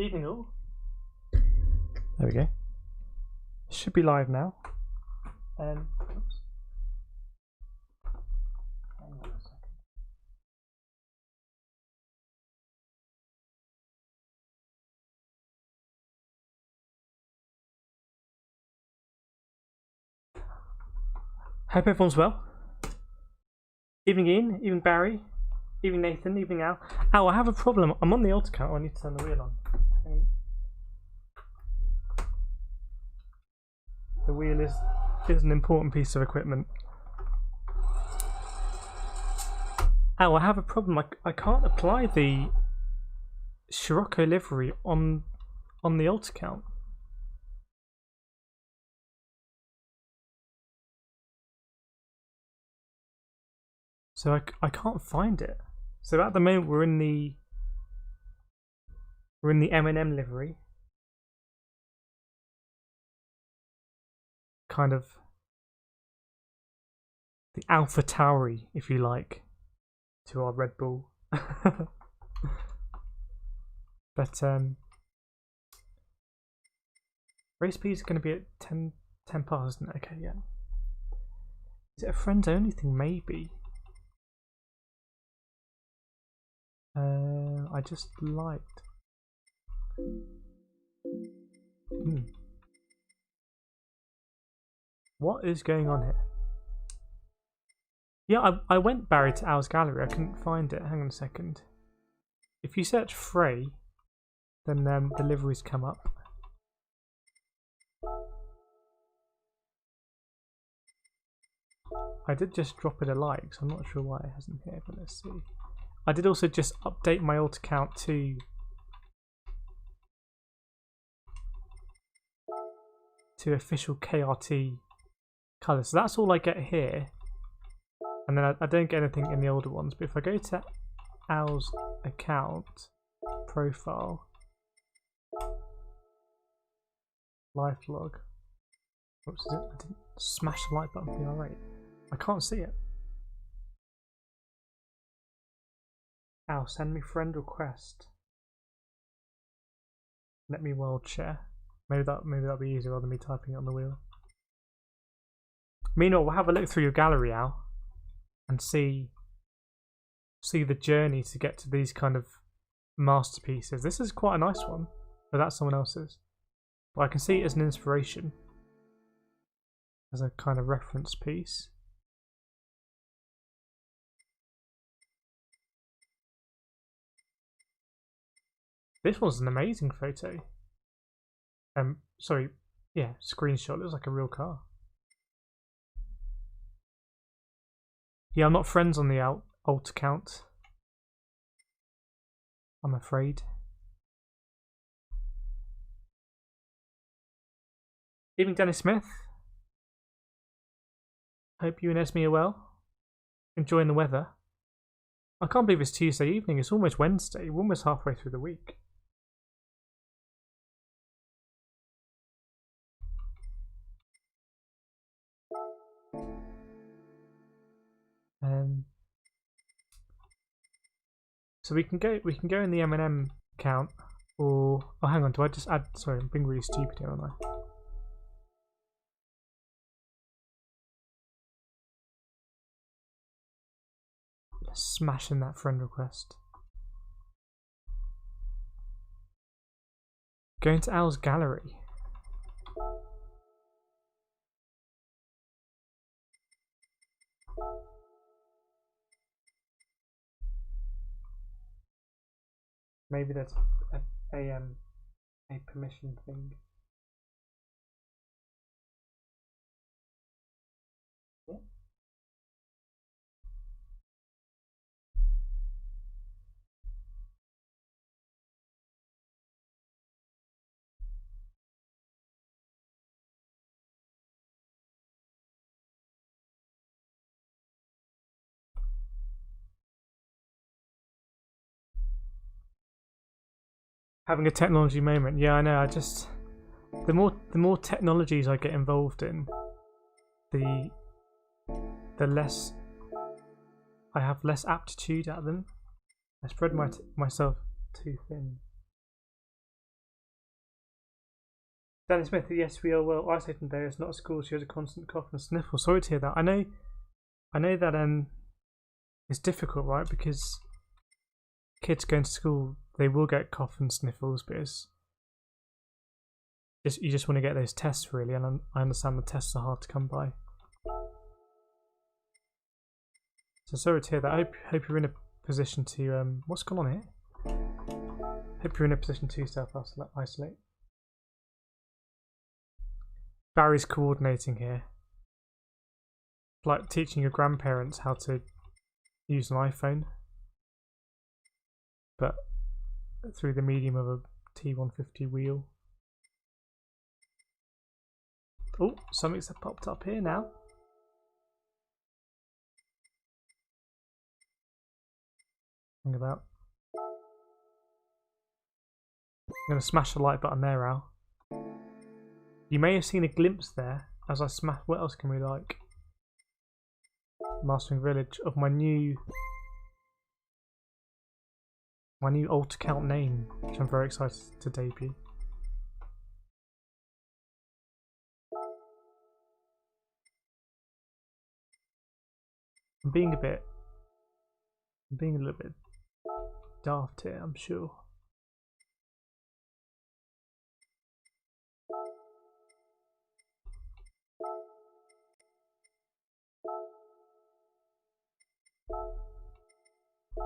Evening all. There we go. It should be live now. Oops. Hang on a second. Hope everyone's well. Evening Ian, evening Barry, evening Nathan, evening Al. Al, I have a problem. I'm on the alt account. I need to turn the wheel on. The wheel is an important piece of equipment. Al, I have a problem. I can't apply the Scirocco livery on the alt account. So I can't find it. So at the moment we're in the M&M livery. Kind of the Alpha Tauri, if you like, to our Red Bull. But race P is going to be at 10 past, isn't it? Okay, yeah. Is it a friends only thing? Maybe. I just liked. What is going on here? Yeah, I went Barry to Al's gallery. I couldn't find it. Hang on a second. If you search Frey, then the liveries come up. I did just drop it a like, so I'm not sure why it hasn't here, but let's see. I did also just update my alt account to official KRT colours. So that's all I get here. And then I don't get anything in the older ones. But if I go to Al's account, profile, live log. Oops, I didn't smash the like button. Yeah, right. I can't see it. Al, send me friend request. Let me world share. Maybe that'll be easier rather than me typing it on the wheel. Meanwhile, we'll have a look through your gallery, Al, and see the journey to get to these kind of masterpieces. This is quite a nice one, but that's someone else's. But I can see it as an inspiration, as a kind of reference piece. This one's an amazing photo. Sorry, yeah, screenshot. It looks like a real car. Yeah, I'm not friends on the alt account, I'm afraid. Evening, Dennis Smith. Hope you and Esme are well. Enjoying the weather. I can't believe it's Tuesday evening. It's almost Wednesday. We're almost halfway through the week. So we can go in the M&M account, or oh, hang on, do I just add? Sorry, I'm being really stupid here, aren't I? Let's smash in that friend request. Go into Al's gallery. Maybe that's a permission thing. Yeah. Having a technology moment. Yeah, I know. I just the more technologies I get involved in, the less I have less aptitude at them. I spread myself too thin. Danny Smith, yes, we are well isolated today. It's not a school. She has a constant cough and sniffle. Sorry to hear that. I know that it's difficult, right? Because kids going to school, they will get cough and sniffles, but you just want to get those tests really, and I understand the tests are hard to come by. So sorry to hear that. I hope you're in a position to what's going on here? Hope you're in a position to self-isolate. Barry's coordinating here. Like teaching your grandparents how to use an iPhone, but through the medium of a T150 wheel. Oh, something's popped up here now. Think about. I'm going to smash the like button there, Al. You may have seen a glimpse there as I smash. What else can we like? Mastering Village of my new alt account name, which I'm very excited to debut. I'm being a little bit daft here, I'm sure.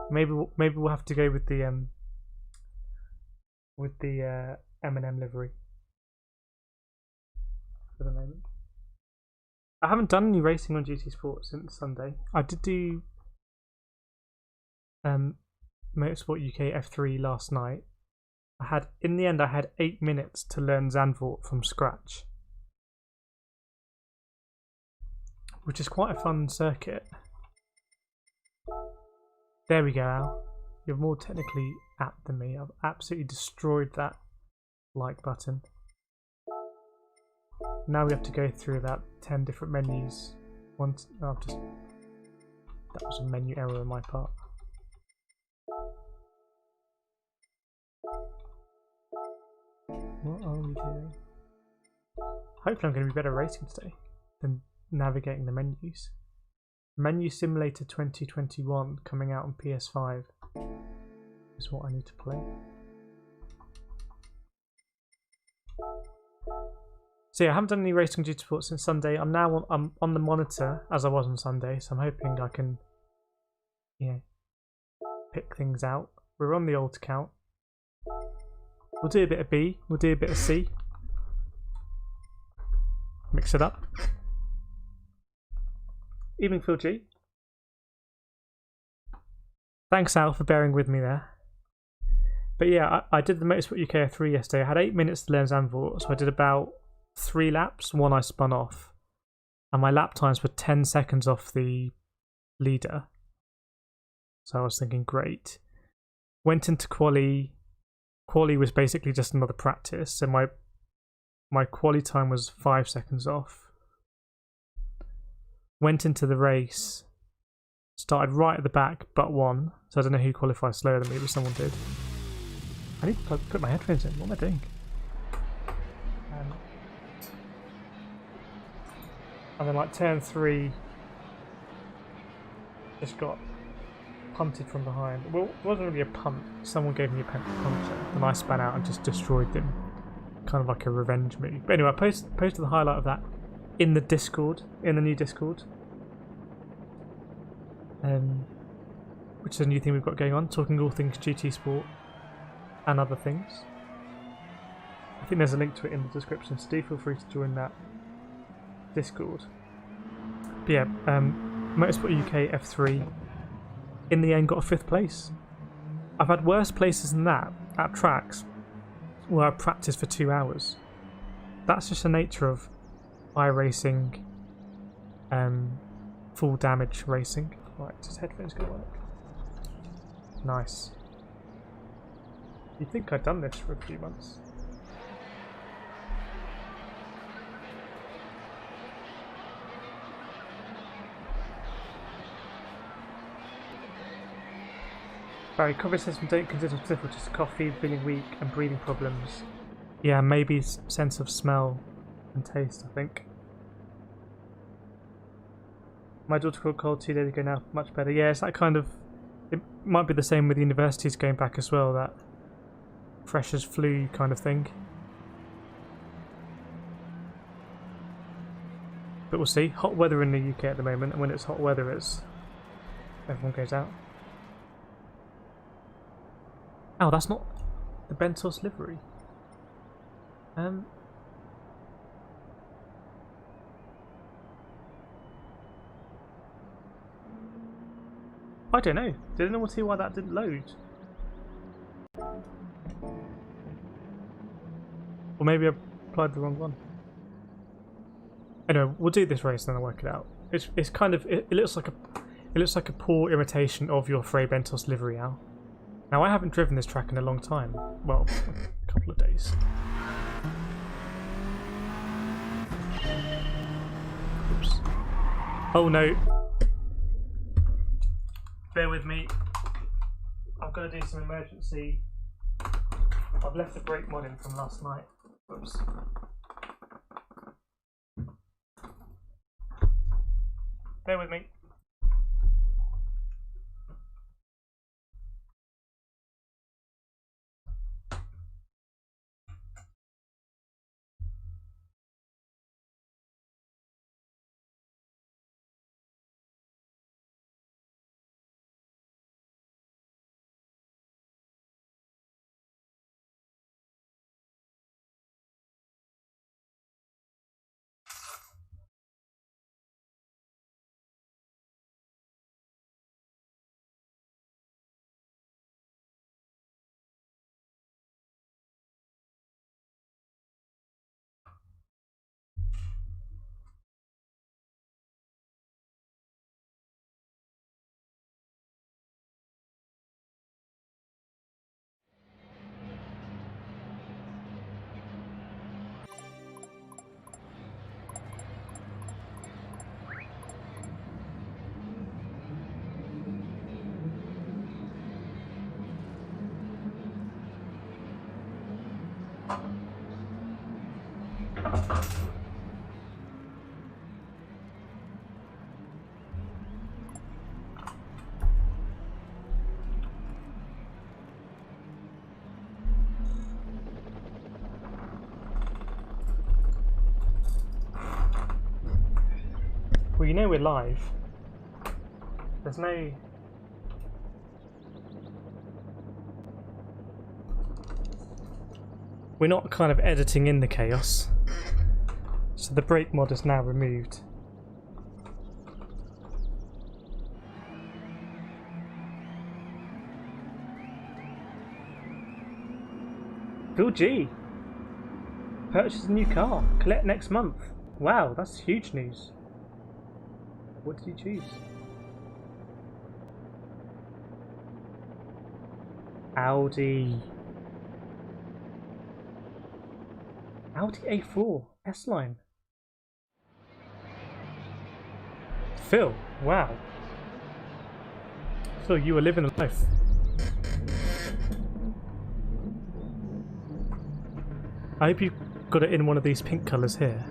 Maybe we'll have to go with the M&M livery for the moment. I haven't done any racing on GT Sport since Sunday. I did do Motorsport UK F3 last night. In the end I had 8 minutes to learn Zandvoort from scratch, which is quite a fun circuit. There we go, Al. You're more technically apt than me. I've absolutely destroyed that like button. Now we have to go through about 10 different menus. That was a menu error on my part. What are we doing? Hopefully I'm going to be better racing today than navigating the menus. Menu Simulator 2021 coming out on PS5 is what I need to play. So yeah, I haven't done any racing GT Sport since Sunday. I'm on the monitor as I was on Sunday, so I'm hoping I can, pick things out. We're on the old account. We'll do a bit of B, we'll do a bit of C. Mix it up. Evening, Phil G. Thanks, Al, for bearing with me there. But yeah, I did the Motorsport UK F3 yesterday. I had 8 minutes to learn Zandvoort, so I did about 3 laps. One I spun off, and my lap times were 10 seconds off the leader. So I was thinking, great. Went into quali. Quali was basically just another practice, so my quali time was 5 seconds off. Went into the race, started right at the back, but won. So I don't know who qualified slower than me, but someone did. I need to put my headphones in. What am I doing? And then like turn 3, just got punted from behind. Well, it wasn't really a punt. Someone gave me a puncture, and I span out and just destroyed them. Kind of like a revenge move. But anyway, I posted the highlight of that in the Discord, in the new Discord, which is a new thing we've got going on, talking all things GT Sport and other things. I think there's a link to it in the description, so do feel free to join that Discord. But yeah, Motorsport UK F3, in the end got a 5th place. I've had worse places than that at tracks where I practiced for 2 hours. That's just the nature of iRacing, full damage racing. Right, just headphones gonna work. Nice. You'd think I'd done this for a few months. Barry, cover system don't consider sniffle, just coffee, feeling weak, and breathing problems. Yeah, maybe sense of smell and taste, I think. My daughter caught cold 2 days ago now, much better. Yeah, it's that kind of... It might be the same with universities going back as well, that freshers flu kind of thing. But we'll see. Hot weather in the UK at the moment, and when it's hot weather, everyone goes out. Oh, that's not the Bentos livery. I don't know. Did anyone see why that didn't load? Or maybe I applied the wrong one. Anyway, we'll do this race and then I'll work it out. It's kind of it looks like a poor imitation of your Frey Bentos livery, Al. Now I haven't driven this track in a long time. Well, a couple of days. Oops. Oh no. Bear with me. I've got to do some emergency. I've left the brake mod in from last night. Oops. Bear with me. Well, you know we're live. There's no... We're not kind of editing in the chaos. So the brake mod is now removed. Phil G. Purchase a new car. Collect next month. Wow, that's huge news. What did you choose? Audi. Audi A4 S-Line. Phil, wow. Phil, you are living a life. I hope you got it in one of these pink colours here.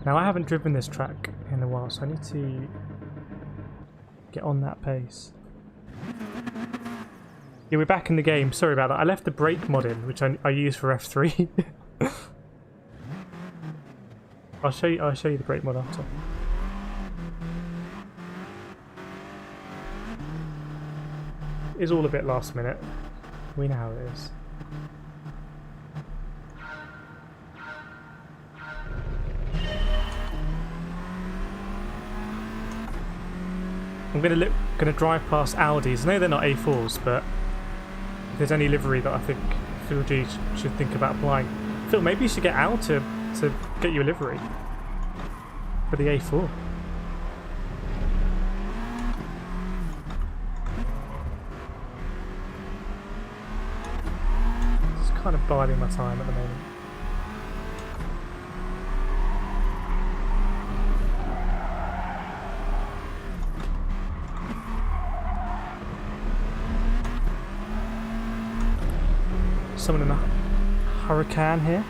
Now I haven't driven this track in a while, so I need to get on that pace. Yeah, we're back in the game. Sorry about that. I left the brake mod in, which I use for F3. I'll show you the brake mod after. It's all a bit last minute. We know how it is. I'm gonna drive past Audis. I know they're not A4s, but if there's any livery that I think Phil G should think about applying, Phil, maybe you should get Al to get you a livery for the A4. It's kind of biding my time at the moment. Someone in a Hurricane here.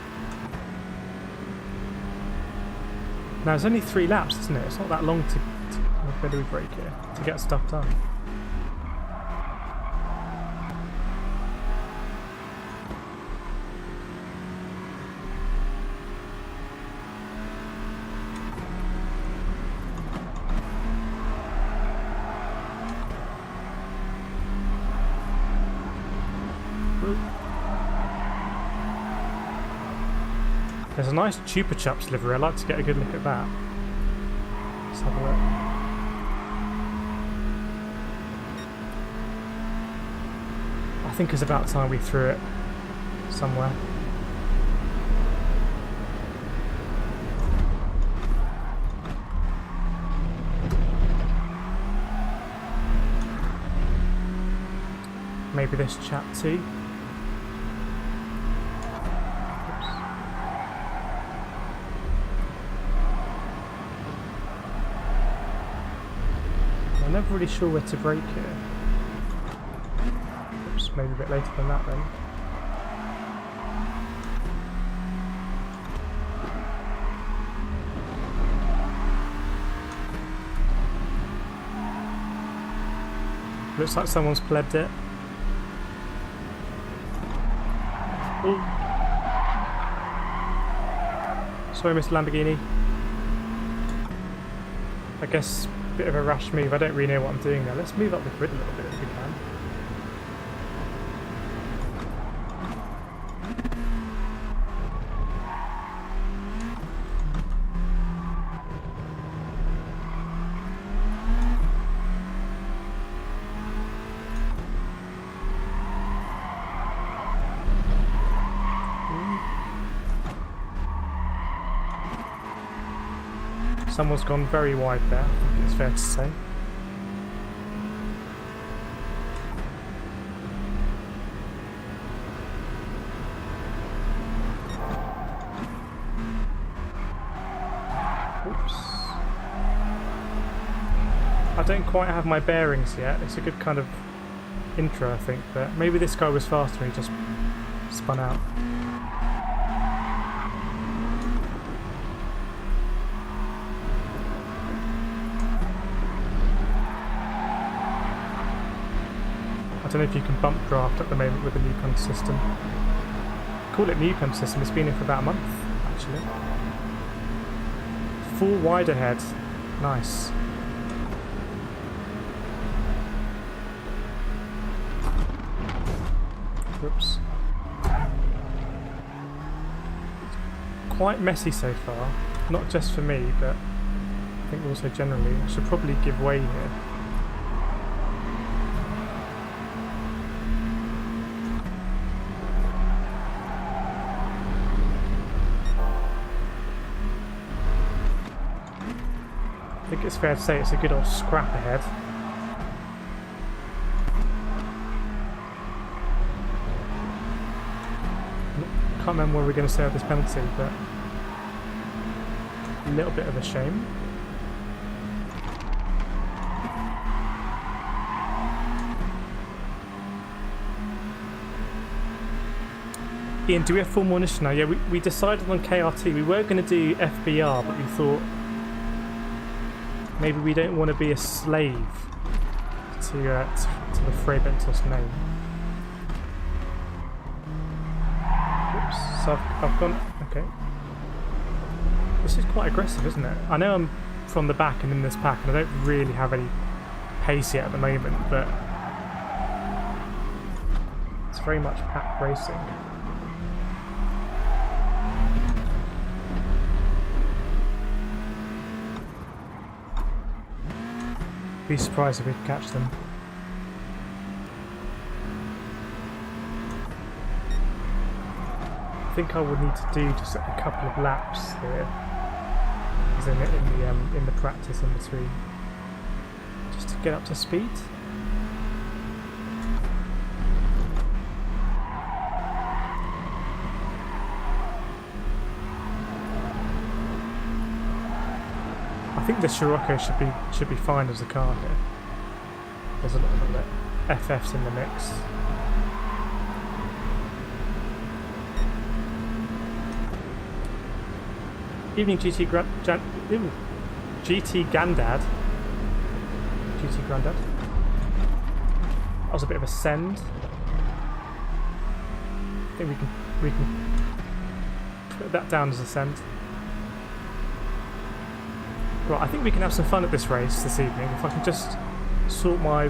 Now it's only 3 laps, isn't it? It's not that long to where do we break here to get stuff done. There's a nice Chupa Chups livery. I'd like to get a good look at that. Let's have a look. I think it's about time we threw it somewhere. Maybe this chap too. I'm never really sure where to brake here. Oops, maybe a bit later than that then. Looks like someone's plebbed it. Ooh. Sorry, Mr. Lamborghini. I guess a bit of a rash move. I don't really know what I'm doing there. Let's move up the grid a little bit if we can. Someone's gone very wide there, I think it's fair to say. Oops. I don't quite have my bearings yet. It's a good kind of intro, I think, but maybe this guy was faster and he just spun out. I don't know if you can bump draft at the moment with the new pump system. Call it new pump system, it's been here for about a month actually. Full wide ahead, nice. Whoops. Quite messy so far, not just for me but I think also generally. I should probably give way here. I think it's fair to say it's a good old scrap ahead. Can't remember where we're going to serve this penalty, but a little bit of a shame. Ian, do we have full munition now? Yeah, we decided on KRT. We were going to do FBR, but we thought maybe we don't want to be a slave to the Freybentos name. Oops, so I've gone... okay. This is quite aggressive, isn't it? I know I'm from the back and in this pack and I don't really have any pace yet at the moment, but it's very much pack racing. Be surprised if we can catch them. I think I would need to do just a couple of laps here, as in the practice in between, just to get up to speed. I think the Scirocco should be fine as a car here. There's a lot of FFs in the mix. Evening GT GT Grandad. GT Grandad. That was a bit of a send. I think we can put that down as a send. Right, I think we can have some fun at this race this evening. If I can just sort my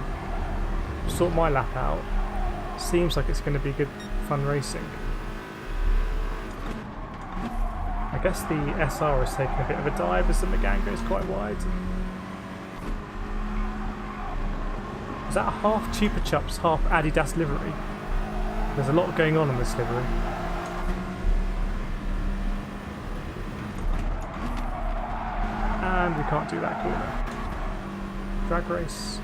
lap out. Seems like it's going to be good fun racing. I guess the SR is taking a bit of a dive as the Megane goes quite wide. Is that a half Chupa Chups, half Adidas livery? There's a lot going on in this livery. And we can't do that corner. Drag race.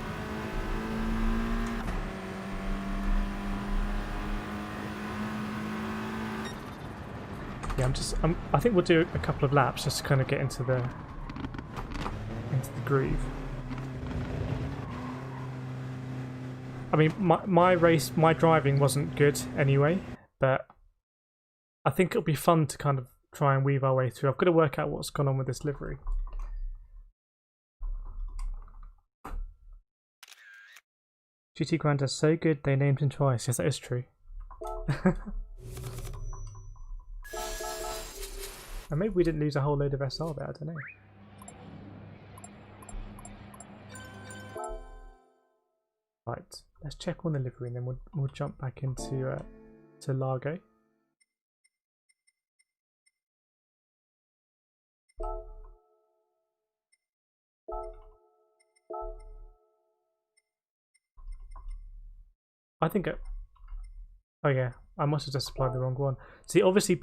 Yeah, I think we'll do a couple of laps just to kind of get into the groove. I mean, my driving wasn't good anyway, but I think it'll be fun to kind of try and weave our way through. I've got to work out what's gone on with this livery. GT Grandad's so good they named him twice. Yes, that is true. And maybe we didn't lose a whole load of SR there, I don't know. Right, let's check on the livery and then we'll jump back into to Largo. I think oh yeah, I must have just applied the wrong one. See, obviously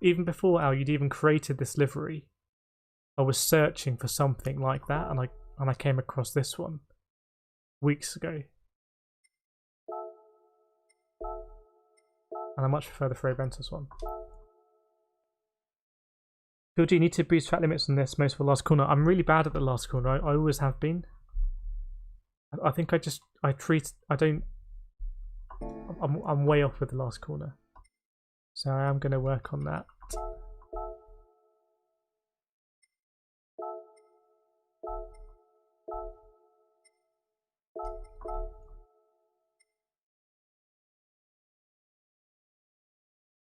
even before Al, you'd even created this livery, I was searching for something like that, and I came across this one weeks ago. And I much prefer the Freybentos one. Phil G, you need to boost track limits on this most of the last corner. I'm really bad at the last corner. I always have been. I think I'm way off with the last corner. So I am going to work on that.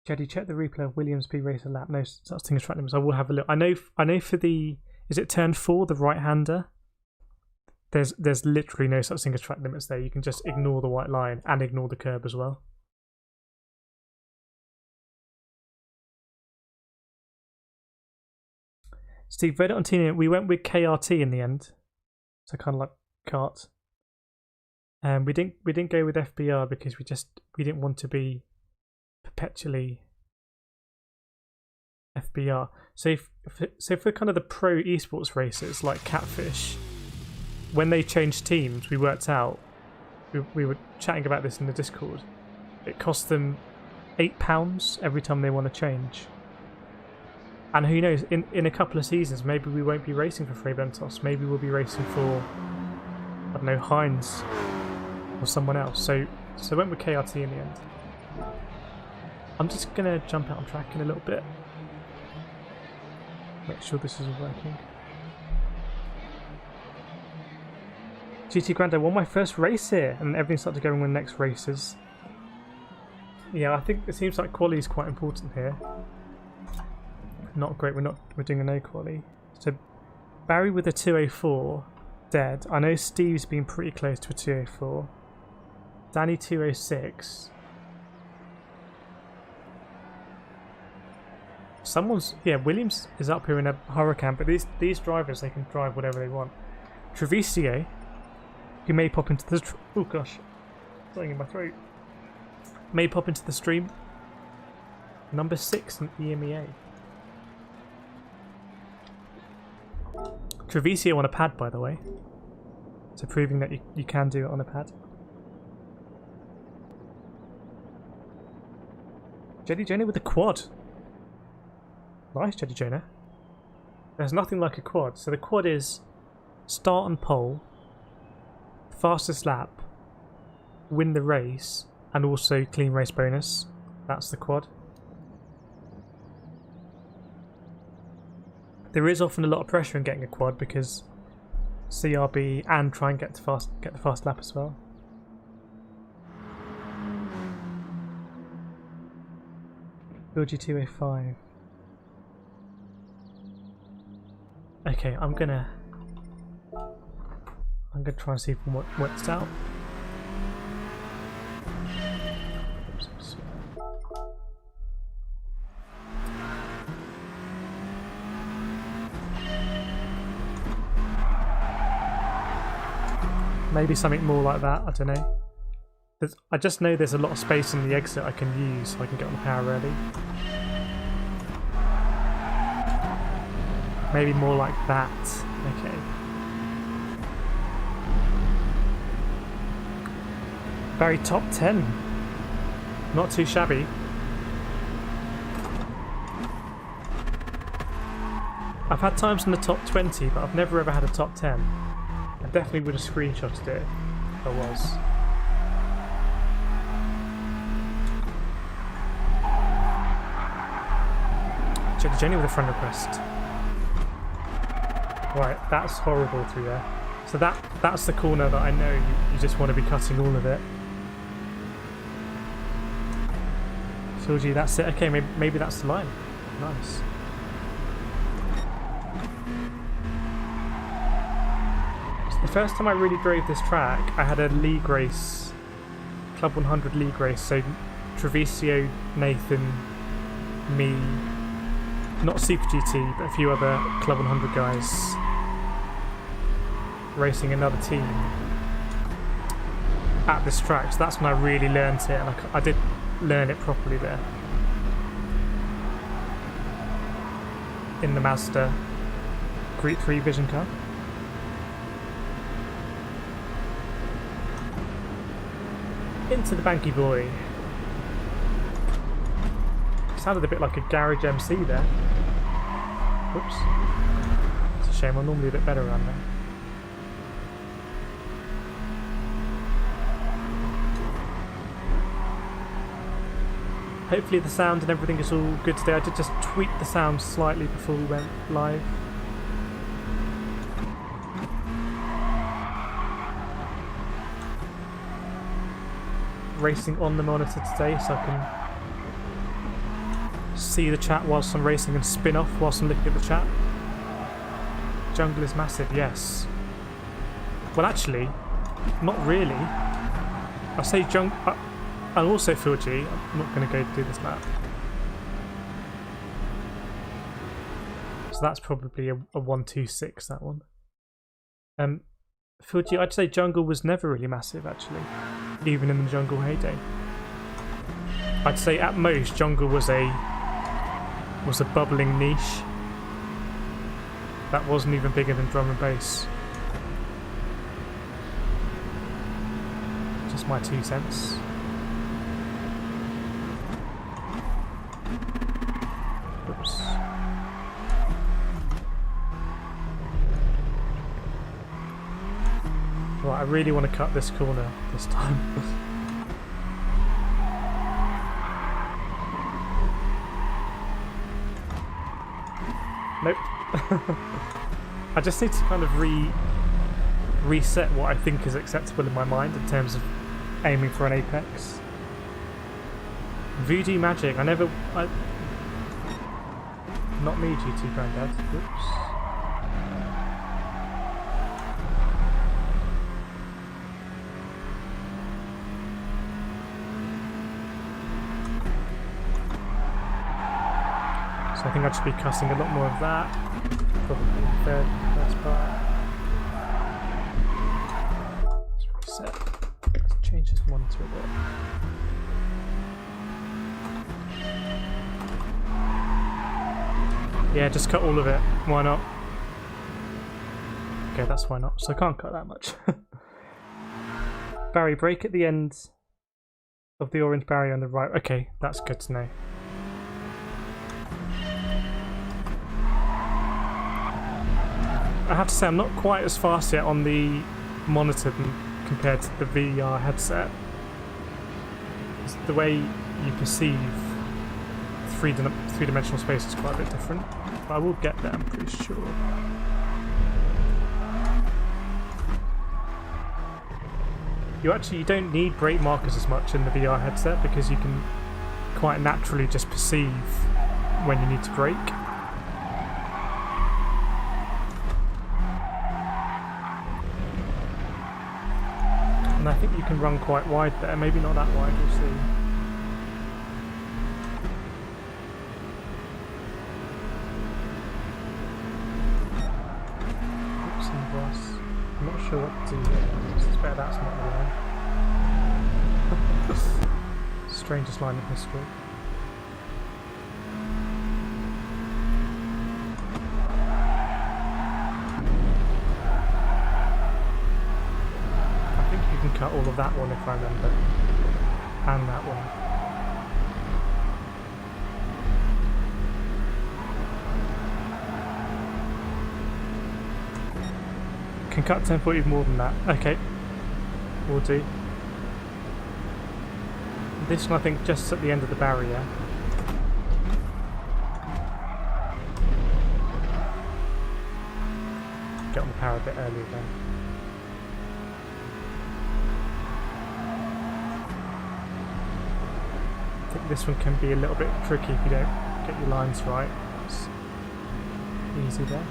Jedi, check the replay of Williams B racer lap. No such thing as track limits. I will have a look. I know for the, is it turn 4, the right-hander? There's literally no such thing as track limits there. You can just ignore the white line and ignore the curb as well. Steve, voted on Tina. We went with KRT in the end, so kind of like kart. And we didn't go with FBR because we didn't want to be perpetually FBR. So for kind of the pro esports racers like Catfish, when they changed teams, we worked out, we were chatting about this in the Discord, it cost them £8 every time they want to change. And who knows, in a couple of seasons, maybe we won't be racing for Freybentos, maybe we'll be racing for, I don't know, Heinz or someone else. So I went with KRT in the end. I'm just going to jump out on track in a little bit. Make sure this is working. GT Grandad won my first race here, and everything started going with the next races. Yeah, I think it seems like quality is quite important here. Not great. We're doing a no quality. So Barry with a 204 dead. I know Steve's been pretty close to a 204. Danny 206. Williams is up here in a Huracan, but these drivers, they can drive whatever they want. Treviso, who may pop into the oh gosh, something in my throat. May pop into the stream. Number 6 in EMEA. Treviso on a pad, by the way. So proving that you can do it on a pad. Jedi Jonah with a quad. Nice, Jedi Jonah. There's nothing like a quad. So the quad is start on pole, fastest lap, win the race, and also clean race bonus. That's the quad. There is often a lot of pressure in getting a quad because CRB and try and get the fast lap as well. Build you 205. Okay, I'm gonna try and see if what works out. Oops. Maybe something more like that, I don't know. I just know there's a lot of space in the exit I can use so I can get on the power early. Maybe more like that. Okay. Very top 10. Not too shabby. I've had times in the top 20, but I've never ever had a top 10. I definitely would have screenshotted it if I was. Check the Jenny with a friend request. Right, that's horrible through there. So that's the corner that I know you just want to be cutting all of it. Told you that's it. Okay, maybe that's the line. Nice. So the first time I really drove this track, I had a league race, Club 100 league race. So Treviso, Nathan, me. Not Super GT, but a few other Club 100 guys racing another team at this track. So that's when I really learned it, and I did learn it properly there. In the Mazda Group 3 Vision car. Into the Banky Boy. Sounded a bit like a garage MC there. Whoops. It's a shame, I'm normally a bit better around there. Hopefully the sound and everything is all good today. I did just tweak the sound slightly before we went live. Racing on the monitor today so I can see the chat whilst I'm racing and spin off whilst I'm looking at the chat. Jungle is massive, yes. Well, actually, not really. I say jungle, and also Fuji. I'm not going to go do this map. So that's probably a 126, that one. Fuji, I'd say jungle was never really massive, actually, even in the jungle heyday. I'd say at most jungle was a bubbling niche that wasn't even bigger than drum and bass. Just my 2 cents. Oops. Right, I really want to cut this corner this time. Nope. I just need to kind of reset what I think is acceptable in my mind in terms of aiming for an apex. Voodoo Magic, not me, GT Granddad. Oops. So I think I should be cutting a lot more of that. Probably in the first part. Let's reset. Let's change this monitor a bit. Yeah, just cut all of it. Why not? Okay, that's why not. So I can't cut that much. Barrier break at the end of the orange barrier on the right. Okay, that's good to know. I have to say I'm not quite as fast yet on the monitor compared to the VR headset. It's the way you perceive three-dimensional space is quite a bit different. But I will get there, I'm pretty sure. You don't need brake markers as much in the VR headset because you can quite naturally just perceive when you need to brake. And I think you can run quite wide there, maybe not that wide, we'll see. Oops, and boss. I'm not sure what to do here. I suspect that's not the line. Strangest line in history. Cut all of that one if I remember, and that one. Can cut tempo even more than that. Okay, we'll do. This one I think just at the end of the barrier. Get on the power a bit earlier then. I think this one can be a little bit tricky if you don't get your lines right. It's easy there.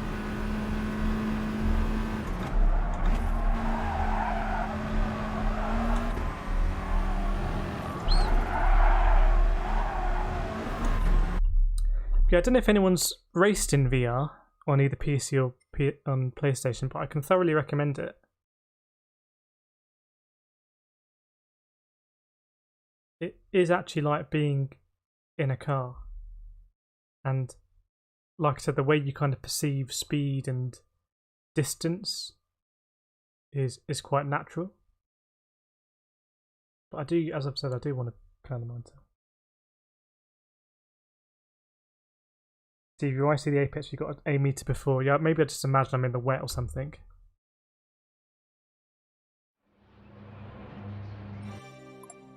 Yeah, I don't know if anyone's raced in VR on either PC or on PlayStation, but I can thoroughly recommend it. It is actually like being in a car, and like I said, the way you kind of perceive speed and distance is quite natural. But I do, as I've said, I do want to play on the monitor. Steve, I see the apex, you got a meter before. Yeah, maybe I just imagine I'm in the wet or something.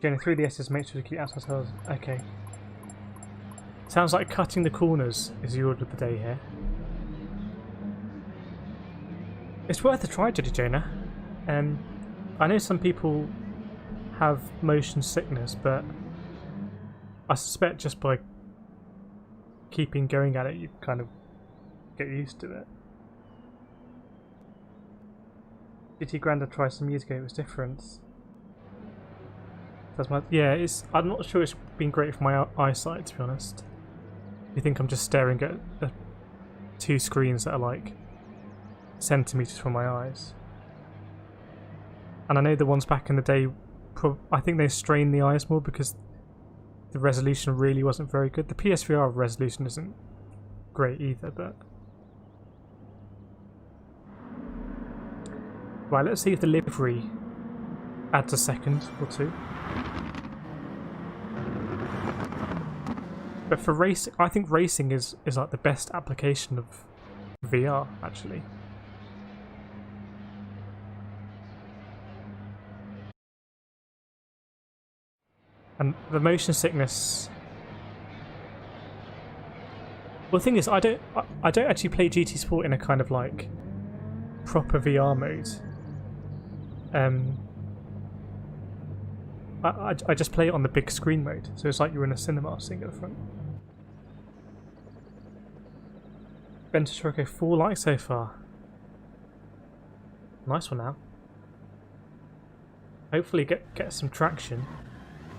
Getting through the S's, make sure to keep outside cells. Okay. Sounds like cutting the corners is the order of the day here. It's worth a try, Jedi Jonah. I know some people have motion sickness, but I suspect just by keeping going at it, you kind of get used to it. GT Granda tried some years ago, it was different. That's my, yeah, I'm not sure it's been great for my eyesight, to be honest. You think I'm just staring at two screens that are like centimetres from my eyes. And I know the ones back in the day, I think they strained the eyes more because the resolution really wasn't very good. The PSVR resolution isn't great either, but... Right, let's see if the livery adds a second or two. But for racing, I think racing is like the best application of VR, actually. And the motion sickness... Well, the thing is, I don't actually play GT Sport in a kind of like proper VR mode. I just play it on the big screen mode, so it's like you're in a cinema sitting at the front. Venture Choco, 4 likes so far. Nice one now. Hopefully get some traction.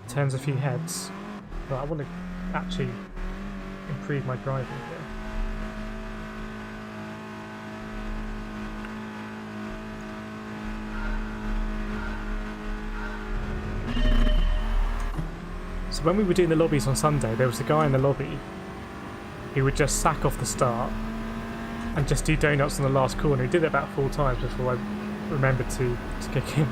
Turns a few heads. But I want to actually improve my driving here. So when we were doing the lobbies on Sunday, there was a guy in the lobby who would just sack off the start and just do donuts on the last corner. He did it about 4 times before I remembered to kick him.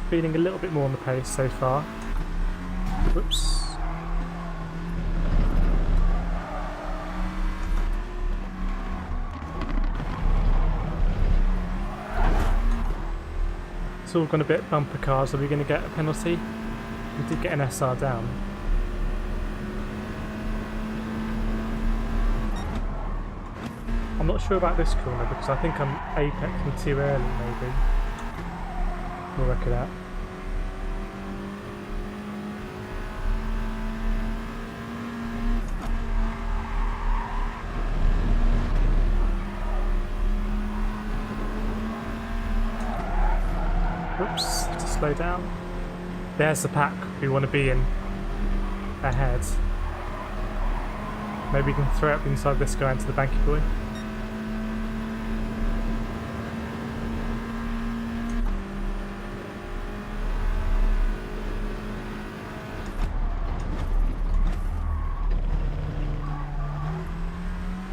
Feeling a little bit more on the pace so far. Whoops. it's all gone a bit bumper cars. Are we going to get a penalty? We did get an SR down. I'm not sure about this corner because I think I'm apexing too early, maybe. We'll work it out. Oops, to slow down. There's the pack we want to be in. Ahead. Maybe we can throw it up inside this guy into the banky boy.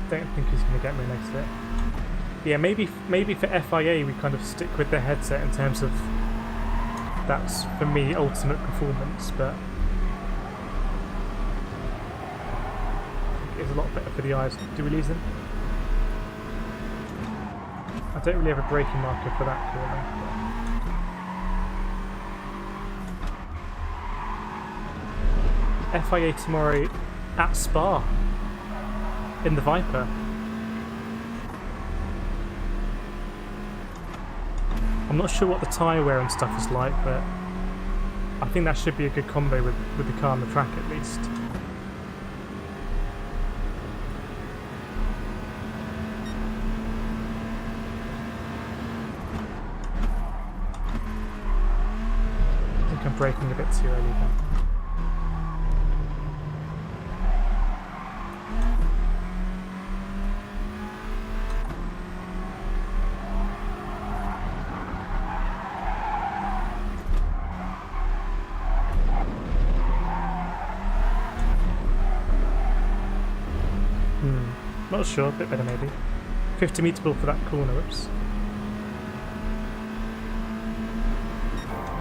Don't think he's going to get me next to it. Yeah, maybe for FIA we kind of stick with the headset in terms of that's for me ultimate performance, but it's a lot better for the eyes. Do we lose him? I don't really have a braking marker for that corner. FIA tomorrow at Spa in the Viper. I'm not sure what the tyre wear and stuff is like, but I think that should be a good combo with the car on the track at least. I think I'm braking a bit too early there. Not sure, a bit better maybe. 50 metre ball for that corner, whoops.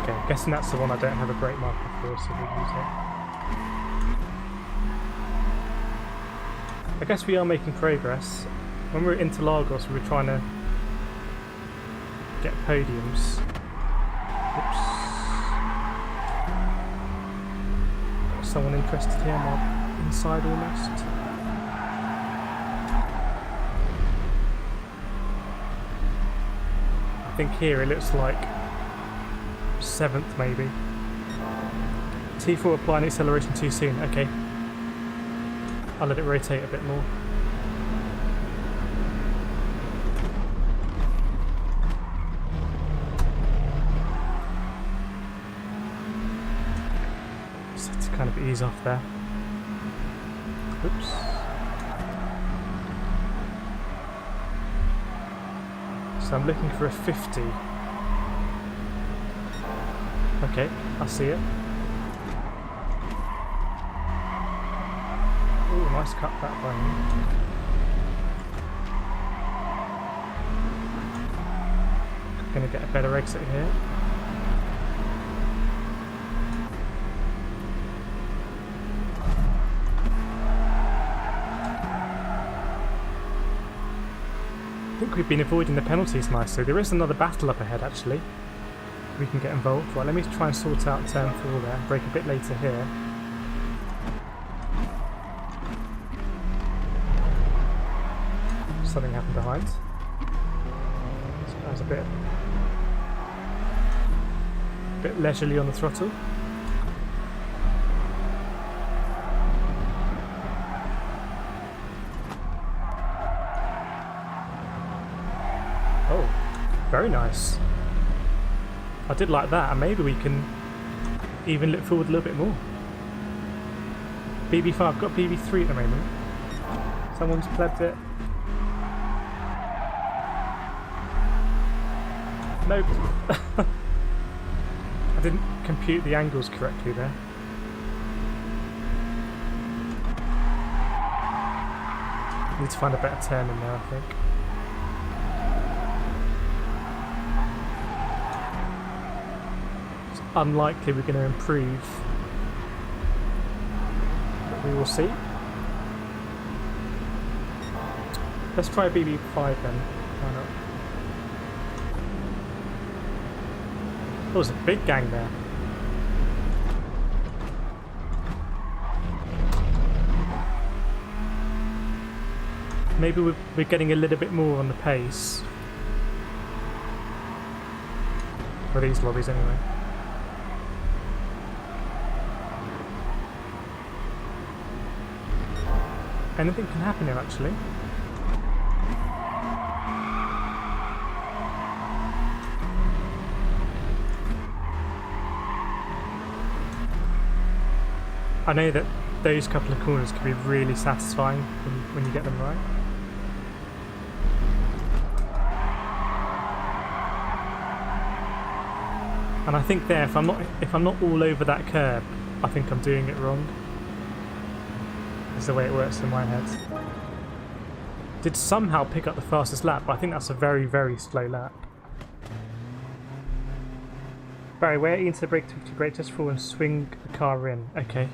Okay, guessing that's the one I don't have a brake marker for, so we'll use it. I guess we are making progress. When we were at Interlagos, we were trying to get podiums. Whoops. Got someone interested here, I'm inside almost. I think here it looks like 7th maybe. T4 applying acceleration too soon, okay. I'll let it rotate a bit more. So to kind of ease off there. Oops. So I'm looking for a 50. Okay, I see it. Oh, nice cut back by him. Gonna get a better exit here. I think we've been avoiding the penalties nicely. There is another battle up ahead actually. We can get involved. Right, let me try and sort out turn 4 there. Brake a bit later here. Something happened behind. So that was a bit leisurely on the throttle. Very nice. I did like that, and maybe we can even look forward a little bit more. BB5, I've got BB3 at the moment. Someone's plebbed it. Nope. I didn't compute the angles correctly there. Need to find a better turn in there, I think. Unlikely we're going to improve, but we will see. Let's try BB5 then. Why not? There was a big gang there. Maybe we're getting a little bit more on the pace. For these lobbies anyway. Anything can happen here actually. I know that those couple of corners can be really satisfying when you get them right. And I think there, if I'm not all over that curb, I think I'm doing it wrong. That's the way it works in my head. Did somehow pick up the fastest lap, but I think that's a very, very slow lap. Barry, wait into the brake to brake just forward and swing the car in. Okay.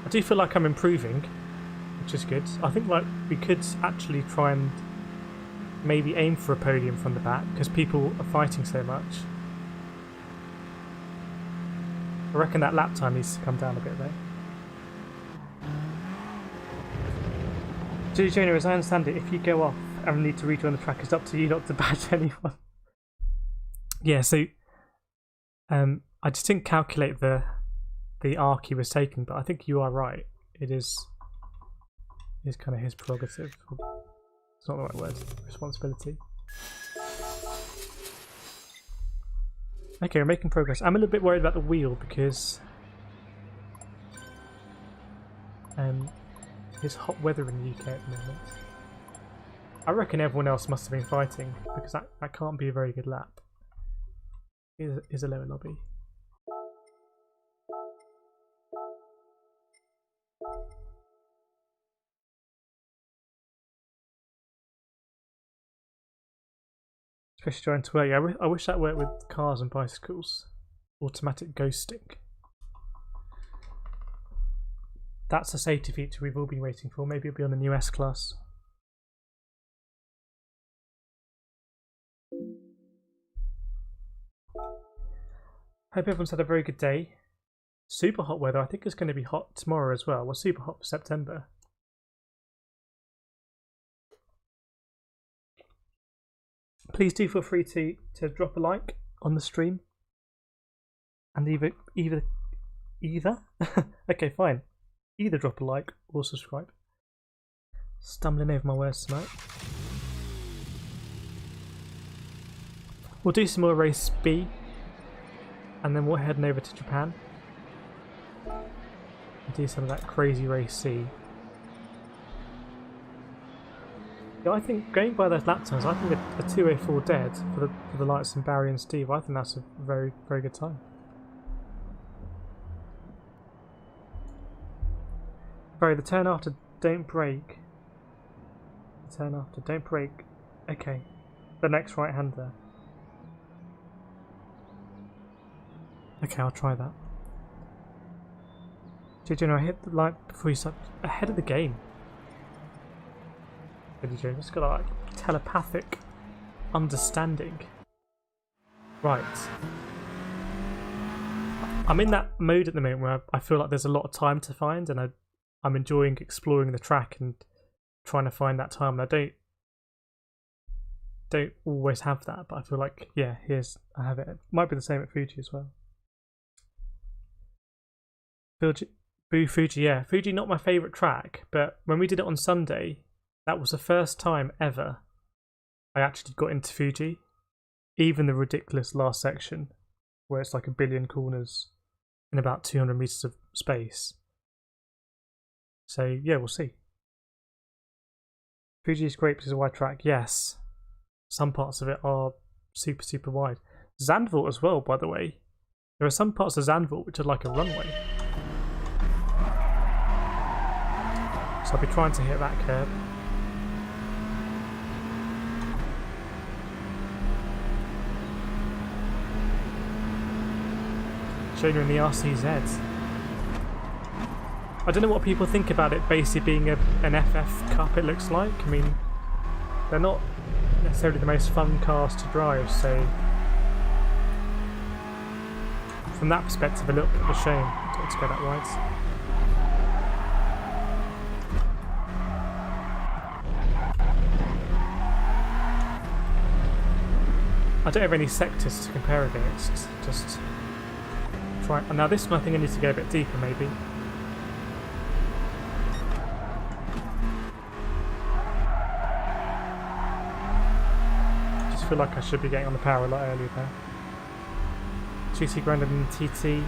I do feel like I'm improving, which is good. I think like we could actually try and maybe aim for a podium from the back because people are fighting so much. I reckon that lap time needs to come down a bit though. Judy Junior, as I understand it, if you go off and need to rejoin the track, it's up to you not to badge anyone. Yeah, so I just didn't calculate the arc he was taking, but I think you are right. It is kind of his prerogative. It's not the right word. Responsibility. Okay, we're making progress. I'm a little bit worried about the wheel because it's hot weather in the UK at the moment. I reckon everyone else must have been fighting because that can't be a very good lap. Is a lower lobby. Especially trying to work. Yeah, I wish that worked with cars and bicycles. Automatic ghosting. That's a safety feature we've all been waiting for. Maybe it'll be on the new S-Class. Hope everyone's had a very good day. Super hot weather. I think it's going to be hot tomorrow as well. Well, super hot for September. Please do feel free to drop a like on the stream. And either okay, fine. Either drop a like or subscribe. Stumbling over my words tonight. We'll do some more race B. And then we're heading over to Japan. And do some of that crazy race C. Yeah, I think going by those lap times, I think a 2:04 dead for the likes of Barry and Steve, I think that's a very, very good time. Barry, the turn after don't brake. The turn after don't brake. Okay. The next right hand there. Okay, I'll try that. Did you know I hit the light before you start ahead of the game? You just got like telepathic understanding. Right. I'm in that mode at the moment where I feel like there's a lot of time to find, and I'm enjoying exploring the track and trying to find that time. And I don't always have that, but I feel like yeah, I have it. It might be the same at Fuji as well. Boo Fuji, yeah. Fuji not my favourite track, but when we did it on Sunday, that was the first time ever I actually got into Fuji. Even the ridiculous last section, where it's like 1 billion corners in about 200 meters of space. So yeah, we'll see. Fuji is great because it's a wide track. Yes, some parts of it are super, super wide. Zandvoort as well, by the way. There are some parts of Zandvoort which are like a runway. So I'll be trying to hit that curb. Showing you in the RCZ. I don't know what people think about it basically being an FF Cup, it looks like. I mean, they're not necessarily the most fun cars to drive, so from that perspective, a little bit of a shame to go that wide. I don't have any sectors to compare against. Just try. Now this one I think I need to go a bit deeper, maybe. I feel like I should be getting on the power a lot earlier there. GT grander than TT.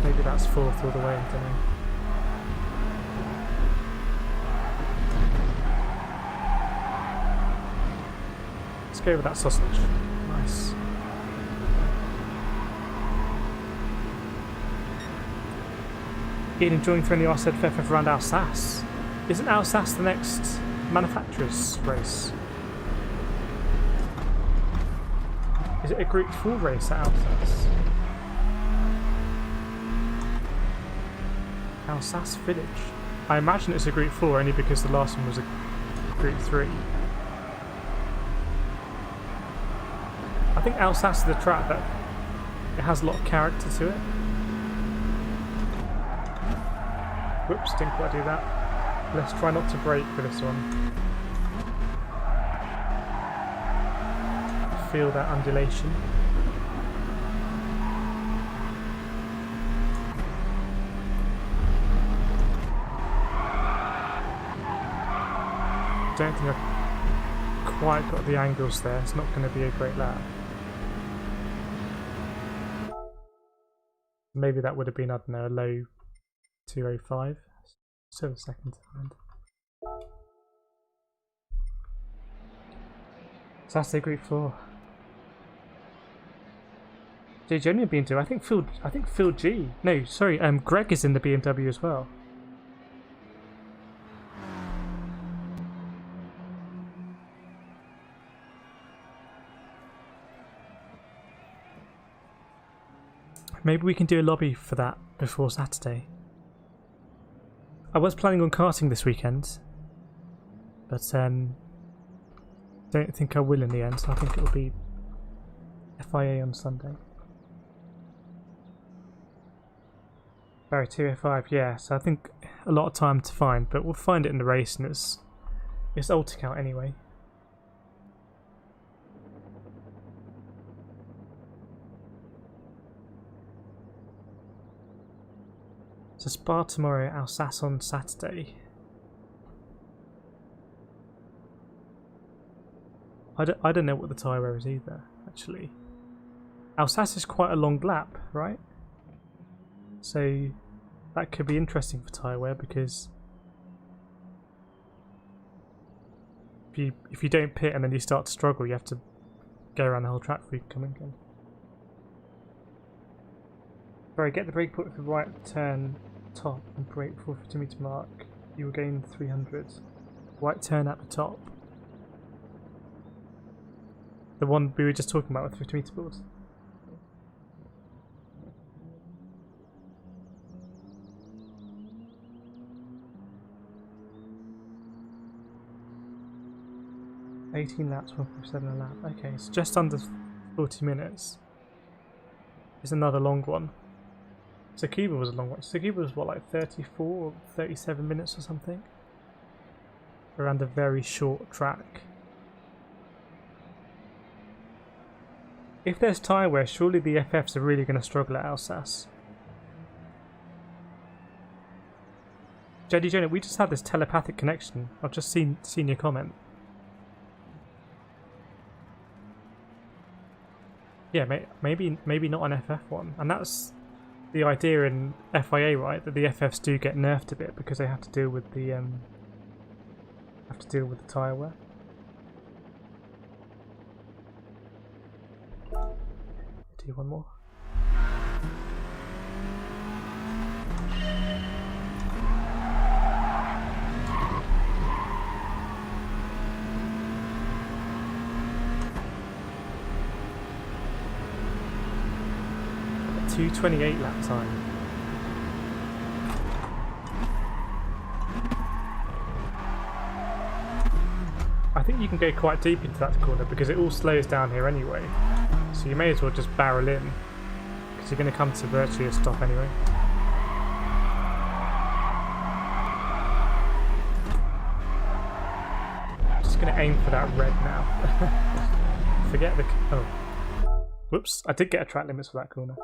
Maybe that's fourth all the way, I don't know. Let's go with that sausage. Nice. Ian enjoying throwing the RZ FF around Alsace. Isn't Alsace the next manufacturer's race? Is it a Group 4 race at Alsace? Alsace Village. I imagine it's a Group 4 only because the last one was a Group 3. I think Alsace is the track that it has a lot of character to it. Whoops, didn't quite do that. Let's try not to brake for this one. Feel that undulation. Don't think I've quite got the angles there. It's not going to be a great lap. Maybe that would have been, I don't know, a low 205. So the second time. Saturday Group 4. Did you only BMW? I think Phil G. No, sorry, Greg is in the BMW as well. Maybe we can do a lobby for that before Saturday. I was planning on karting this weekend, but don't think I will in the end, so I think it'll be FIA on Sunday. Barrier 205, yeah, so I think a lot of time to find, but we'll find it in the race, and it's ultra count anyway. So Spa tomorrow, Alsace on Saturday. I don't know what the Tyre is either, actually. Alsace is quite a long lap, right? So that could be interesting for Tyre because if you don't pit and then you start to struggle, you have to go around the whole track before you can come in again. Sorry, get the brake put with the right turn top and brake before 50 meter mark. You will gain 300. Right turn at the top. The one we were just talking about with 50 meter boards. $18 laps, 1.7 a lap. Okay, it's just under 40 minutes. It's another long one. Tsukuba was a long one. Tsukuba was what, like 34 or 37 minutes or something? Around a very short track. If there's tyre wear, surely the FFs are really going to struggle at Alsace. JD Jonah, we just had this telepathic connection. I've just seen your comment. Yeah, maybe not an FF one, and that's the idea in FIA, right? That the FFs do get nerfed a bit because they have to deal with the tyre wear. Do one more. A 2:28 lap time. think you can go quite deep into that corner because it all slows down here anyway. So you may as well just barrel in because you're going to come to virtually a stop anyway. I'm just going to aim for that red now. Forget the... oh. Whoops, I did get a track limits for that corner.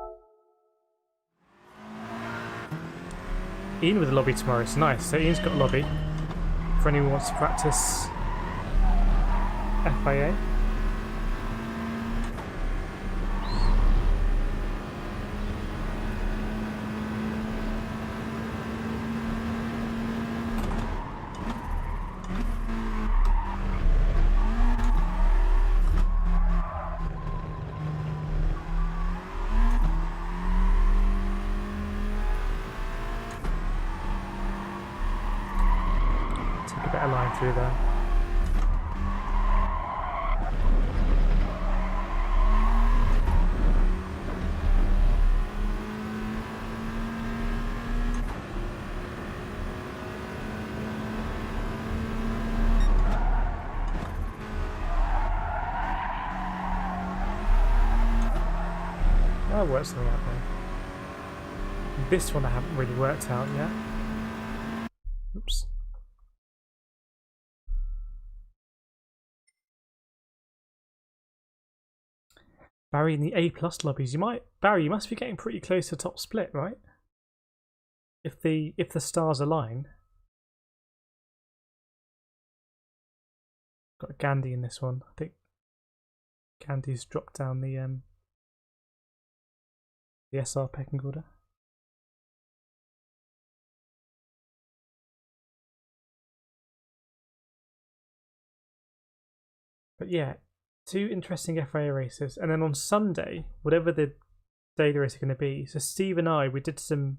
Ian with a lobby tomorrow, it's nice. So Ian's got a lobby for anyone who wants to practice FIA. Take a better line through there. I'll work something out there. This one I haven't really worked out yet. Oops. Barry in the A+ lobbies. Barry, you must be getting pretty close to top split, right? If the stars align. Got Gandhi in this one. I think Gandhi's dropped down the SR pecking order. But yeah, 2 interesting FIA races, and then on Sunday, whatever the daily race is going to be. So Steve and I, we did some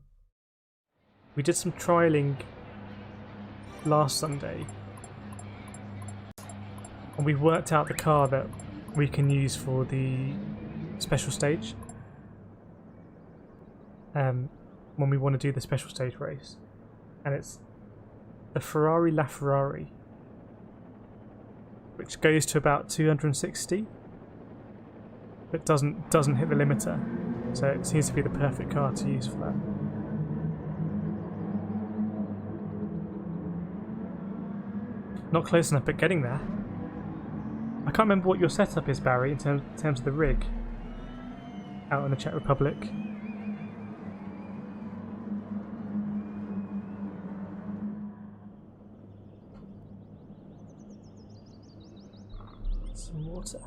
trialing last Sunday, and we've worked out the car that we can use for the special stage. When we want to do the special stage race, and it's the Ferrari LaFerrari, which goes to about 260, but doesn't hit the limiter, so it seems to be the perfect car to use for that. Not close enough, but getting there. I can't remember what your setup is, Barry, in terms of the rig out in the Czech Republic. Some water.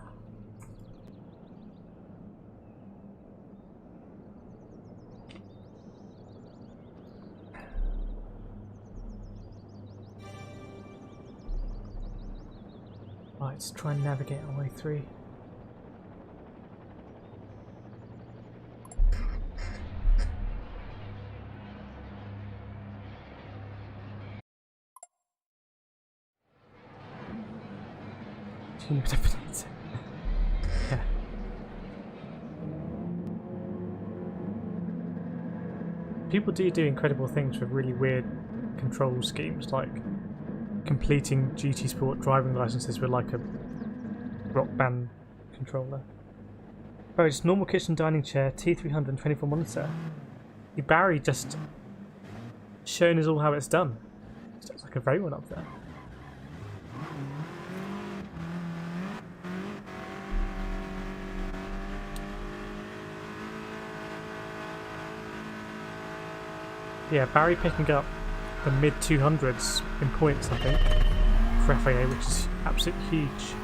Right, let's try and navigate our way through. Yeah. People do incredible things with really weird control schemes, like completing GT Sport driving licenses with like a rock band controller. Oh, just normal kitchen dining chair, T300 24 monitor. Barry just showing us all how it's done. It's like a very one up there. Yeah, Barry picking up the mid 200s in points, I think, for FIA, which is absolutely huge.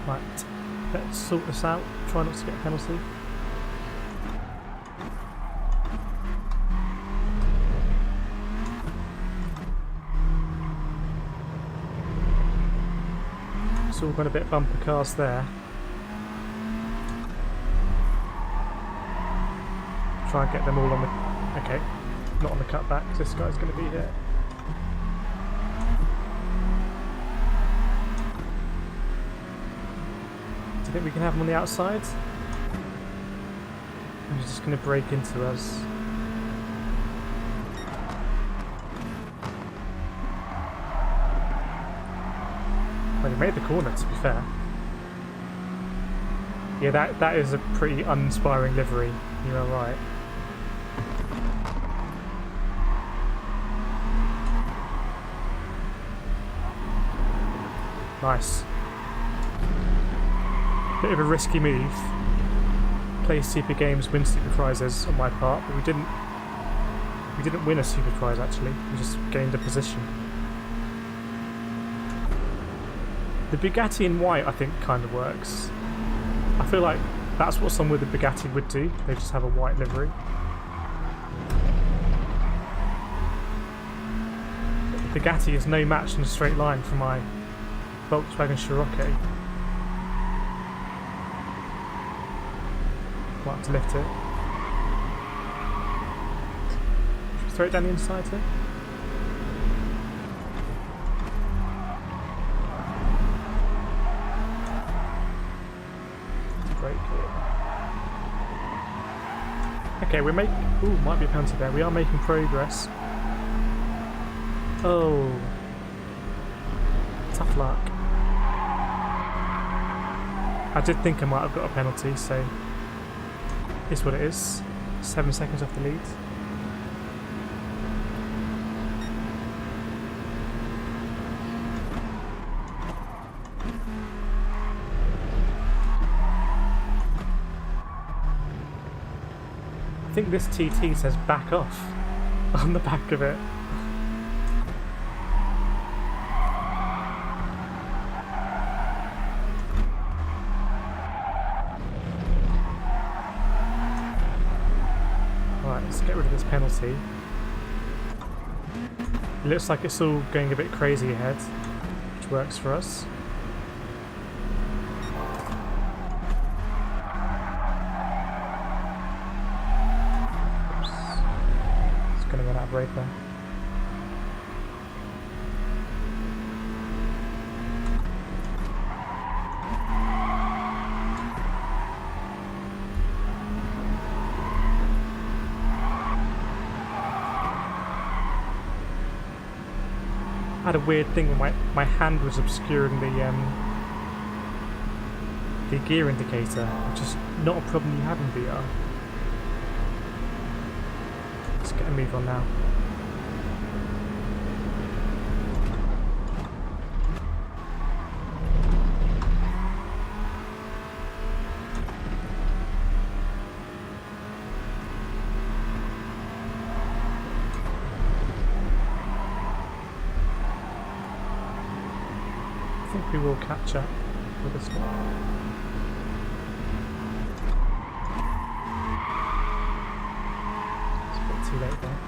Right, let's sort this out. Try not to get a penalty. It's all got a bit bumper cars there. Try and get them all on the... okay, not on the cutback, because this guy's going to be here. Do you think we can have him on the outside? He's just going to break into us. made the corner, to be fair. Yeah, that is a pretty uninspiring livery. You are right. Nice. Bit of a risky move. Play Super Games, win super prizes on my part, but we didn't win a super prize actually. We just gained a position. The Bugatti in white I think kind of works. I feel like that's what someone with a Bugatti would do. They just have a white livery. The Bugatti is no match in a straight line for my Volkswagen Scirocco. Might have to lift it. Should we throw it down the inside here? Okay, we're making... Ooh, might be a penalty there. We are making progress. Oh. Tough luck. I did think I might have got a penalty, so... It's what it is. 7 seconds off the lead. I think this TT says back off on the back of it. Right, let's get rid of this penalty. It looks like it's all going a bit crazy ahead, which works for us. Right there. I had a weird thing when my hand was obscuring the gear indicator, which is not a problem you have in VR. Let's get a move on now. I think we will catch up with this one. Too late there.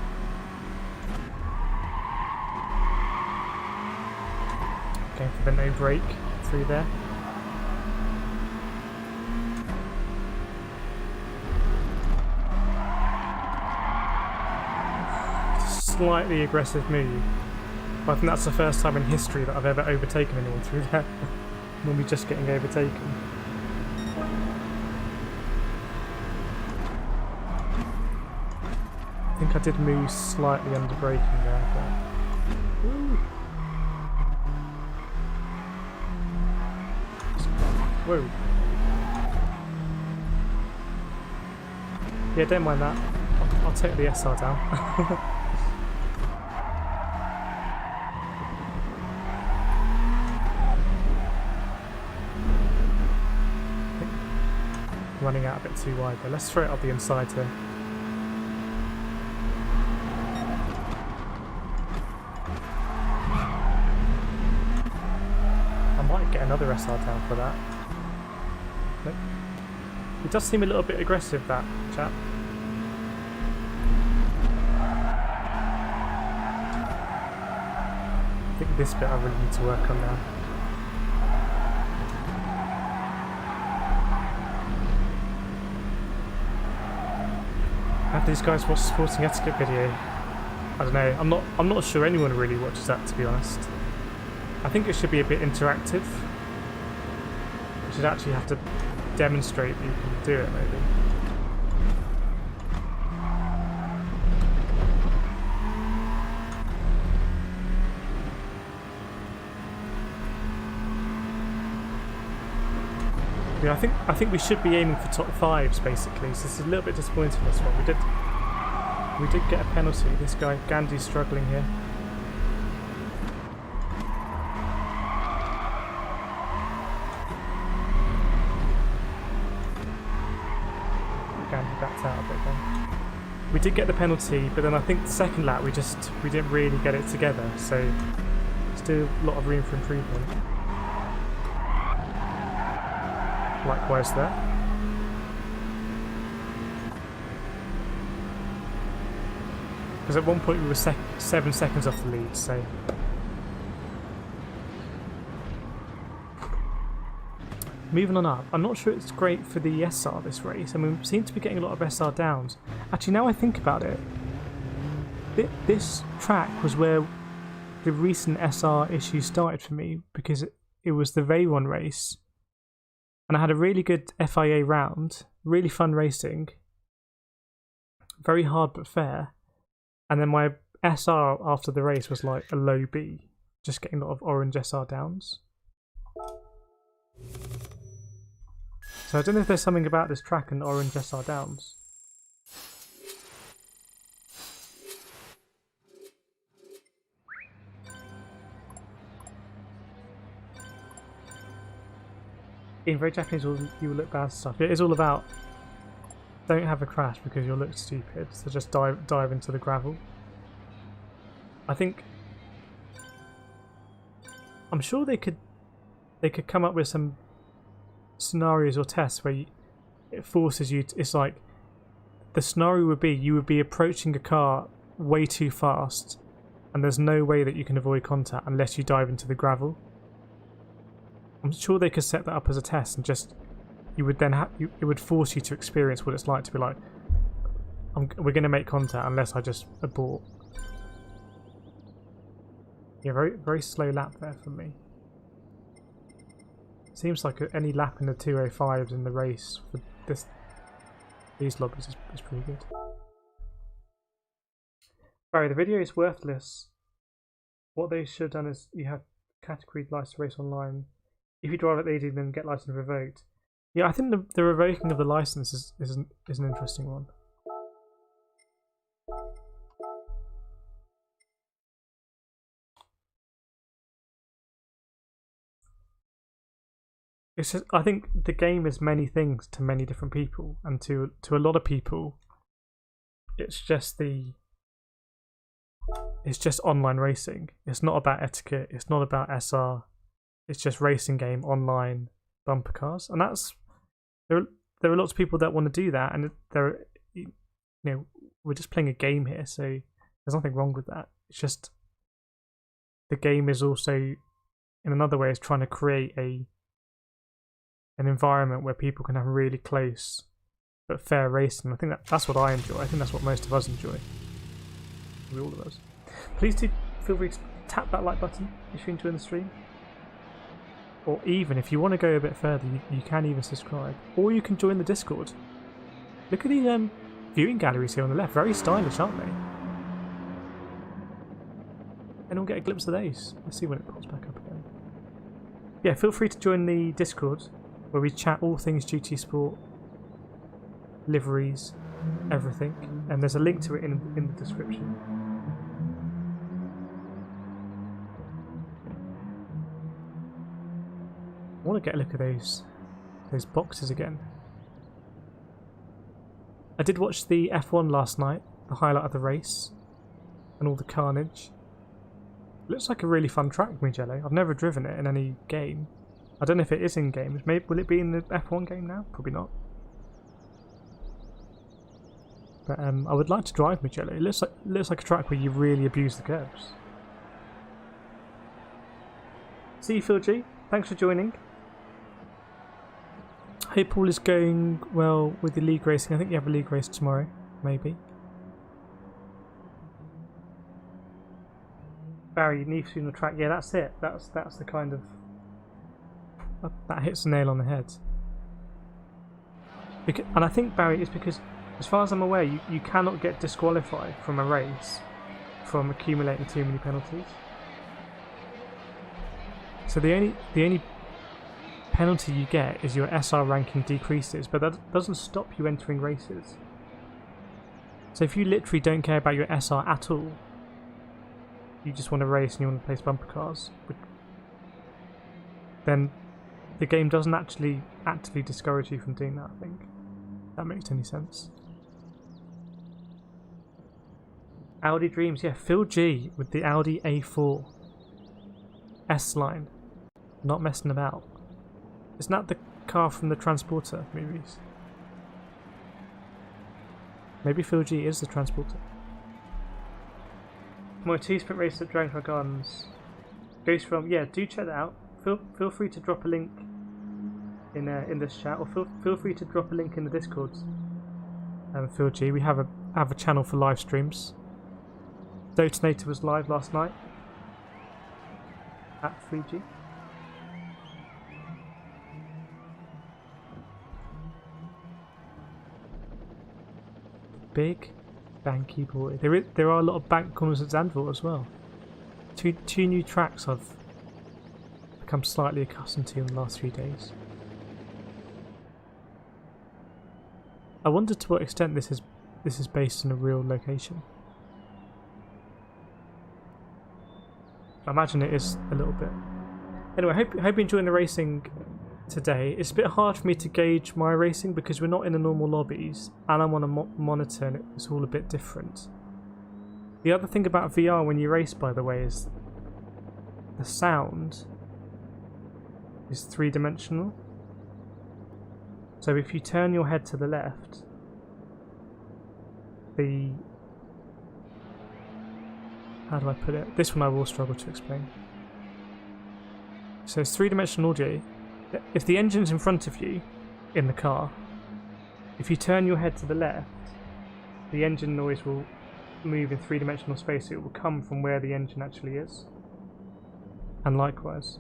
Going for the no brake through there. Slightly aggressive move. But I think that's the first time in history that I've ever overtaken anyone through there. Normally just getting overtaken. I think I did move slightly under braking there, but... Ooh. Whoa. Yeah, don't mind that. I'll take the SR down. Running out a bit too wide there. Let's throw it up the inside here. Get another SR down for that. Nope. It does seem a little bit aggressive, that chap. I think this bit I really need to work on now. Have these guys watch sporting etiquette video? I don't know. I'm not sure anyone really watches that, to be honest. I think it should be a bit interactive. You should actually have to demonstrate that you can do it, maybe. Yeah, I think we should be aiming for top 5s basically. So this is a little bit disappointing. This one we did get a penalty. This guy Gandhi's struggling here. Gandhi backed out a bit then. We did get the penalty, but then I think the second lap we didn't really get it together. So still a lot of room for improvement. Likewise there. Because at one point we were 7 seconds off the lead, so... Moving on up, I'm not sure it's great for the SR this race, and we seem to be getting a lot of SR downs. Actually, now I think about it, this track was where the recent SR issues started for me, because it was the Veyron race, and I had a really good FIA round, really fun racing, very hard but fair, and then my SR after the race was like a low B, just getting a lot of orange SR downs. So I don't know if there's something about this track and orange SR downs. In very Japanese, you will look bad stuff. It is all about don't have a crash because you'll look stupid. So just dive into the gravel. I'm sure they could come up with some scenarios or tests where it forces you to, it's like the scenario would be you would be approaching a car way too fast and there's no way that you can avoid contact unless you dive into the gravel. I'm sure they could set that up as a test and just you would then it would force you to experience what it's like to be like we're going to make contact unless I just abort. Yeah, very very slow lap there for me. Seems like any lap in the 205s in the race for these lobbies is pretty good. Barry, the video is worthless. What they should have done is you have category license race online. If you drive at the AD, then get license revoked. Yeah, I think the revoking of the license is an interesting one. It's just, I think the game is many things to many different people, and to a lot of people, it's just online racing. It's not about etiquette. It's not about SR. It's just racing game online bumper cars, and there are lots of people that want to do that, and we're just playing a game here, so there's nothing wrong with that. It's just the game is also in another way is trying to create an environment where people can have really close but fair racing. I think that's what I enjoy. I think that's what most of us enjoy. All of us. Please do feel free to tap that like button if you're enjoying the stream. Or even if you want to go a bit further, you can even subscribe. Or you can join the Discord. Look at the viewing galleries here on the left. Very stylish, aren't they? And we'll get a glimpse of those. Let's see when it pops back up again. Yeah, feel free to join the Discord, where we chat all things GT Sport, liveries, everything, and there's a link to it in the description. I want to get a look at those boxes again. I did watch the F1 last night, the highlight of the race, and all the carnage. Looks like a really fun track, Mugello. I've never driven it in any game. I don't know if it is in games. Maybe will it be in the F1 game now? Probably not. But I would like to drive Mugello. It looks like a track where you really abuse the curbs. See you, Phil G. Thanks for joining. Hope all is going well with the league racing. I think you have a league race tomorrow, maybe. Barry, you need to on the track. Yeah, that's it. That's the kind of that hits the nail on the head. And I think, Barry, it's because, as far as I'm aware, you cannot get disqualified from a race from accumulating too many penalties. So the only penalty you get is your SR ranking decreases, but that doesn't stop you entering races. So if you literally don't care about your SR at all, you just want to race and you want to place bumper cars, then the game doesn't actually actively discourage you from doing that, I think. If that makes any sense. Audi Dreams, yeah, Phil G with the Audi A4 S-Line. Not messing about. Isn't that the car from the Transporter movies? Maybe Phil G is the Transporter. My 2-sprint race at Dragonfly Gardens goes from, yeah, do check that out. Feel free to drop a link in this chat, or feel free to drop a link in the Discords. Phil G, we have a channel for live streams. Detonator was live last night at 3G. Big banky boy. There are a lot of bank corners at Zandvoort as well. Two new tracks I've become slightly accustomed to in the last few days. I wonder to what extent this is based in a real location. I imagine it is a little bit. Anyway, hope you're enjoying the racing today. It's a bit hard for me to gauge my racing because we're not in the normal lobbies and I'm on a monitor and it's all a bit different. The other thing about VR when you race, by the way, is the sound is 3-dimensional. So if you turn your head to the left, how do I put it? This one I will struggle to explain. So it's 3-dimensional audio. If the engine's in front of you in the car, if you turn your head to the left, the engine noise will move in 3-dimensional space. It will come from where the engine actually is. And likewise.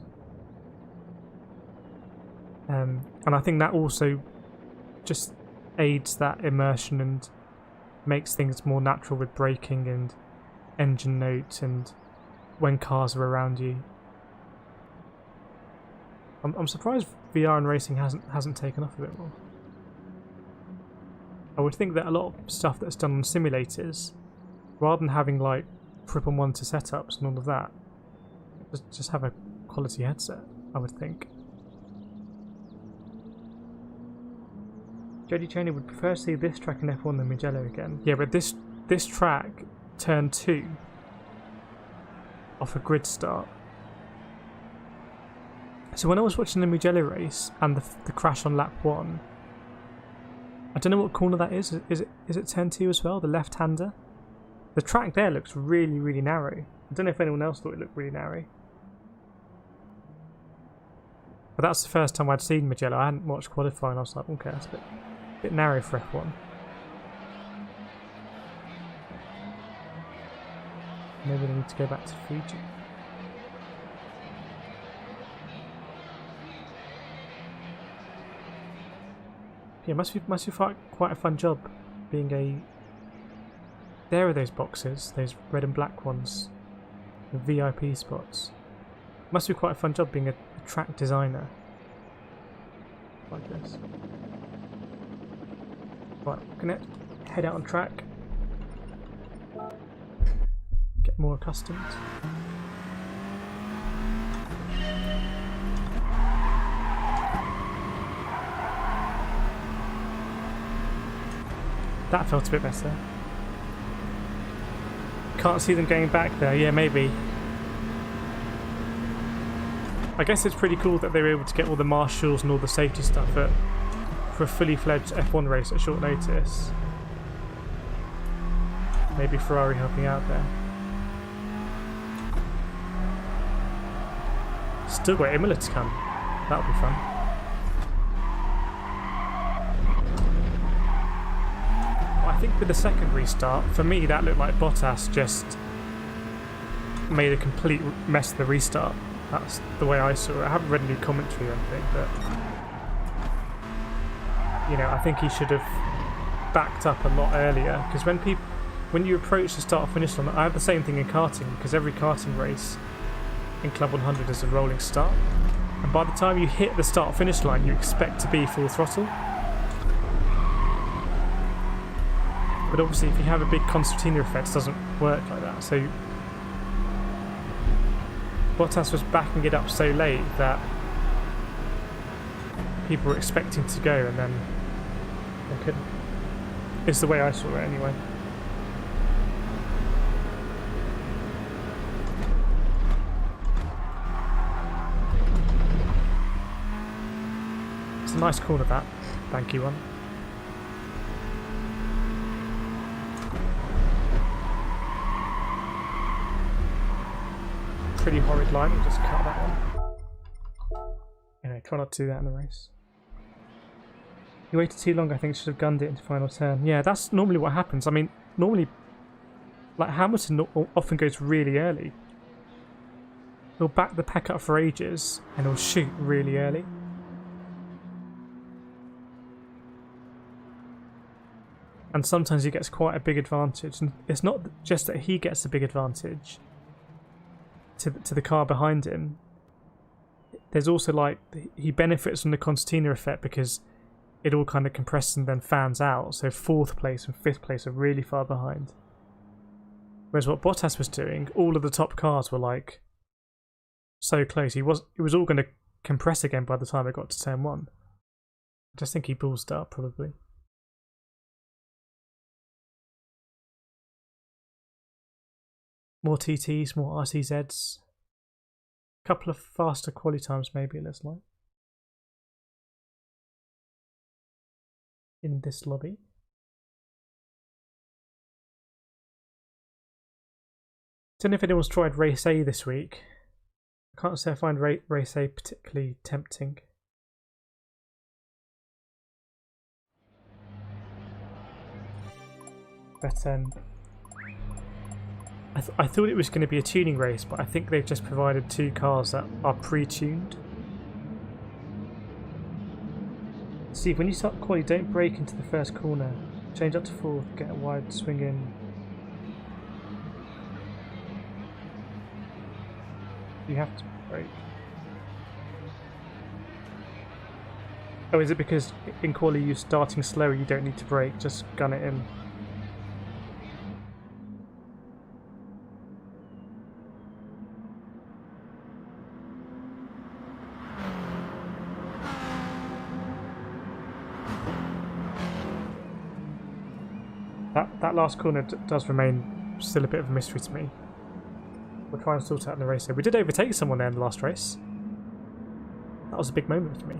And I think that also just aids that immersion and makes things more natural with braking and engine notes and when cars are around you. I'm surprised VR and racing hasn't taken off a bit more. I would think that a lot of stuff that's done on simulators, rather than having like triple monitor setups and all of that, just have a quality headset, I would think. Jody Cheney would prefer to see this track in F1 than Mugello again. Yeah, but this track, turn 2, off a grid start. So when I was watching the Mugello race and the crash on lap 1, I don't know what corner that is. Is it turn 2 as well? The left-hander? The track there looks really, really narrow. I don't know if anyone else thought it looked really narrow. But that's the first time I'd seen Mugello. I hadn't watched qualifying. I was like, okay, that's a bit narrow for F1. Maybe they need to go back to Fuji. Yeah, must be quite a fun job being a. There are those boxes, those red and black ones, the VIP spots. Must be quite a fun job being a track designer like this. Right, I'm gonna head out on track, get more accustomed. That felt a bit better. Can't see them going back there. Yeah, maybe. I guess it's pretty cool that they were able to get all the marshals and all the safety stuff for a fully fledged F1 race at short notice. Maybe Ferrari helping out there. Still got Imola to come. That'll be fun. I think with the second restart, for me that looked like Bottas just made a complete mess of the restart. That's the way I saw it. I haven't read any commentary or anything, but you know, I think he should have backed up a lot earlier, because when you approach the start finish line, I have the same thing in karting, because every karting race in Club 100 is a rolling start. And by the time you hit the start-finish line, you expect to be full throttle. But obviously, if you have a big concertina effect, it doesn't work like that. So Bottas was backing it up so late that people were expecting to go, and then they couldn't. It's the way I saw it anyway. It's a nice corner, that banky one. Pretty horrid line, we'll just cut that one. Anyway, try not to do that in the race. You waited too long, I think should have gunned it into final turn. Yeah, that's normally what happens. I mean, normally, like Hamilton often goes really early. He'll back the pack up for ages and he'll shoot really early. And sometimes he gets quite a big advantage. And it's not just that he gets a big advantage to the car behind him. There's also, like, he benefits from the concertina effect because it all kind of compresses and then fans out. So 4th place and 5th place are really far behind. Whereas what Bottas was doing, all of the top cars were like so close. It was all going to compress again by the time it got to turn 1. I just think he balls it up probably. More TTs, more RCZs. A couple of faster quali times maybe, it looks like. In this lobby. Don't know if anyone's tried Race A this week. I can't say I find Race A particularly tempting. But I thought it was going to be a tuning race, but I think they've just provided 2 cars that are pre-tuned. Steve, when you start quali, don't brake into the first corner. Change up to 4th, get a wide swing in. You have to brake. Oh, is it because in quali you're starting slower, you don't need to brake, just gun it in? That last corner does remain still a bit of a mystery to me. We'll try and sort out in the race here. We did overtake someone there in the last race. That was a big moment for me.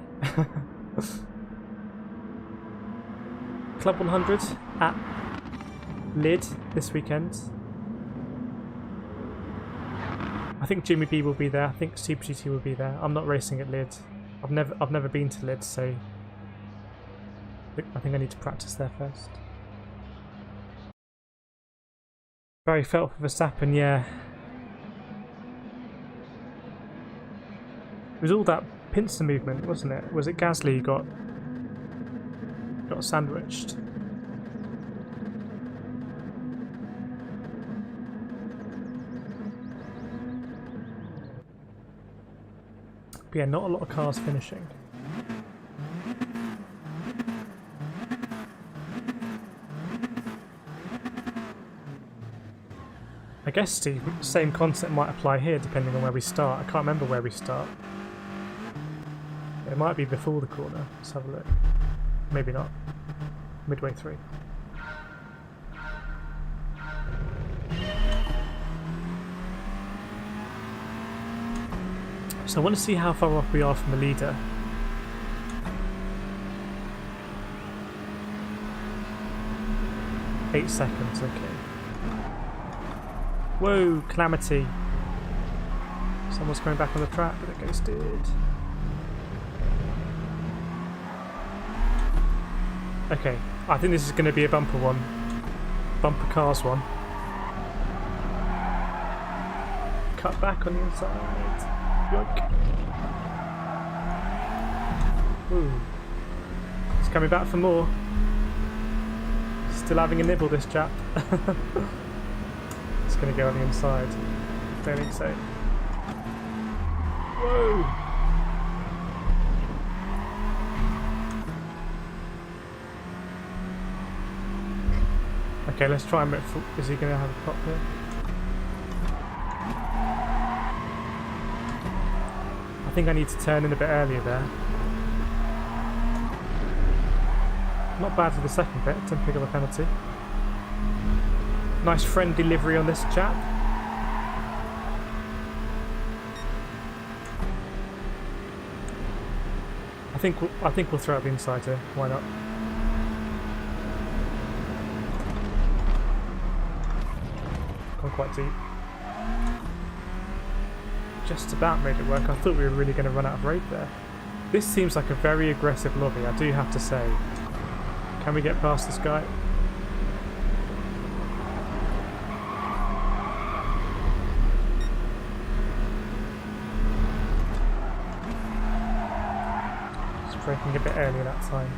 Club 100 at Lid this weekend. I think Jimmy B will be there. I think Super GT will be there. I'm not racing at Lid. I've never been to Lid, so I think I need to practice there first. Very felt for Verstappen, yeah. It was all that pincer movement, wasn't it? Was it Gasly who got sandwiched? But yeah, not a lot of cars finishing. I guess, Steve, the same concept might apply here depending on where we start. I can't remember where we start. It might be before the corner. Let's have a look. Maybe not. Midway through. So I want to see how far off we are from the leader. Eight seconds, okay. Whoa, calamity. Someone's coming back on the track, but it ghosted. Okay, I think this is going to be a bumper one. Bumper cars one. Cut back on the inside. Yoink. Ooh. He's coming back for more. Still having a nibble, this chap. It's going to go on the inside. Don't think so. Whoa! Okay, let's try and... Is he going to have a pop here? I think I need to turn in a bit earlier there. Not bad for the second bit, didn't pick up a penalty. Nice friendly livery on this chap. I think we'll throw out the inside here. Why not? Gone quite deep. Just about made it work. I thought we were really going to run out of road there. This seems like a very aggressive lobby, I do have to say. Can we get past this guy? Just braking a bit earlier that time.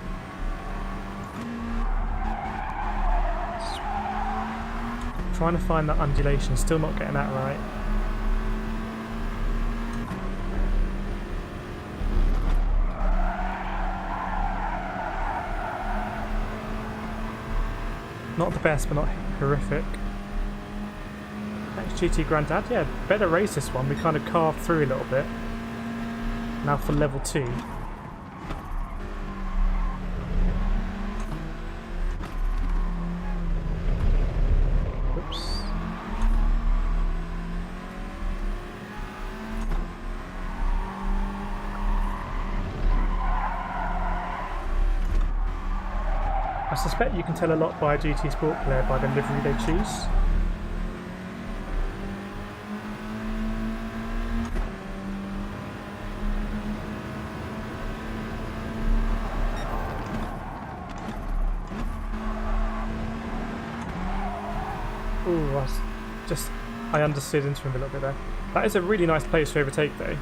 Just trying to find that undulation, still not getting that right. Not the best, but not horrific. Thanks, GT Grandad. Yeah, better race this one. We kind of carved through a little bit. Now for level 2. Oops. I suspect you can tell a lot by a GT Sport player by the livery they choose. Ooh, I understood into him a little bit there. That is a really nice place to overtake though.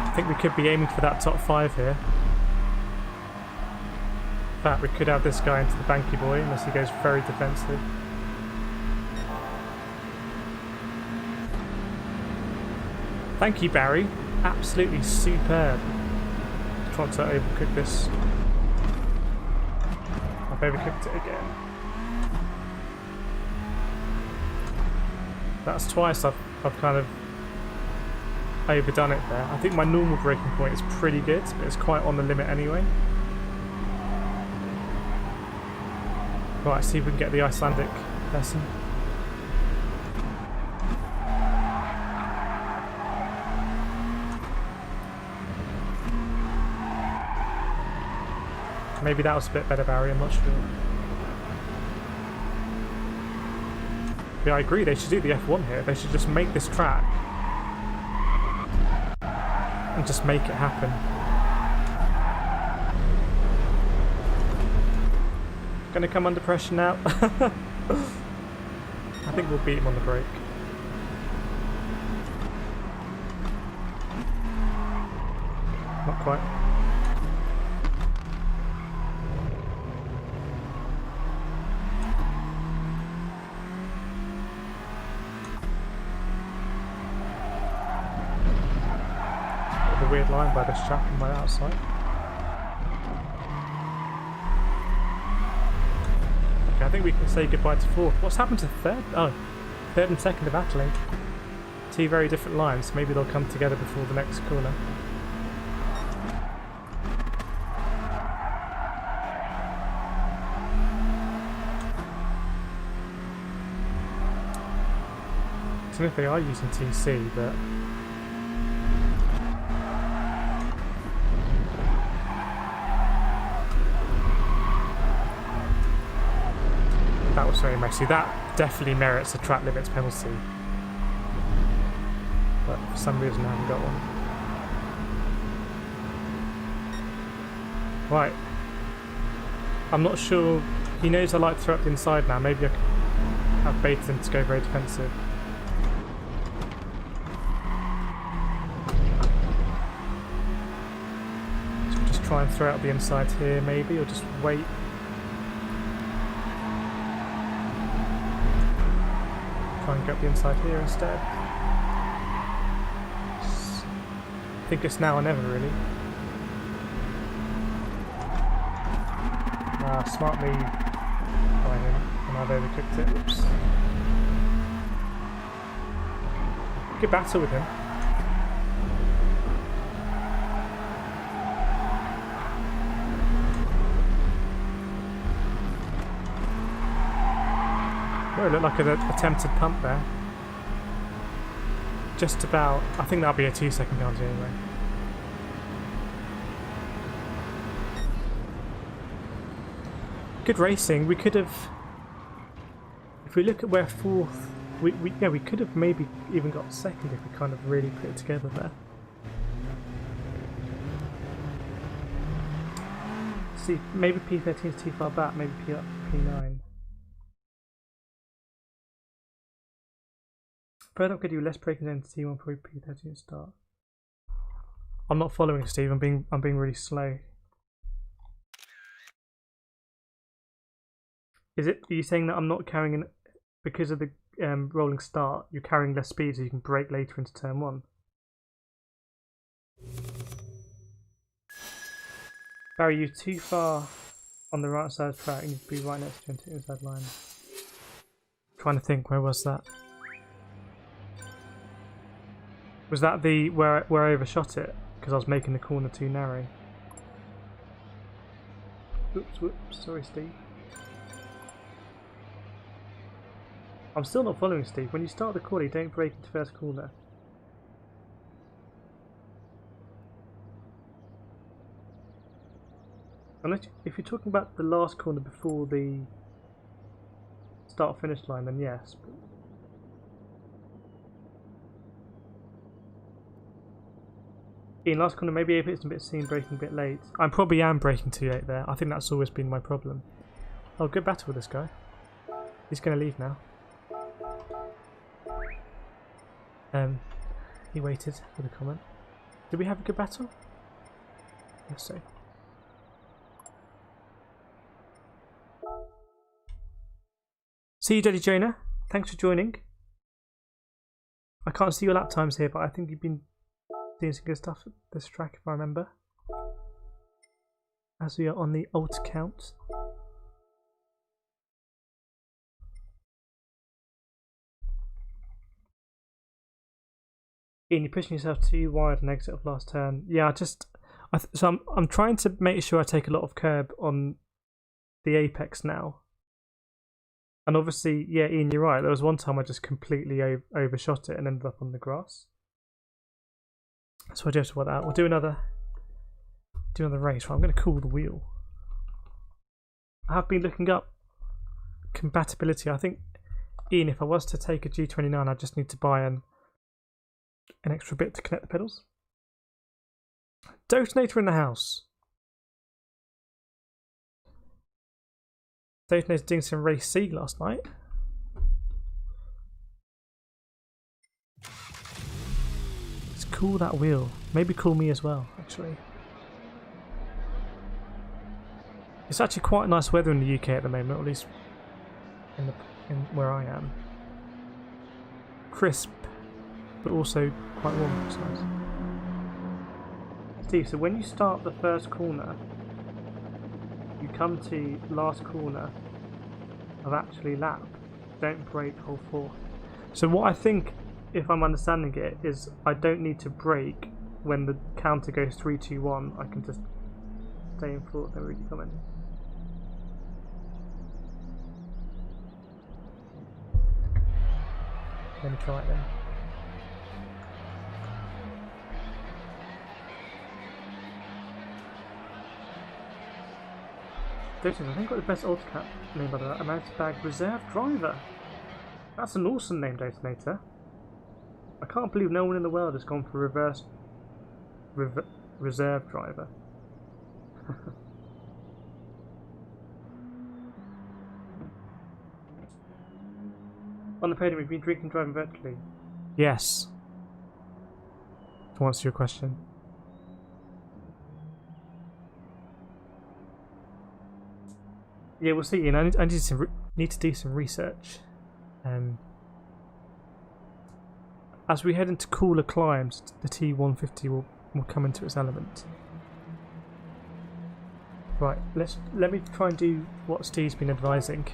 I think we could be aiming for that top 5 here. In fact, we could have this guy into the banky boy unless he goes very defensive. Thank you, Barry. Absolutely superb. Trying to overcook this. I've overcooked it again. That's twice I've kind of overdone it there. I think my normal braking point is pretty good, but it's quite on the limit anyway. Right, see if we can get the Icelandic person. Maybe that was a bit better, Barry, I'm not sure. Yeah, I agree, they should do the F1 here. They should just make this track and just make it happen. Gonna come under pressure now. I think we'll beat him on the brake. Not quite. Weird line by this chap on my outside. Okay, I think we can say goodbye to 4th. What's happened to 3rd? Oh, 3rd and 2nd are battling. 2 very different lines. Maybe they'll come together before the next corner. I don't know if they are using TC, but that was very messy. That definitely merits a track limits penalty. But for some reason I haven't got one. Right. I'm not sure. He knows I like to throw up the inside now. Maybe I could have baited him to go very defensive. So we'll just try and throw out the inside here maybe, or just wait. Try and get the inside here instead. I think it's now or never, really. Smart move by him, and I've overcooked it. Oops. Good battle with him. Oh, it looked like an attempted pump there. Just about. I think that'll be a 2-second penalty anyway. Good racing. We could have, if we look at where fourth, we could have maybe even got second if we kind of really put it together there. See, maybe P13 is too far back. Maybe P9. Further up, could do less braking than T1 probably P13 start. I'm not following Steve. I'm being really slow. Are you saying that I'm not carrying an, because of the rolling start, you're carrying less speed so you can brake later into turn 1? Barry, you're too far on the right side of the track. You need to be right next to the inside line. Trying to think, where was that? Was that the where I overshot it because I was making the corner too narrow? Oops, whoops, sorry Steve. I'm still not following Steve. When you start the corner, you don't brake into first corner. Unless if you're talking about the last corner before the start-finish line, then yes. But in last corner, maybe if it's a bit seen braking a bit late. I probably am braking too late there. I think that's always been my problem. Oh, good battle with this guy. He's going to leave now. He waited for the comment. Did we have a good battle? Yes, so. See you, Daddy Jonah. Thanks for joining. I can't see your lap times here, but I think you've been doing some good stuff at this track, if I remember. As we are on the alt count. Ian, you're pushing yourself too wide on exit of last turn. Yeah, so I'm trying to make sure I take a lot of curb on the apex now. And obviously, yeah, Ian, you're right. There was one time I just completely overshot it and ended up on the grass. So I do have to work that out. We'll do another race. Right, I'm going to cool the wheel. I have been looking up compatibility. I think, Ian, if I was to take a G29, I just need to buy an extra bit to connect the pedals. Detonator in the house. Detonator doing some race C last night. Let's cool that wheel. Maybe cool me as well, actually. It's actually quite nice weather in the UK at the moment, or at least in where I am. Crisp, but also quite warm. It's nice. Steve, so when you start the first corner, you come to last corner of actually lap. Don't brake whole fourth. So what I think, if I'm understanding it, is I don't need to brake when the counter goes 3, 2, 1. I can just stay in fourth and really come in. Let me try it then. Dayton, I think got the best alt cap name by the amount bag reserve driver. That's an awesome name, Detonator. I can't believe no one in the world has gone for reserve driver. On the podium, we've been drinking, driving vertically. Yes. To answer your question. Yeah, we'll see. You know, I need to do some research. As we head into cooler climes, the T150 will will come into its element. Right, let me try and do what Steve's been advising.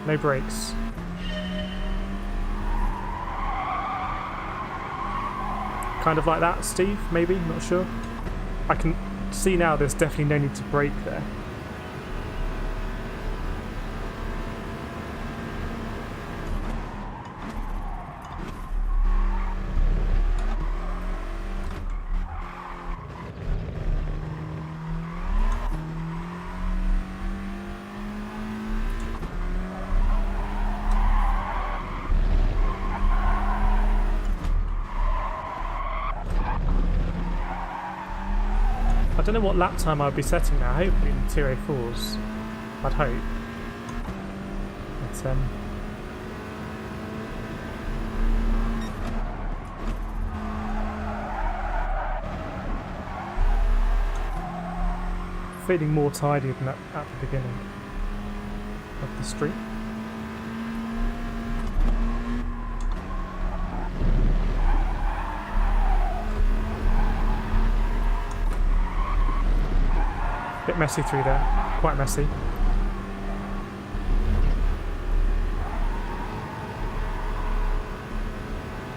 No brakes. Kind of like that, Steve, maybe, not sure. I can see now there's definitely no need to brake there. I don't know what lap time I'd be setting now, hopefully in Tier 4s. I'd hope. But, feeling more tidy than at the beginning of the stream. Bit messy through there, quite messy.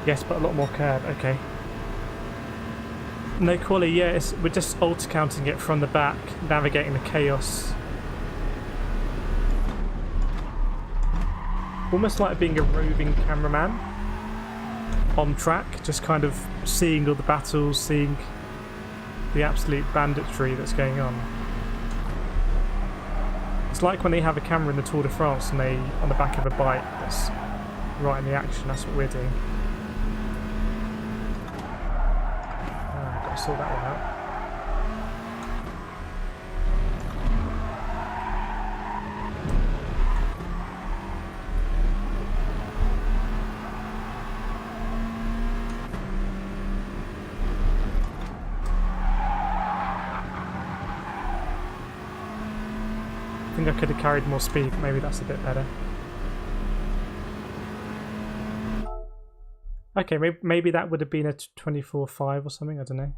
Yes, but a lot more curve, okay. No quali, yeah, we're just alt counting it from the back, navigating the chaos. Almost like being a roving cameraman on track, just kind of seeing all the battles, seeing the absolute banditry that's going on. It's like when they have a camera in the Tour de France and they on the back of a bike that's right in the action. That's what we're doing. Got to sort that one out. I think I could have carried more speed, maybe that's a bit better. Okay, maybe that would have been a 24.5 or something, I don't know.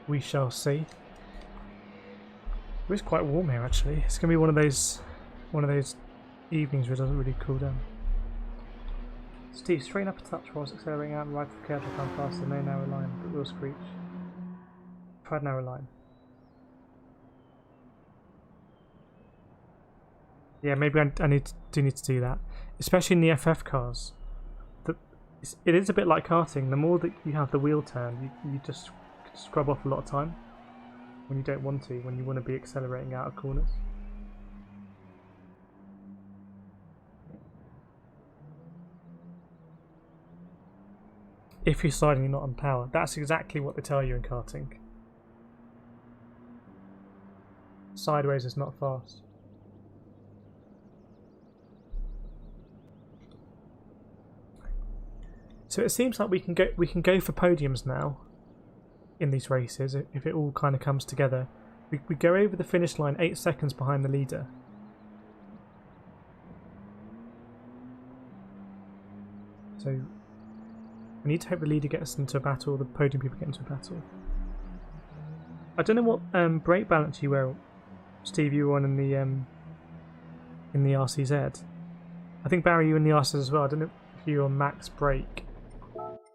We shall see. It is quite warm here actually. It's gonna be one of those evenings where it doesn't really cool down. Steve, straighten up a touch whilst accelerating out and right for careful come faster. No narrow line, but will screech. Tried narrow line. Yeah, maybe I do need to do that, especially in the FF cars. It is a bit like karting. The more that you have the wheel turn, you just scrub off a lot of time when you don't want to, when you want to be accelerating out of corners. If you're sliding, you're not on power. That's exactly what they tell you in karting. Sideways is not fast. So it seems like we can go for podiums now in these races if it all kind of comes together. We go over the finish line 8 seconds behind the leader. So we need to hope the leader gets into a battle, or the podium people get into a battle. I don't know what brake balance you were, Steve. You were on in the RCZ. I think Barry, you in the RCZ as well. I don't know if you're on max brake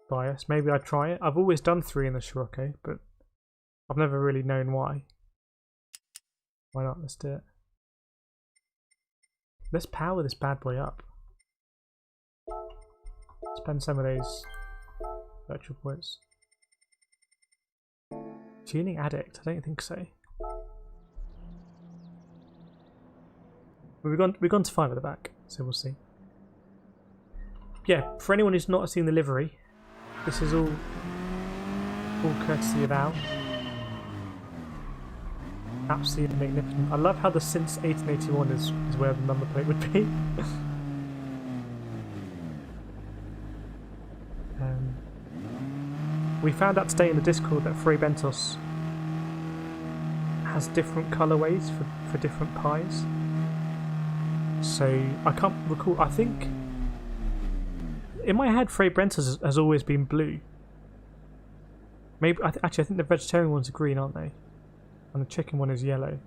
bias. Maybe I'd try it. I've always done 3 in the Scirocco, but I've never really known why. Why not? Let's do it. Let's power this bad boy up. Spend some of those virtual points. Tuning addict? I don't think so. We've gone to 5 at the back, so we'll see. Yeah, for anyone who's not seen the livery, this is all courtesy of Al. Absolutely magnificent. I love how the since 1881 is where the number plate would be. We found out today in the Discord that Frey Bentos has different colourways for different pies. So I can't recall. I think in my head, Frey Brenter's has always been blue. Maybe actually, I think the vegetarian ones are green, aren't they? And the chicken one is yellow.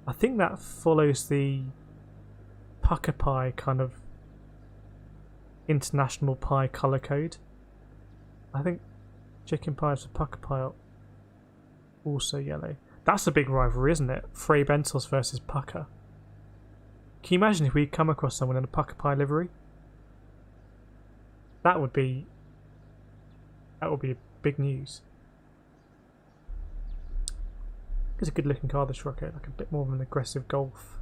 I think that follows the pucker pie kind of international pie colour code. I think chicken pies for pucker pie are also yellow. That's a big rivalry, isn't it? Frey Bentos versus Pucker. Can you imagine if we come across someone in a pucker pie livery? That would be big news. It's a good looking car, this Rocket, like a bit more of an aggressive Golf.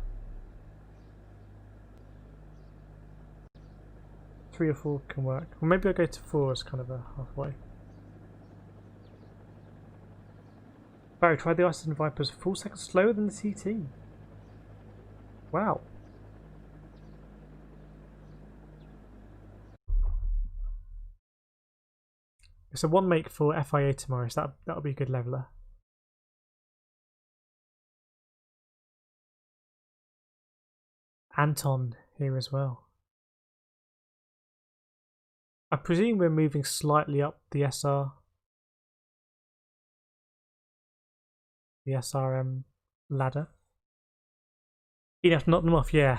3 or 4 can work. Well, maybe I'll go to 4 as kind of a halfway. Barry, try the Ice and Vipers 4 seconds slower than the TT. Wow. It's a 1 make for FIA tomorrow, so that'll be a good leveler. Anton here as well. I presume we're moving slightly up the SRM ladder. Enough, not them off, yeah.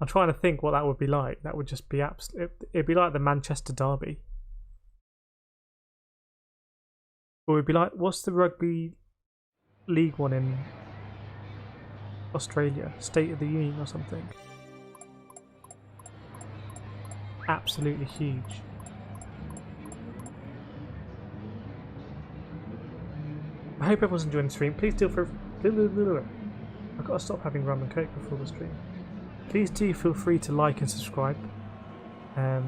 I'm trying to think what that would be like. That would just be it'd be like the Manchester Derby. Or it'd be like, what's the rugby league one in Australia? State of the Union or something. Absolutely huge. I hope everyone's enjoying the stream. Please do I've got to stop having rum and coke before the stream. Please do feel free to like and subscribe to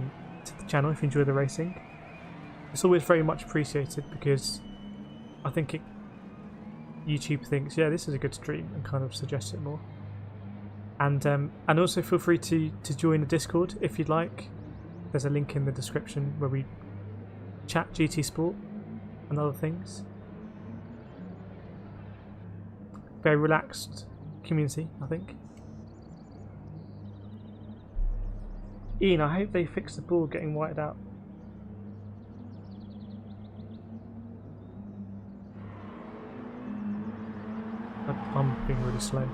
the channel if you enjoy the racing. It's always very much appreciated because I think YouTube thinks, yeah, this is a good stream and kind of suggests it more. And also feel free to join the Discord if you'd like. There's a link in the description where we chat GT Sport and other things. Very relaxed community, I think. Ian, I hope they fix the ball getting whited out. I'm being really slow.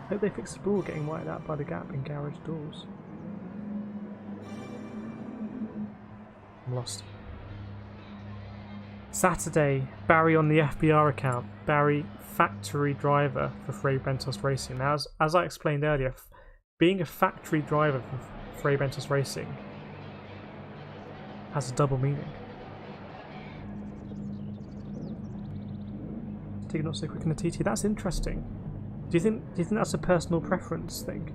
Hope they fix the ball getting whited out by the gap in garage doors. I'm lost. Saturday, Barry on the FBR account. Barry, factory driver for Frey Bentos Racing. Now, as I explained earlier, being a factory driver for Frey Bentos Racing has a double meaning. Still not so quick in the TT. That's interesting. Do you think that's a personal preference thing?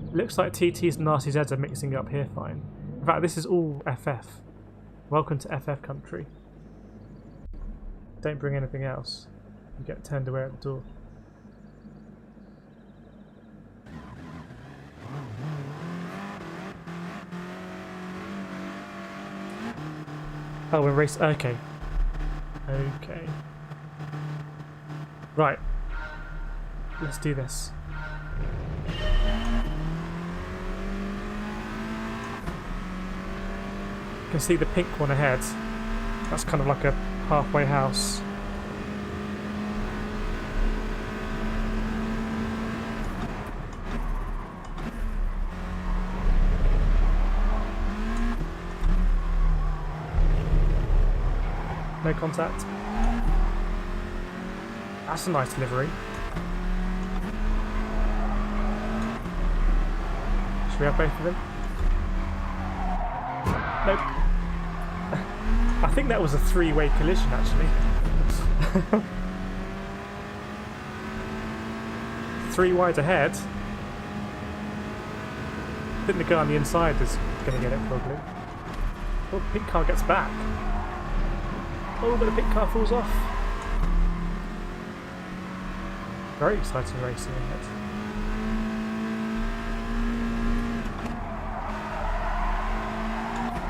It looks like TTs and Nasty Zeds are mixing up here fine. In fact, this is all FF. Welcome to FF country. Don't bring anything else. You get turned away at the door. Oh, we're race. Okay. Okay. Right. Let's do this. You can see the pink one ahead. That's kind of like a halfway house. No contact. That's a nice delivery. Should we have both of them? Nope. I think that was a 3-way collision, actually. 3 wide ahead. I think the guy on the inside is going to get it, probably. Oh, the pink car gets back. Oh, but the pink car falls off. Very exciting racing ahead.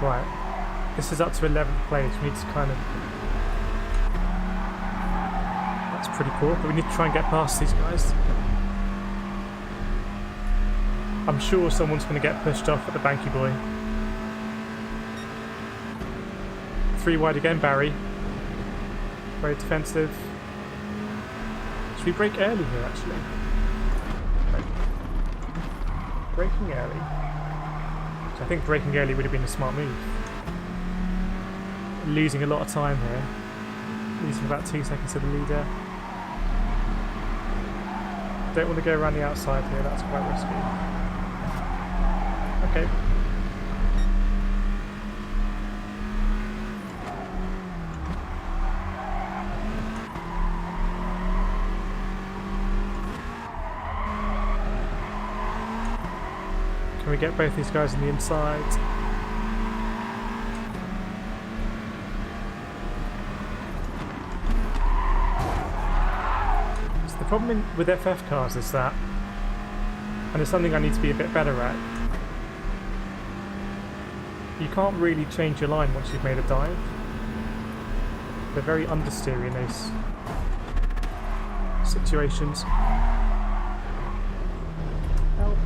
Right, this is up to 11th place. We need to kind of... Let's pretty poor, but we need to try and get past these guys. I'm sure someone's going to get pushed off at the banky boy. 3 wide again, Barry. Very defensive. Should we break early here, actually? No. Breaking early. So I think breaking early would have been a smart move. Losing a lot of time here. Losing about 2 seconds to the leader. Don't want to go around the outside here, that's quite risky. Okay. Can we get both these guys on the inside? So the problem with FF cars is that, and it's something I need to be a bit better at, you can't really change your line once you've made a dive. They're very understeery in those situations. Help.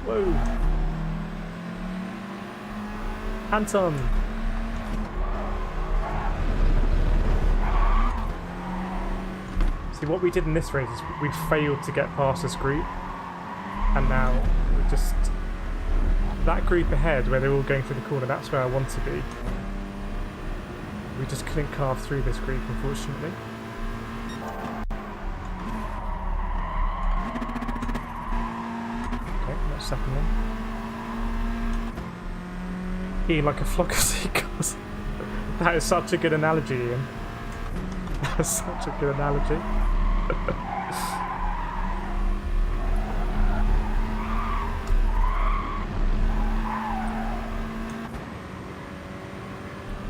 Whoa. Anton. See, what we did in this race is we failed to get past this group. And now we're just... that group ahead where they're all going through the corner, that's where I want to be. We just couldn't carve through this group, unfortunately. Okay, that's second one. Eating like a flock of seagulls. That is such a good analogy, Ian. That is such a good analogy.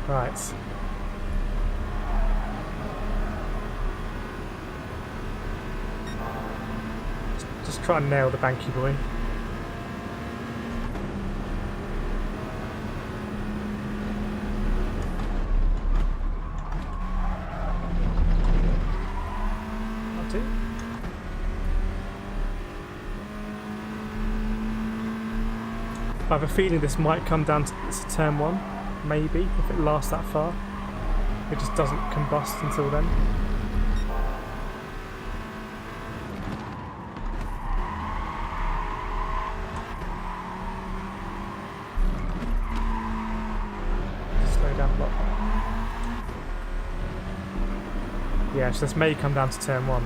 Right. Just try and nail the banky boy. Not it. I have a feeling this might come down to turn 1. Maybe, if it lasts that far. It just doesn't combust until then. Slow down a lot. Yeah, so this may come down to turn 1.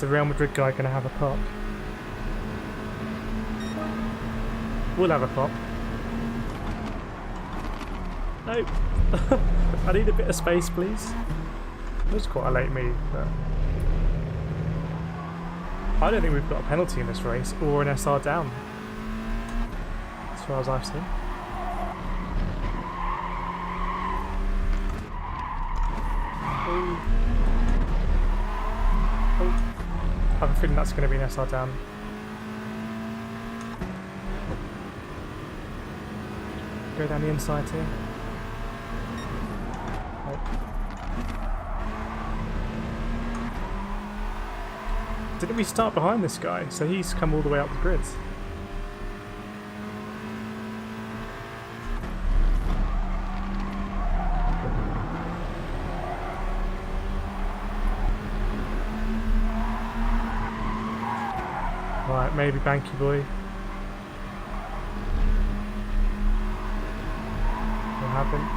The Real Madrid guy going to have a pop? We'll have a pop. No. I need a bit of space, please. It was quite a late move, but I don't think we've got a penalty in this race or an SR down, as far as I've seen. I have a feeling that's going to be an SR down. Go down the inside here. Nope. Didn't we start behind this guy? So he's come all the way up the grid. Right, maybe banky boy. What happened?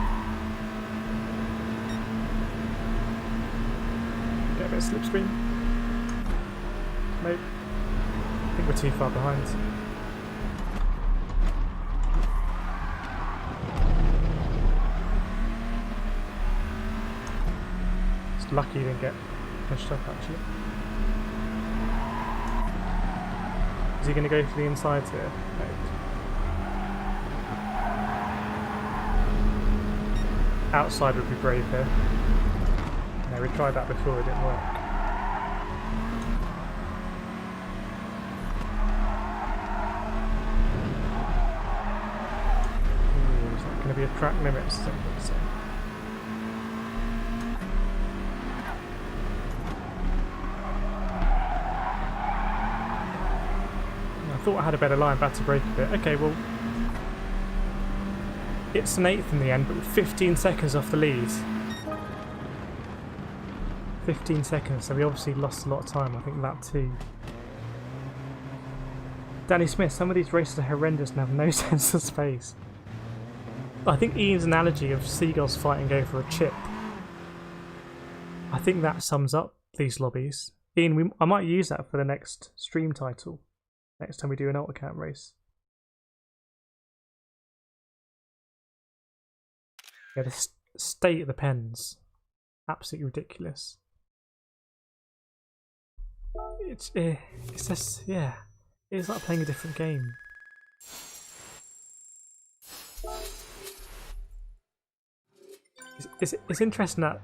Get a bit of slipstream. Nope. I think we're too far behind. It's lucky you didn't get pushed up actually. Is he going to go for the inside here? No. Outside would be brave here. No, we tried that before, it didn't work. to be a track limit, so. I thought I had a better line, but had to brake a bit. Okay, well, it's an 8th in the end, but with 15 seconds off the lead. 15 seconds, so we obviously lost a lot of time. I think that too. Danny Smith, some of these races are horrendous and have no sense of space. I think Ian's analogy of seagulls fighting over a chip, I think that sums up these lobbies. Ian, I might use that for the next stream title, next time we do an AutoCamp race. Yeah, the state of the pens, absolutely ridiculous. It's just, yeah, it's like playing a different game. It's interesting that,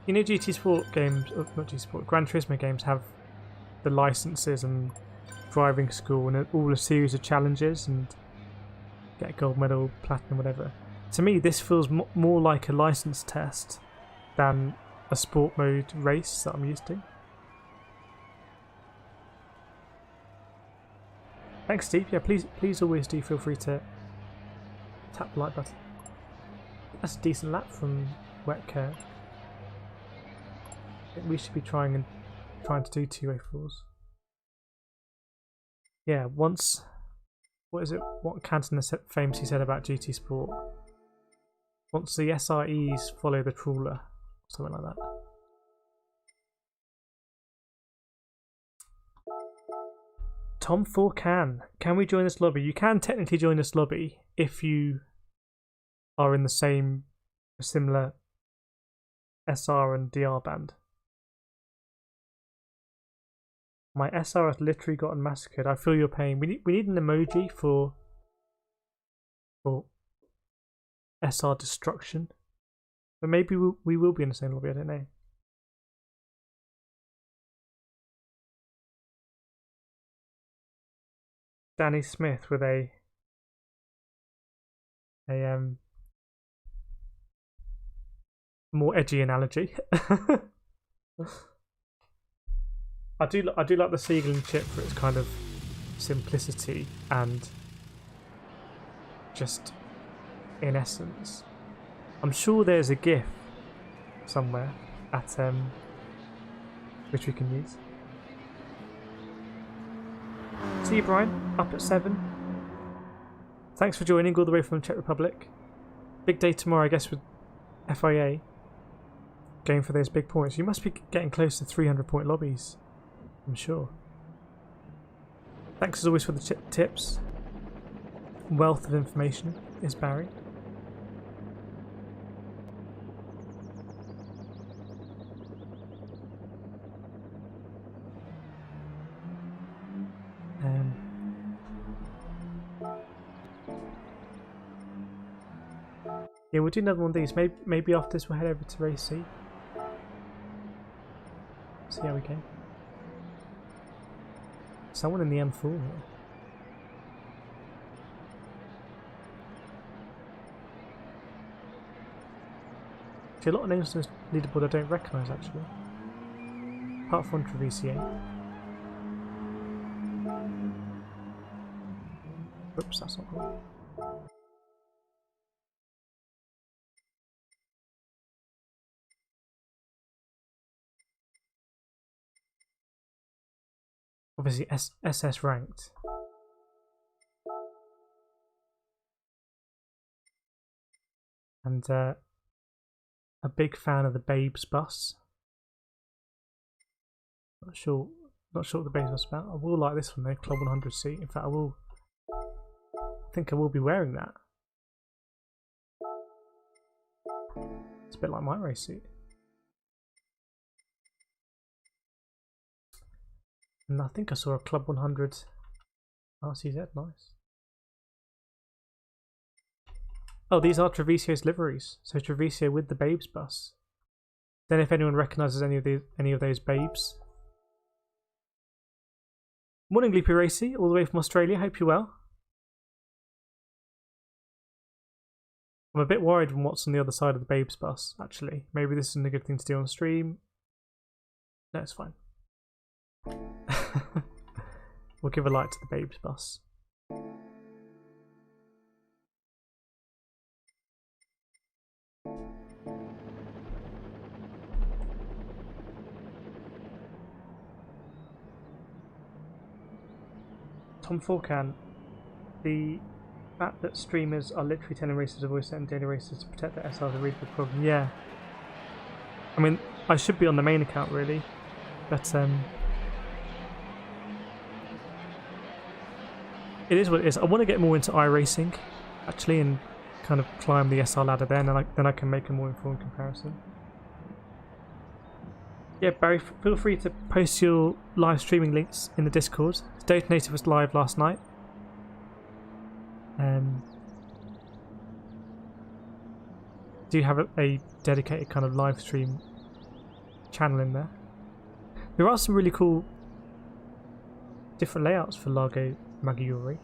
you know, GT Sport games, not GT Sport, Gran Turismo games have the licenses and driving school and all a series of challenges and get a gold medal, platinum, whatever. To me, this feels more like a license test than a sport mode race that I'm used to. Thanks, Steve. Yeah, please always do feel free to tap the like button. That's a decent lap from Wet Curve. I think we should be trying to do 204s. Yeah, once. What is it? What Cantona famously said about GT Sport? Once the SREs follow the trawler, something like that. Tom 4 can we join this lobby? You can technically join this lobby if you are in the same similar SR and DR band. My SR has literally gotten massacred. I feel your pain. We need an emoji for SR destruction. But maybe we will be in the same lobby, I don't know. Danny Smith with a more edgy analogy. I do like the Seagull chip for its kind of simplicity and just in essence. I'm sure there's a GIF somewhere at which we can use. See you, Brian, up at 7. Thanks for joining all the way from the Czech Republic. Big day tomorrow, I guess, with FIA going for those big points. You must be getting close to 300-point lobbies, I'm sure. Thanks as always for the tips. Wealth of information is Barry. Yeah, we'll do another one of these. Maybe after this we'll head over to race C. See how we go. Someone in the M4 here. See, a lot of names on this leaderboard I don't recognise actually. Apart from Trevisier. Oops, that's not right. Obviously SS ranked. And a big fan of the Babes bus. Not sure what the Babes bus is about. I will like this one though, Club 100 seat. In fact, I think I will be wearing that. It's a bit like my race suit. And I think I saw a Club 100 RCZ, nice. Oh, these are Trevisio's liveries. So Trevisio with the Babes bus. Then if anyone recognises any of those Babes. Morning Loopy Racy, all the way from Australia, hope you're well. I'm a bit worried on what's on the other side of the Babes bus, actually. Maybe this isn't a good thing to do on stream. No, it's fine. We'll give a light to the Babes bus. Tom Falcan, the fact that streamers are literally telling racers to avoid certain daily races to protect their SR is a really big problem. Yeah. I mean, I should be on the main account really, but it is what it is. I want to get more into iRacing, actually, and kind of climb the SR ladder there, and then I can make a more informed comparison. Yeah, Barry, feel free to post your live streaming links in the Discord. Detonator was live last night. Do you have a dedicated kind of live stream channel in there? There are some really cool different layouts for Largo Maggiore.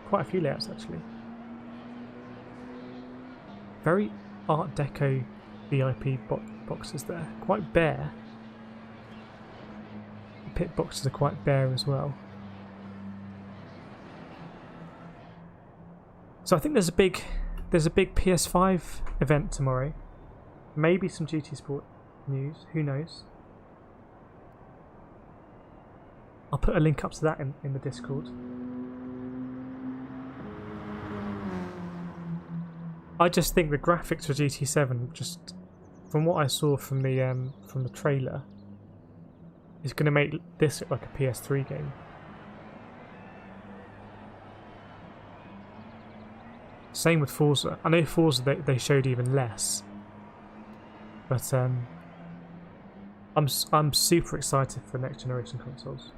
Quite a few layouts actually. Very Art Deco VIP boxes there. Quite bare. The pit boxes are quite bare as well. So I think there's a big PS5 event tomorrow. Maybe some GT Sport news. Who knows? I'll put a link up to that in the Discord. I just think the graphics for GT7, just from what I saw from the trailer, is going to make this look like a PS3 game. Same with Forza. I know Forza they showed even less, but I'm super excited for next generation consoles.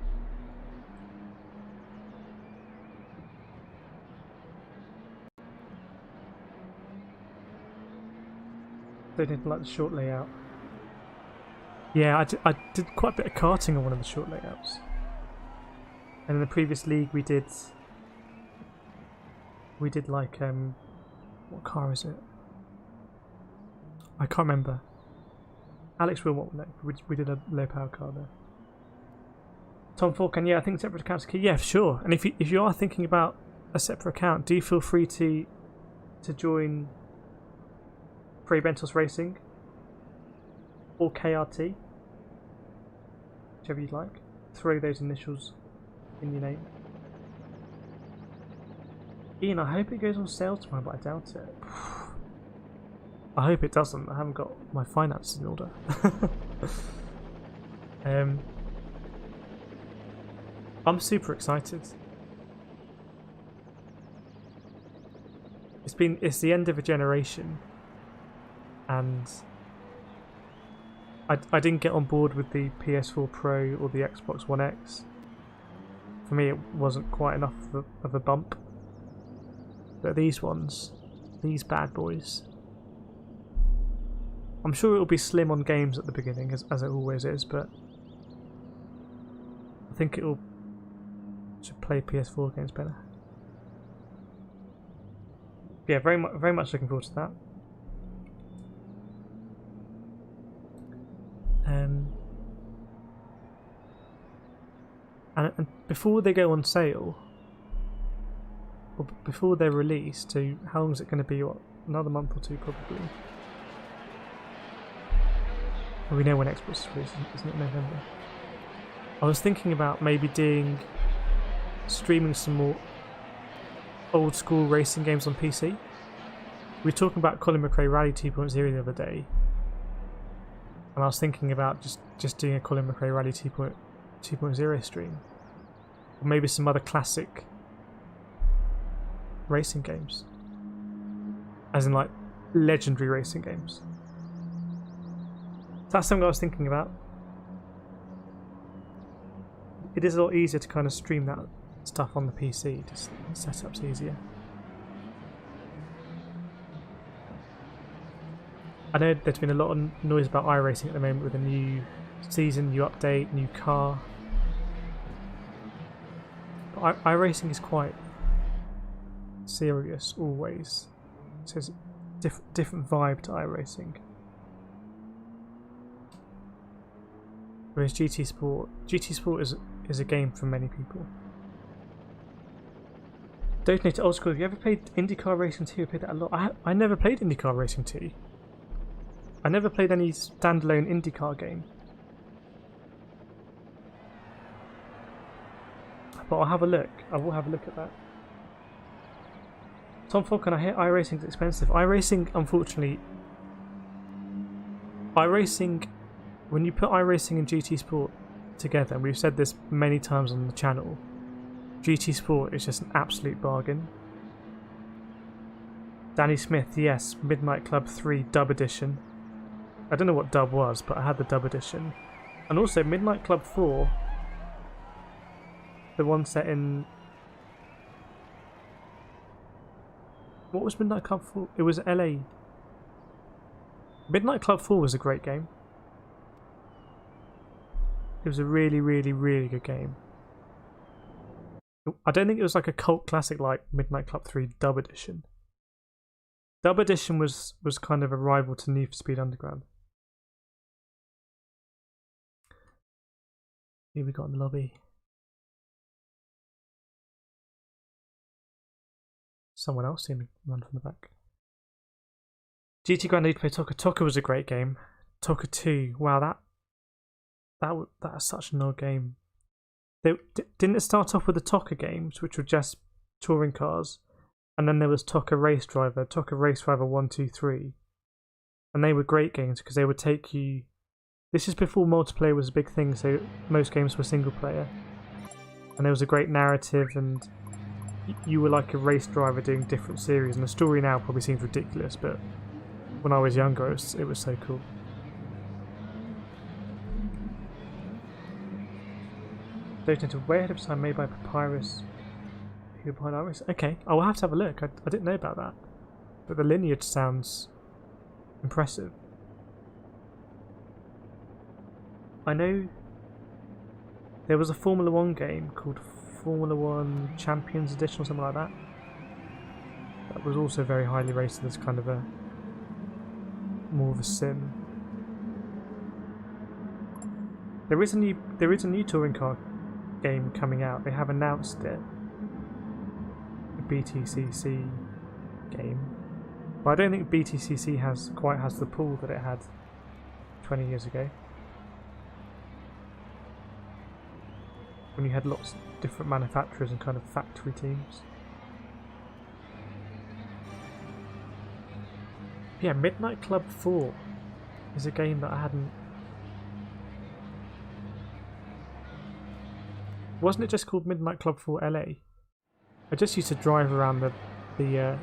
They didn't like the short layout. Yeah, I did quite a bit of karting on one of the short layouts, and in the previous league we did like what car is it? I can't remember. Alex will want that. We did a low power car there. Tom Falcon, yeah, I think separate accounts are key. Yeah, sure. And if you are thinking about a separate account, do feel free to join Free Bentos Racing or KRT, whichever you'd like. Throw those initials in your name. Ian, I hope it goes on sale tomorrow, but I doubt it. I hope it doesn't. I haven't got my finances in order. I'm super excited. It's the end of a generation, and I didn't get on board with the PS4 Pro or the Xbox One X. For me, it wasn't quite enough of a bump. But these ones, these bad boys, I'm sure it'll be slim on games at the beginning, as it always is, but I think should play PS4 games better. Yeah, very much looking forward to that. And before they go on sale, or before they're released, to how long is it going to be? What, another month or two probably? Well, we know when Xbox is released, isn't it? November. I was thinking about maybe streaming some more old school racing games on PC. We were talking about Colin McRae Rally 2.0 the other day, and I was thinking about just doing a Colin McRae Rally 2.0 stream, or maybe some other classic racing games, as in like legendary racing games. So that's something I was thinking about. It is a lot easier to kind of stream that stuff on the PC, just setup's easier. I know there's been a lot of noise about iRacing at the moment with a new season, new update, new car. But iRacing is quite serious always. So different vibe to iRacing. Whereas GT Sport is a game for many people. Donate to Old School. Have you ever played IndyCar Racing 2? I played that a lot. I never played IndyCar Racing 2. I never played any standalone IndyCar game. But I'll have a look. I will have a look at that. Tom Falcon, I hear iRacing is expensive. iRacing, unfortunately... iRacing... When you put iRacing and GT Sport together, and we've said this many times on the channel, GT Sport is just an absolute bargain. Danny Smith, yes, Midnight Club 3 Dub Edition. I don't know what Dub was, but I had the Dub Edition. And also Midnight Club 4, the one set in... What was Midnight Club 4? It was LA. Midnight Club 4 was a great game. It was a really, really, really good game. I don't think it was like a cult classic like Midnight Club 3 Dub Edition. Dub Edition was kind of a rival to Need for Speed Underground. Here we got in the lobby. Someone else seemed to run from the back. GT Grand need to play Tokka. Tokka was a great game. Tokka 2, wow, that's such an old game. Didn't it start off with the Tokka games, which were just touring cars, and then there was Tokka Race Driver 1, 2, 3, and they were great games because they would take you. This is before multiplayer was a big thing, so most games were single player, and there was a great narrative, and you were like a race driver doing different series. And the story now probably seems ridiculous, but when I was younger, it was so cool. Donated way ahead of time, made by Papyrus. Who behind Iris? Okay, I will have to have a look. I didn't know about that, but the lineage sounds impressive. I know there was a Formula 1 game called Formula 1 Champions Edition or something like that. That was also very highly rated as kind of more of a sim. There is a new touring car game coming out. They have announced it. A BTCC game. But I don't think BTCC quite has the pool that it had 20 years ago. When you had lots of different manufacturers and kind of factory teams. Yeah, Midnight Club 4 is a game that I hadn't... Wasn't it just called Midnight Club 4 LA? I just used to drive around the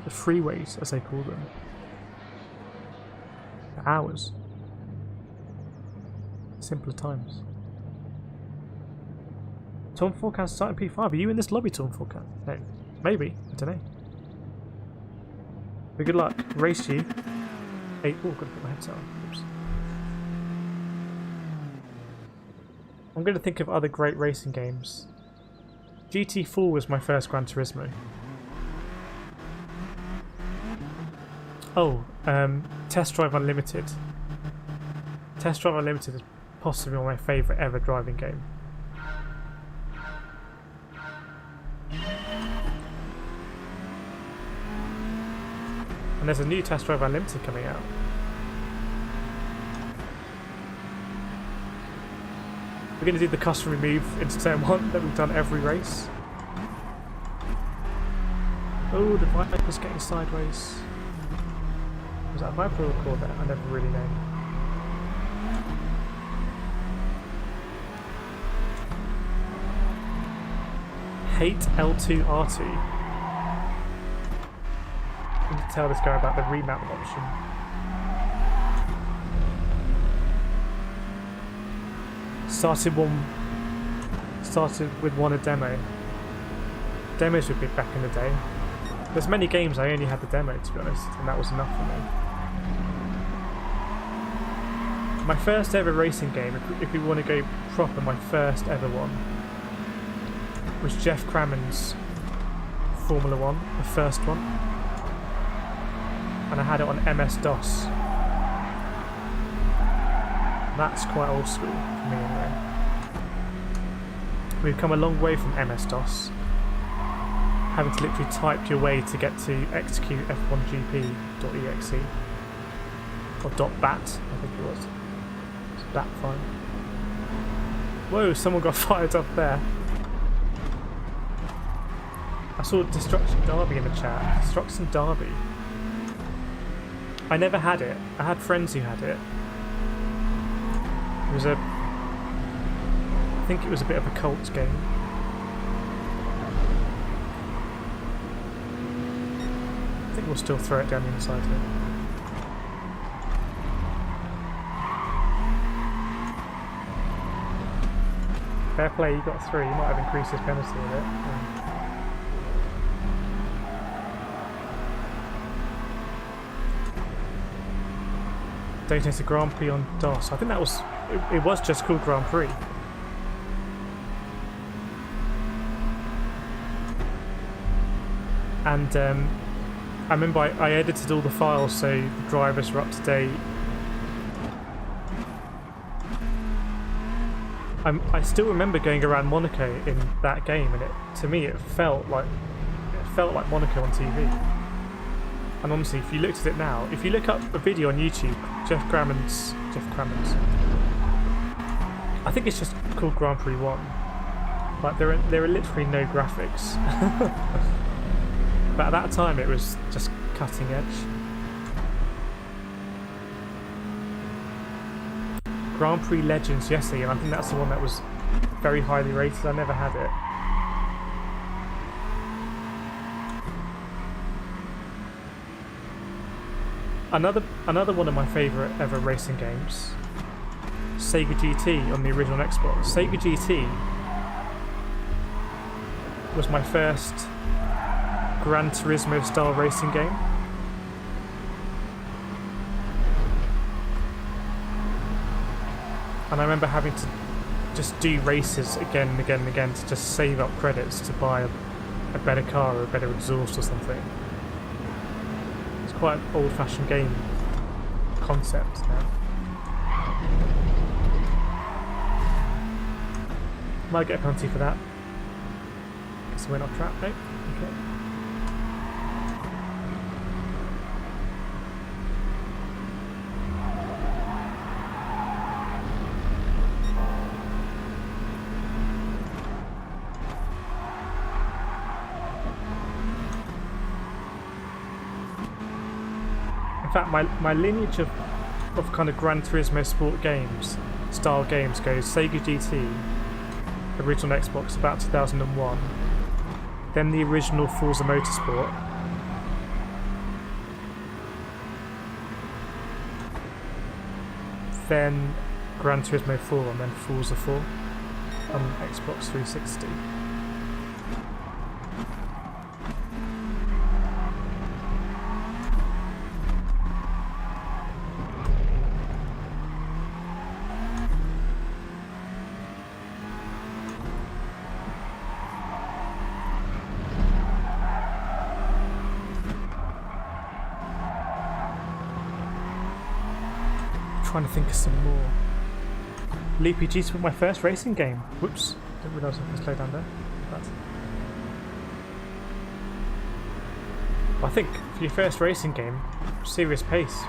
freeways, as they call them, for hours. Simpler times. Tom Forecast starting P5. Are you in this lobby, Tom Forecast? No. Maybe. I don't know. But good luck. Race you. Hey, oh, gotta put my headset on. Oops. I'm going to think of other great racing games. GT4 was my first Gran Turismo. Oh, Test Drive Unlimited. Test Drive Unlimited is possibly my favourite ever driving game. And there's a new Test Drive Unlimited coming out. We're going to do the customary move into turn 1 that we've done every race. Oh, the Viper's getting sideways. Was that a Viper or Corvette? I never really know. Hate L2R2. I need to tell this guy about the remount option. Started with one a demo. Demos would be back in the day. There's many games I only had the demo, to be honest, and that was enough for me. My first ever racing game, if we want to go proper, my first ever one, was Jeff Crammon's Formula 1, the first one. and I had it on MS-DOS. That's quite old school for me anyway. We've come a long way from MS-DOS, having to literally type your way to get to execute f1gp.exe or .bat, I think it was. It's bat file. Whoa, someone got fired up there. I saw Destruction Derby in the chat. Destruction Derby. I never had it. I had friends who had it. It was I think it was a bit of a cult game. I think we'll still throw it down the inside here. Fair play, you got 3. You might have increased his penalty a bit. Daytona Grand Prix on DOS. I think that was... It was just called Grand Prix. And I remember I edited all the files so the drivers were up to date. I still remember going around Monaco in that game, and to me it felt like Monaco on TV. And honestly, if you looked at it now, if you look up a video on YouTube, Jeff Crammond's, I think it's just called Grand Prix 1. Like there are literally no graphics. But at that time it was just cutting edge. Grand Prix Legends, yes, and I think that's the one that was very highly rated. I never had it. Another one of my favourite ever racing games, Sega GT on the original Xbox. Sega GT was my first Gran Turismo style racing game. And I remember having to just do races again and again and again to just save up credits to buy a better car or a better exhaust or something. It's quite an old-fashioned game concept now. Might get a penalty for that. Guess we went off track, mate. Okay. In fact, my lineage of kind of Gran Turismo sport games, style games goes Sega GT, original Xbox about 2001, then the original Forza Motorsport, then Gran Turismo 4 and then Forza 4 on Xbox 360. Trying to think of some more. Loopy G was my first racing game. Whoops, didn't realise I could slow down there. But I think for your first racing game, serious pace,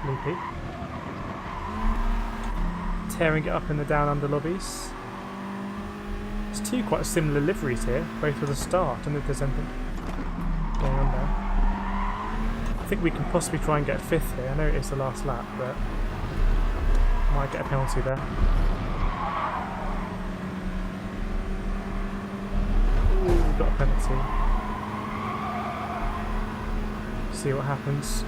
Loopy. Tearing it up in the down under lobbies. There's two quite similar liveries here, both with a star. I don't know if there's anything going on there. I think we can possibly try and get a 5th here. I know it is the last lap, but might get a penalty there. Ooh, got a penalty. See what happens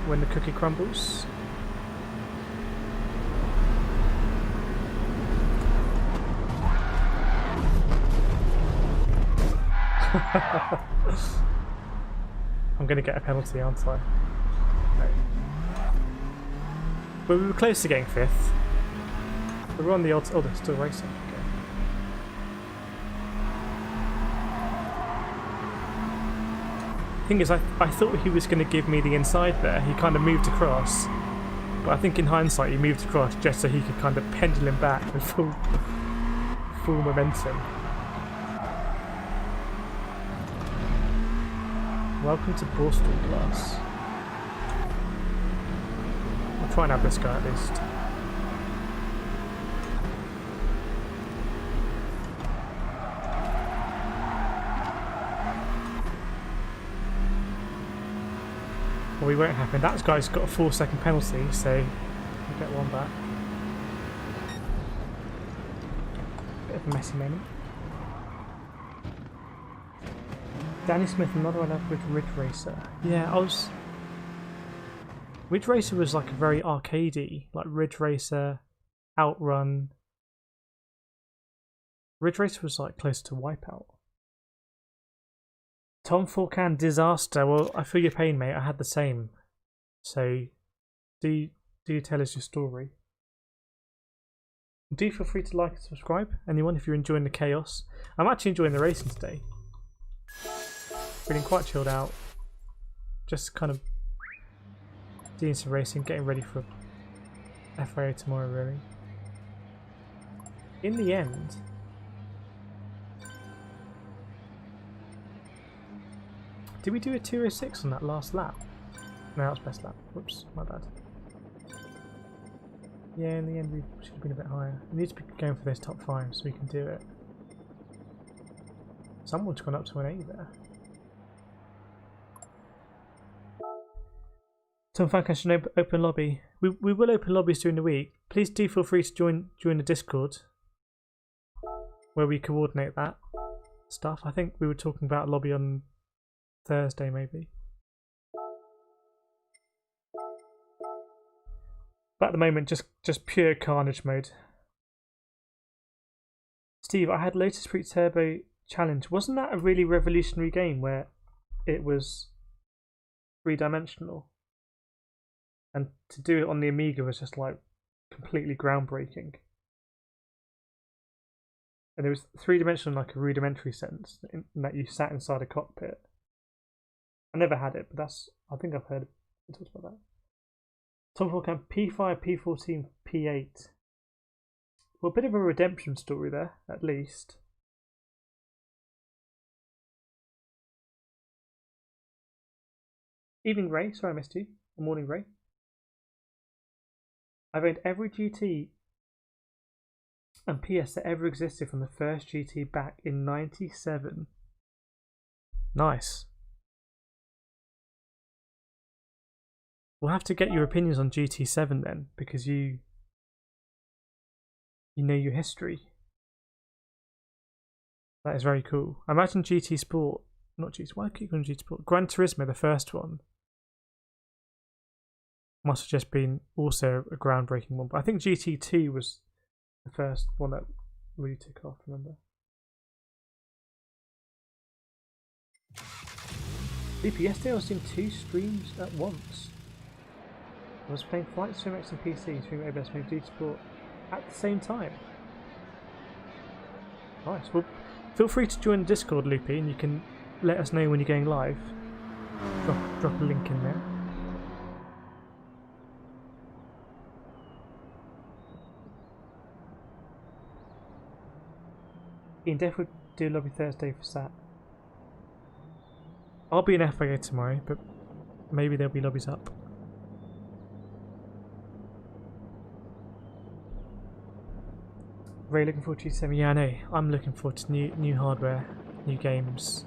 when the cookie crumbles. I'm going to get a penalty, aren't I? No. But we were close to getting 5th. We were on the odds. Oh, they're still racing. Okay. Thing is, I thought he was going to give me the inside there. He kind of moved across. But I think in hindsight he moved across just so he could kind of pendulum back with full momentum. Welcome to Borstal Glass. I'll try and have this guy at least. Well, we won't happen. That guy's got a 4-second penalty, so we'll get one back. Bit of a messy moment. Danny Smith, another one up with Ridge Racer. Yeah, Ridge Racer was like a very arcadey, like Ridge Racer, Outrun. Ridge Racer was like close to Wipeout. Tom Forcan Disaster. Well, I feel your pain, mate. I had the same. So, do tell us your story. Do feel free to like and subscribe, anyone, if you're enjoying the chaos. I'm actually enjoying the racing today. Feeling quite chilled out. Just kind of doing some racing, getting ready for FIA tomorrow, really. In the end, did we do a 2:06 on that last lap? No, that was best lap. Whoops, my bad. Yeah, in the end we should have been a bit higher. We need to be going for this top 5 so we can do it. Someone's gone up to an A there. Tom Fancash should open lobby. We will open lobbies during the week. Please do feel free to join the Discord where we coordinate that stuff. I think we were talking about a lobby on Thursday, maybe. But at the moment, just pure carnage mode. Steve, I had Lotus Fruit Turbo Challenge. Wasn't that a really revolutionary game where it was 3-dimensional? And to do it on the Amiga was just like completely groundbreaking. And it was 3-dimensional in like a rudimentary sense, in that you sat inside a cockpit. I never had it, but I think I've heard talked about that. Tom Falcon P5, P14, P8. Well, a bit of a redemption story there, at least. Evening Ray, sorry I missed you. Good morning, Ray. I've owned every GT and PS that ever existed from the first GT back in '97. Nice. We'll have to get your opinions on GT7 then, because you know your history. That is very cool. I imagine GT Sport, not GT, why do I keep going GT Sport? Gran Turismo, the first one, must have just been also a groundbreaking one. But I think GT2 was the first one that really took off, remember? Yesterday I was doing 2 streams at once. I was playing Flight Sim X and PC, streaming ABS Move GT Sport at the same time. Nice. Well, feel free to join the Discord, Loopy, and you can let us know when you're going live. Drop a link in there. Ian, definitely do lobby Thursday for SAT. I'll be in FIA tomorrow, but maybe there'll be lobbies up. Very looking forward to GT7. Yeah, I know. I'm looking forward to new hardware, new games,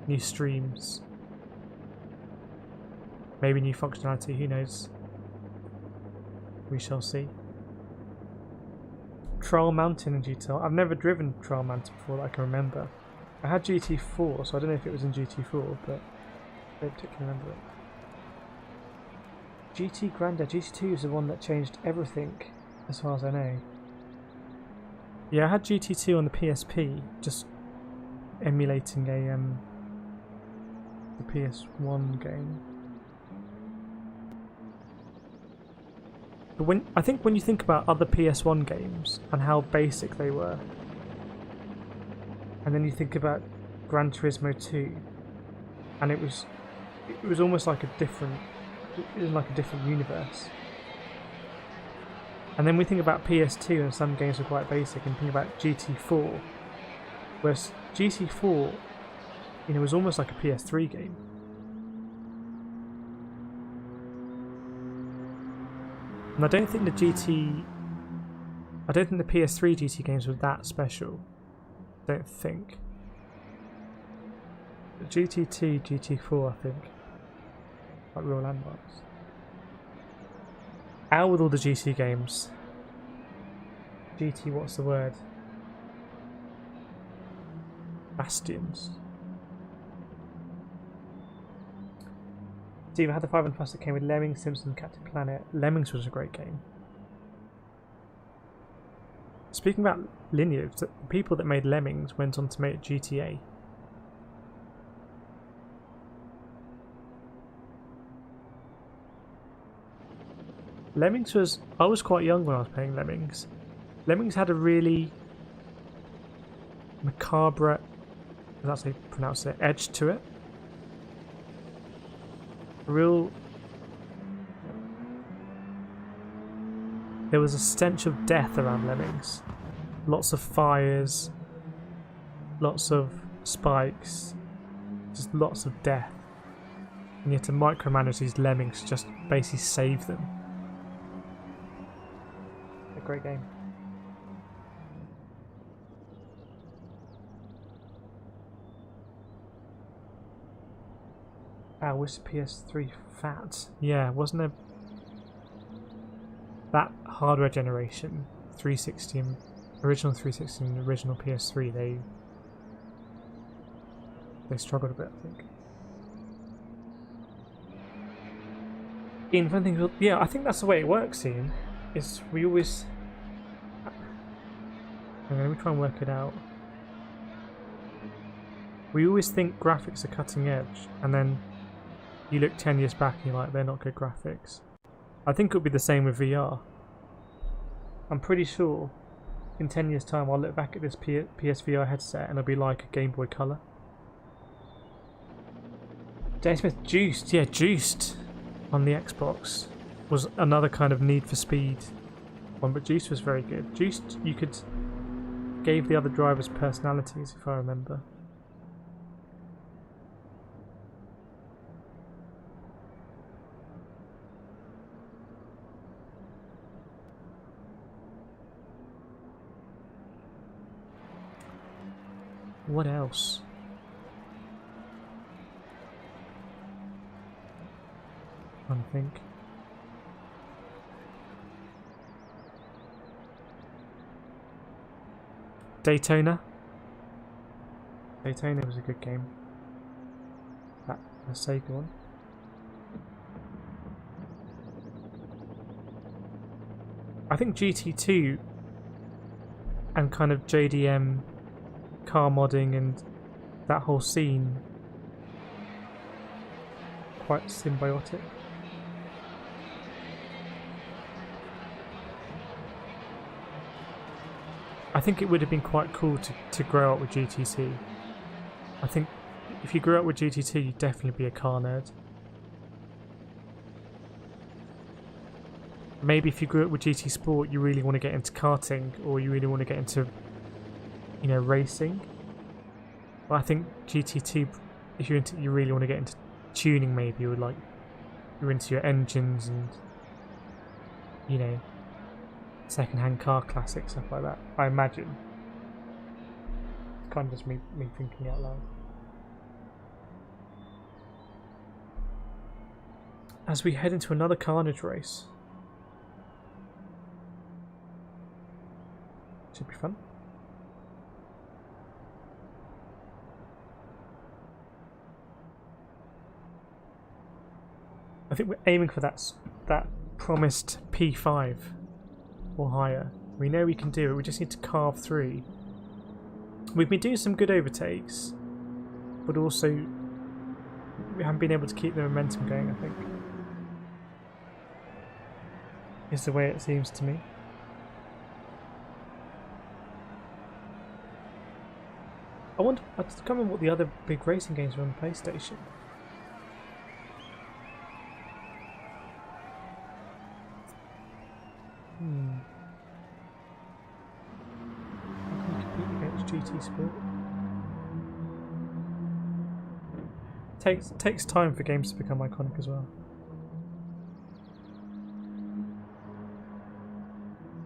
new streams, maybe new functionality. Who knows? We shall see. Trial Mountain in GT. I've never driven Trial Mountain before that I can remember. I had GT4, so I don't know if it was in GT4, but I don't particularly remember it. GT Grandad. GT2 is the one that changed everything, as far as I know. Yeah, I had GT2 on the PSP, just emulating the PS1 game. But I think when you think about other PS1 games and how basic they were, and then you think about Gran Turismo 2, and it was almost like a different universe. And then we think about PS2 and some games were quite basic, and think about GT4, whereas GT4, was almost like a PS3 game. And I don't think the PS3 GT games were that special. I don't think. But GT2, GT4, I think, like real landmarks. Out with all the GT games. GT, what's the word? Bastions. Steve, I had the 500 Plus that came with Lemmings, Simpson, Captain Planet. Lemmings was a great game. Speaking about lineage, the people that made Lemmings went on to make GTA. Lemmings was... I was quite young when I was playing Lemmings. Lemmings had a really macabre, that's how you pronounce it, edge to it. A real... There was a stench of death around Lemmings. Lots of fires, lots of spikes, just lots of death. And you had to micromanage these Lemmings to just basically save them. A great game. Was PS3 fat? Yeah, wasn't there... That hardware generation, 360 and original 360 and original PS3, they struggled a bit, I think. Ian, one thing, yeah, I think that's the way it works, Ian. Is we always... Let me try and work it out. We always think graphics are cutting edge, and then you look 10 years back and you're like, they're not good graphics. I think it'll be the same with VR. I'm pretty sure in 10 years' time I'll look back at this PSVR headset and it'll be like a Game Boy Color. James Smith, Juiced, yeah, Juiced on the Xbox was another kind of Need for Speed one, but Juiced was very good. Juiced, you could gave the other drivers personalities, if I remember. What else? I think. Daytona. Daytona was a good game. That the Sega one. I think GT2 and kind of JDM car modding and that whole scene quite symbiotic. I think it would have been quite cool to grow up with GT2. I think if you grew up with GT2 you'd definitely be a car nerd. Maybe if you grew up with GT Sport you really want to get into karting, or you really want to get into racing. But I think GT2, if you really want to get into tuning, maybe, or like you're into your engines and second-hand car classics, stuff like that. I imagine. It's kind of just me thinking out loud. As we head into another Carnage race, should be fun. I think we're aiming for that promised P5 or higher. We know we can do it, we just need to carve through. We've been doing some good overtakes, but also we haven't been able to keep the momentum going, I think. Is the way it seems to me. I can't remember what the other big racing games were on PlayStation. GT Sport. Takes time for games to become iconic as well.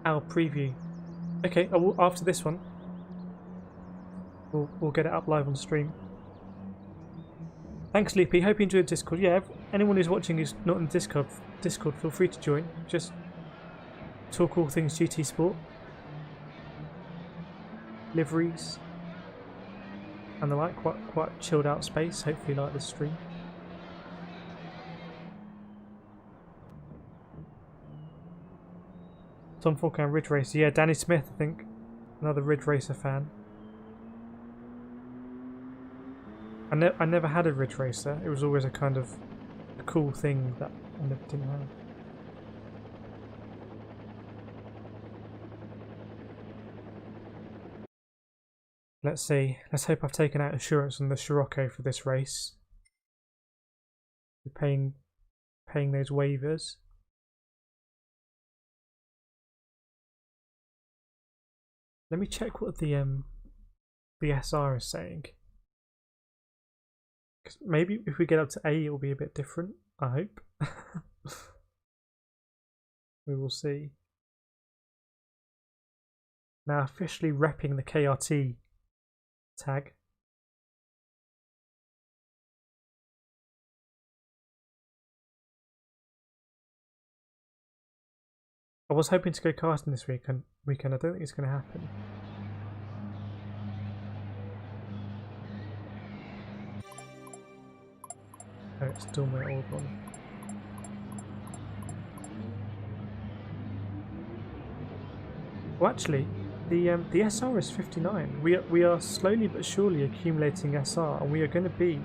Our preview. Okay, after this one, we'll get it up live on stream. Thanks, Leapy. Hope you enjoyed Discord. Yeah, anyone who's watching who's not in Discord, feel free to join. Just talk all things GT Sport, liveries, and the like. Quite chilled out space. Hopefully, like this stream. Tom Falcon Ridge Racer. Yeah, Danny Smith, I think. Another Ridge Racer fan. I never had a Ridge Racer. It was always a kind of a cool thing that I never didn't have. Let's see. Let's hope I've taken out insurance on the Scirocco for this race. We're paying those waivers. Let me check what the SR is saying. 'Cause maybe if we get up to A, it'll be a bit different. I hope. We will see. Now officially repping the KRT tag. I was hoping to go karting this weekend. I don't think it's going to happen. Oh, it's still my old one. Well, actually, the SR is 59. We are slowly but surely accumulating SR, and we're going to be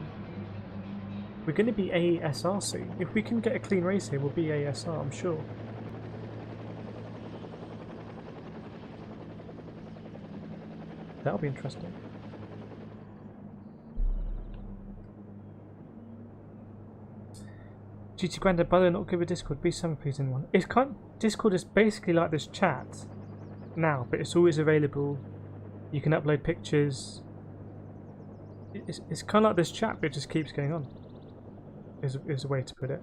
ASR soon. If we can get a clean race here, we'll be ASR, I'm sure. That'll be interesting. GT Grandad, by the way, not good with Discord. Be summer please in one. It's Discord is basically like this chat now, but it's always available. You can upload pictures. It's kind of like this chat, but it just keeps going on. Is a way to put it.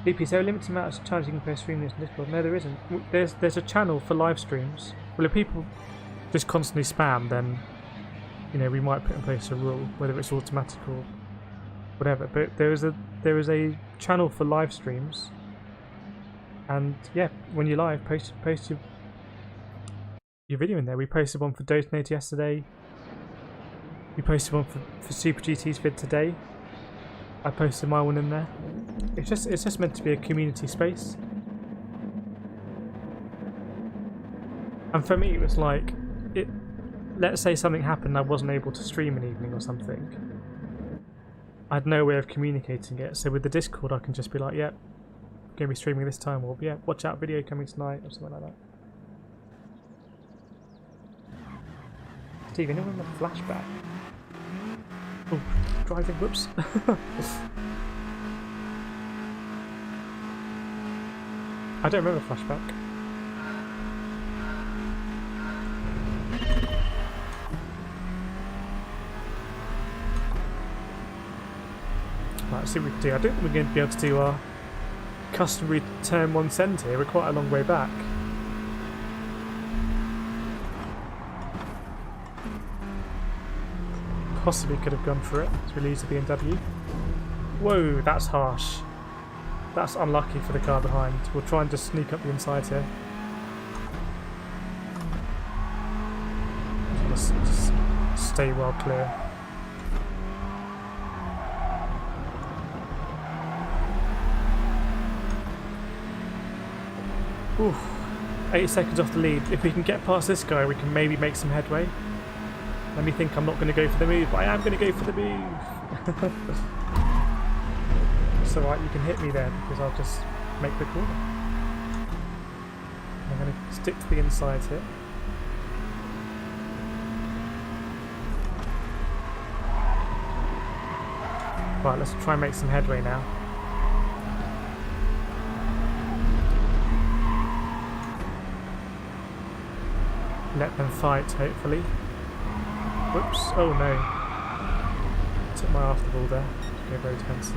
DP, is there a limited amount of times you can play stream this in Discord? No, there isn't. There's a channel for live streams. Well, if people just constantly spam, then we might put in place a rule, whether it's automatic or whatever. But there is a channel for live streams, and yeah, when you're live, post your video in there. We posted one for Dotonate yesterday. We posted one for Super GT's vid today. I posted my one in there. It's just meant to be a community space. And for me, it was like, let's say something happened and I wasn't able to stream an evening or something. I had no way of communicating it. So with the Discord, I can just be like, yeah, I'm going to be streaming this time, or yeah, watch out, video coming tonight, or something like that. Steve, anyone with a flashback? Oh, driving, whoops. I don't remember flashback. Right, let's see what we can do. I don't think we're going to be able to do our customary turn 1 send here. We're quite a long way back. Possibly could have gone for it to release the BMW. Whoa, that's harsh. That's unlucky for the car behind. We'll try and just sneak up the inside here. Just stay well clear. Oof. 8 seconds off the lead. If we can get past this guy, we can maybe make some headway. Let me think I'm not going to go for the move, but I am going to go for the move. It's alright, you can hit me there because I'll just make the corner. I'm going to stick to the inside here. Right, let's try and make some headway now. let them fight, hopefully. Whoops, oh no. Took my after ball there. Okay, very defensive.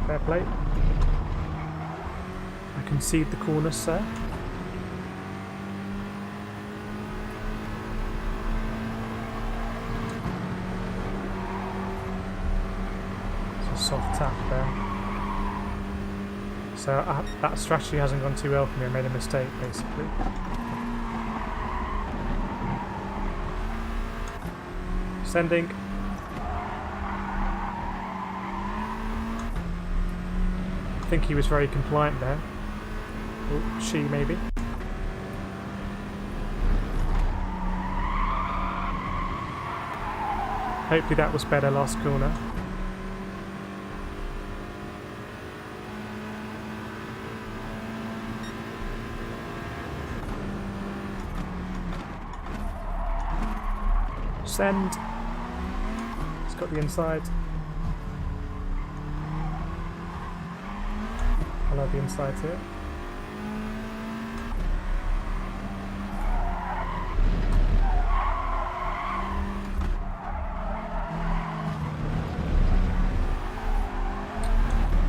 Fair play. I concede the corner, sir. Soft tap there. So that strategy hasn't gone too well for me. I made a mistake basically. Sending. I think he was very compliant there. Or she maybe. Hopefully that was better last corner. Send. It's got the inside. I'll have the inside here.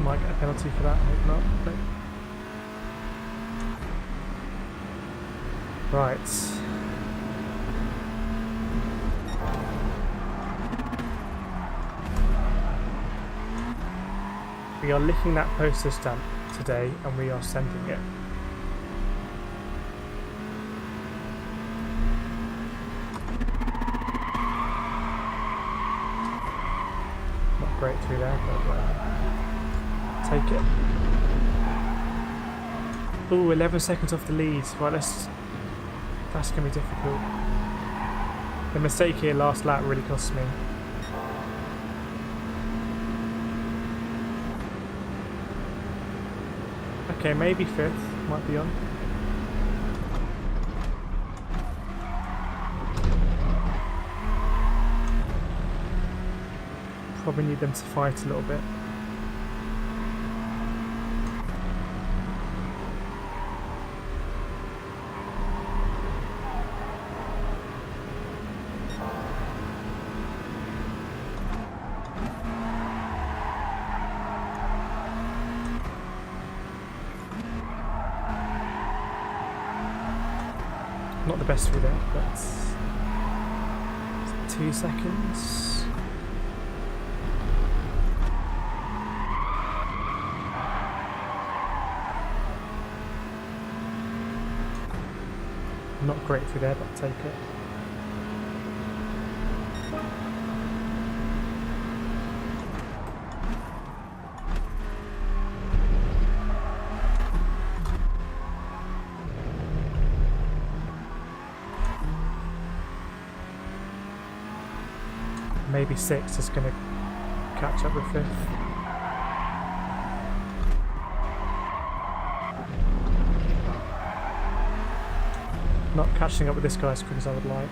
Might get a penalty for that, hope not. But... Right. We are licking that poster stamp today and we are sending it. Not great through there, but take it. Ooh, 11 seconds off the lead. Right, that's going to be difficult. The mistake here last lap really cost me. Okay, maybe 5th, might be on. Probably need them to fight a little bit. Not the best through there, but 2 seconds. Not great through there, but take it. Maybe 6th is going to catch up with 5th. Not catching up with this guy as quick as I would like.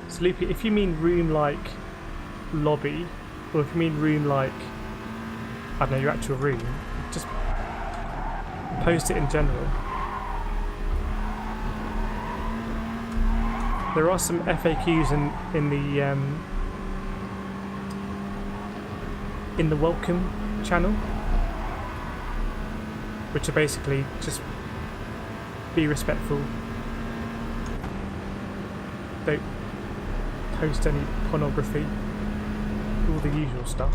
So Loopy, if you mean room like lobby, or if you mean room like, I don't know, your actual room, just post it in general. There are some FAQs in the welcome channel, which are basically just be respectful, don't post any pornography, all the usual stuff.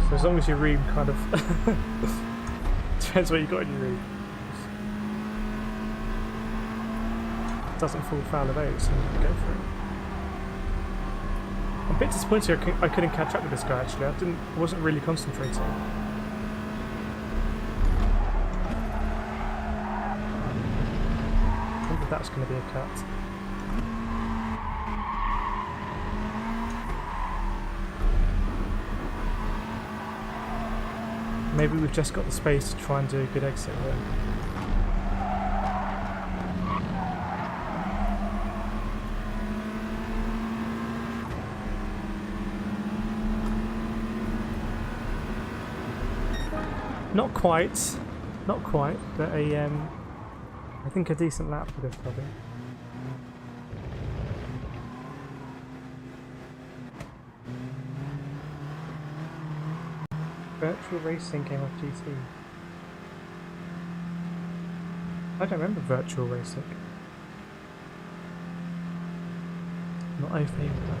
So as long as your room kind of depends what you got in your room, doesn't fall foul of those, so go for it. I'm a bit disappointed I couldn't catch up with this guy actually. I wasn't really concentrating. I wonder if that's going to be a cut. Maybe we've just got the space to try and do a good exit here. Not quite, but I think a decent lap would have probably. Virtual racing came off GT. I don't remember virtual racing. Not au fait with that.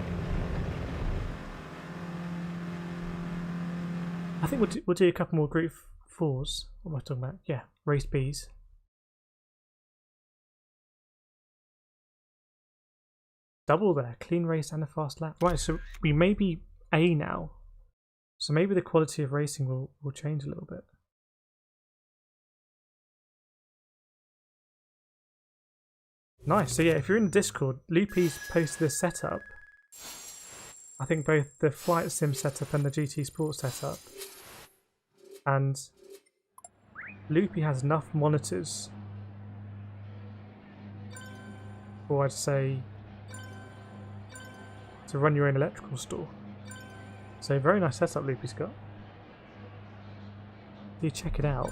I think we'll do a couple more group 4s. What am I talking about? Yeah, race Bs. Double there, clean race and a fast lap. Right, so we may be A now. So maybe the quality of racing will change a little bit. Nice. So yeah, if you're in Discord, Loopy's posted this setup. I think both the Flight Sim setup and the GT Sports setup. And Loopy has enough monitors for, I'd say, to run your own electrical store. So very nice setup Loopy's got. Do check it out.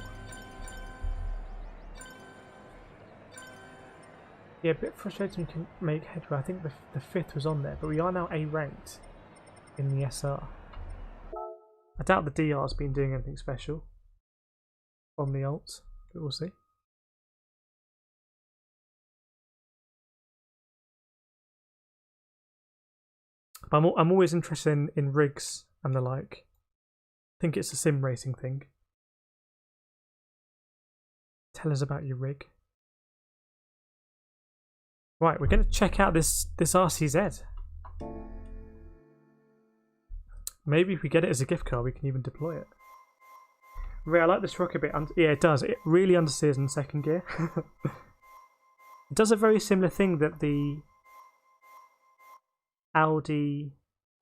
Yeah, a bit frustrating to make headway. I think the 5th was on there, but we are now A ranked in the SR. I doubt the DR's been doing anything special on the alts, but we'll see. But I'm always interested in rigs and the like. I think it's a sim racing thing. Tell us about your rig. Right, we're going to check out this RCZ. Maybe if we get it as a gift card, we can even deploy it. Ray, I like this rocket bit. Yeah, it does. It really understeers in second gear. It does a very similar thing that the Audi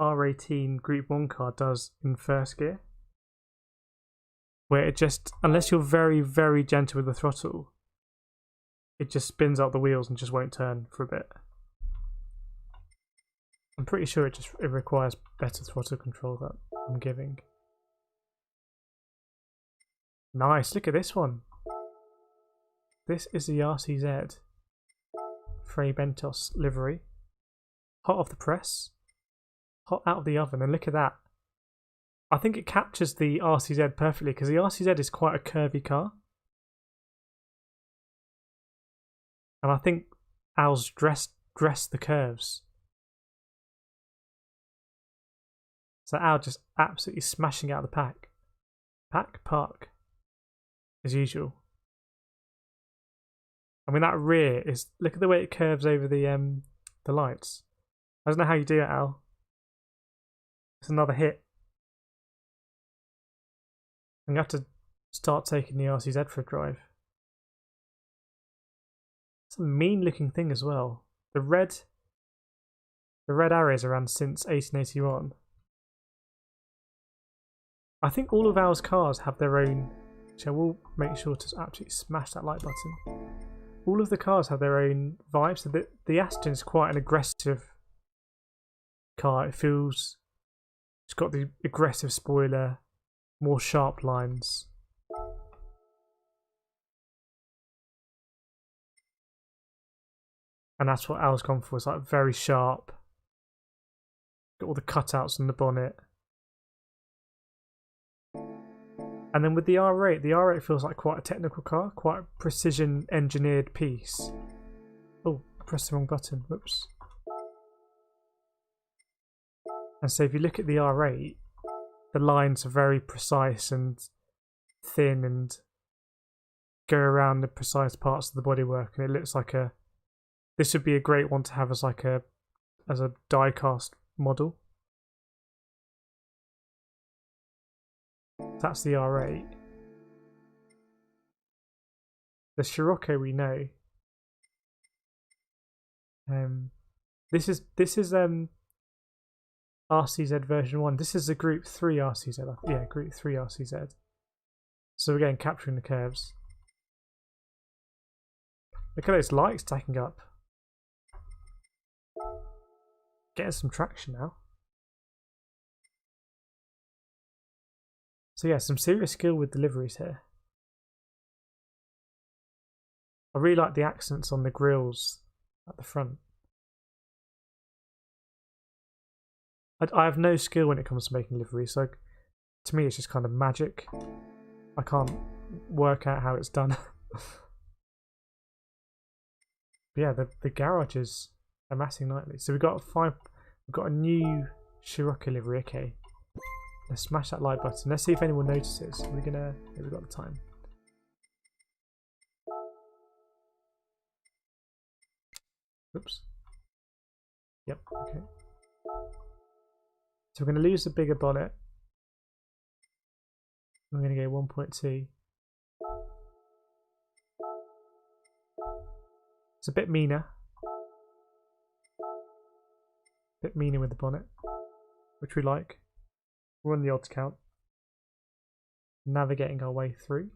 R18 Group 1 car does in first gear. Where it just, unless you're very, very gentle with the throttle, it just spins out the wheels and just won't turn for a bit. I'm pretty sure it requires better throttle control that I'm giving. Nice, look at this one. This is the RCZ Frey Bentos livery. Hot off the press, hot out of the oven, and look at that. I think it captures the RCZ perfectly because the RCZ is quite a curvy car. And I think Al's dressed the curves. So Al just absolutely smashing out the park, as usual. I mean, that rear is, look at the way it curves over the lights. I don't know how you do it, Al. It's another hit. I'm going to have to start taking the RCZ for a drive. It's a mean looking thing as well. The red arrows around since 1881. I think all of Al's cars have their own, so we'll make sure to absolutely smash that like button. All of the cars have their own vibe, so the Aston is quite an aggressive car. It feels, it's got the aggressive spoiler, more sharp lines. And that's what Al's gone for, it's like very sharp. Got all the cutouts on the bonnet. And then with the R8 feels like quite a technical car, quite a precision engineered piece. Oh, I pressed the wrong button, whoops. And so if you look at the R8, the lines are very precise and thin and go around the precise parts of the bodywork, and it looks like this would be a great one to have as a die-cast model. That's the R8. The Scirocco we know. This is RCZ version 1. This is a Group 3 RCZ. Yeah, Group 3 RCZ. So again, capturing the curves. Look at those lights stacking up. Getting some traction now. So yeah, some serious skill with deliveries here. I really like the accents on the grills at the front. I have no skill when it comes to making liveries, so to me it's just kind of magic. I can't work out how it's done. But yeah, the garage is amassing nightly. So we've got a new Scirocco livery. Okay, let's smash that like button. Let's see if anyone notices. We're gonna. Here we got the time. Oops. Yep. Okay. So we're going to lose the bigger bonnet. We're going to go 1.2. It's a bit meaner. A bit meaner with the bonnet, which we like. We're on the odds count. Navigating our way through.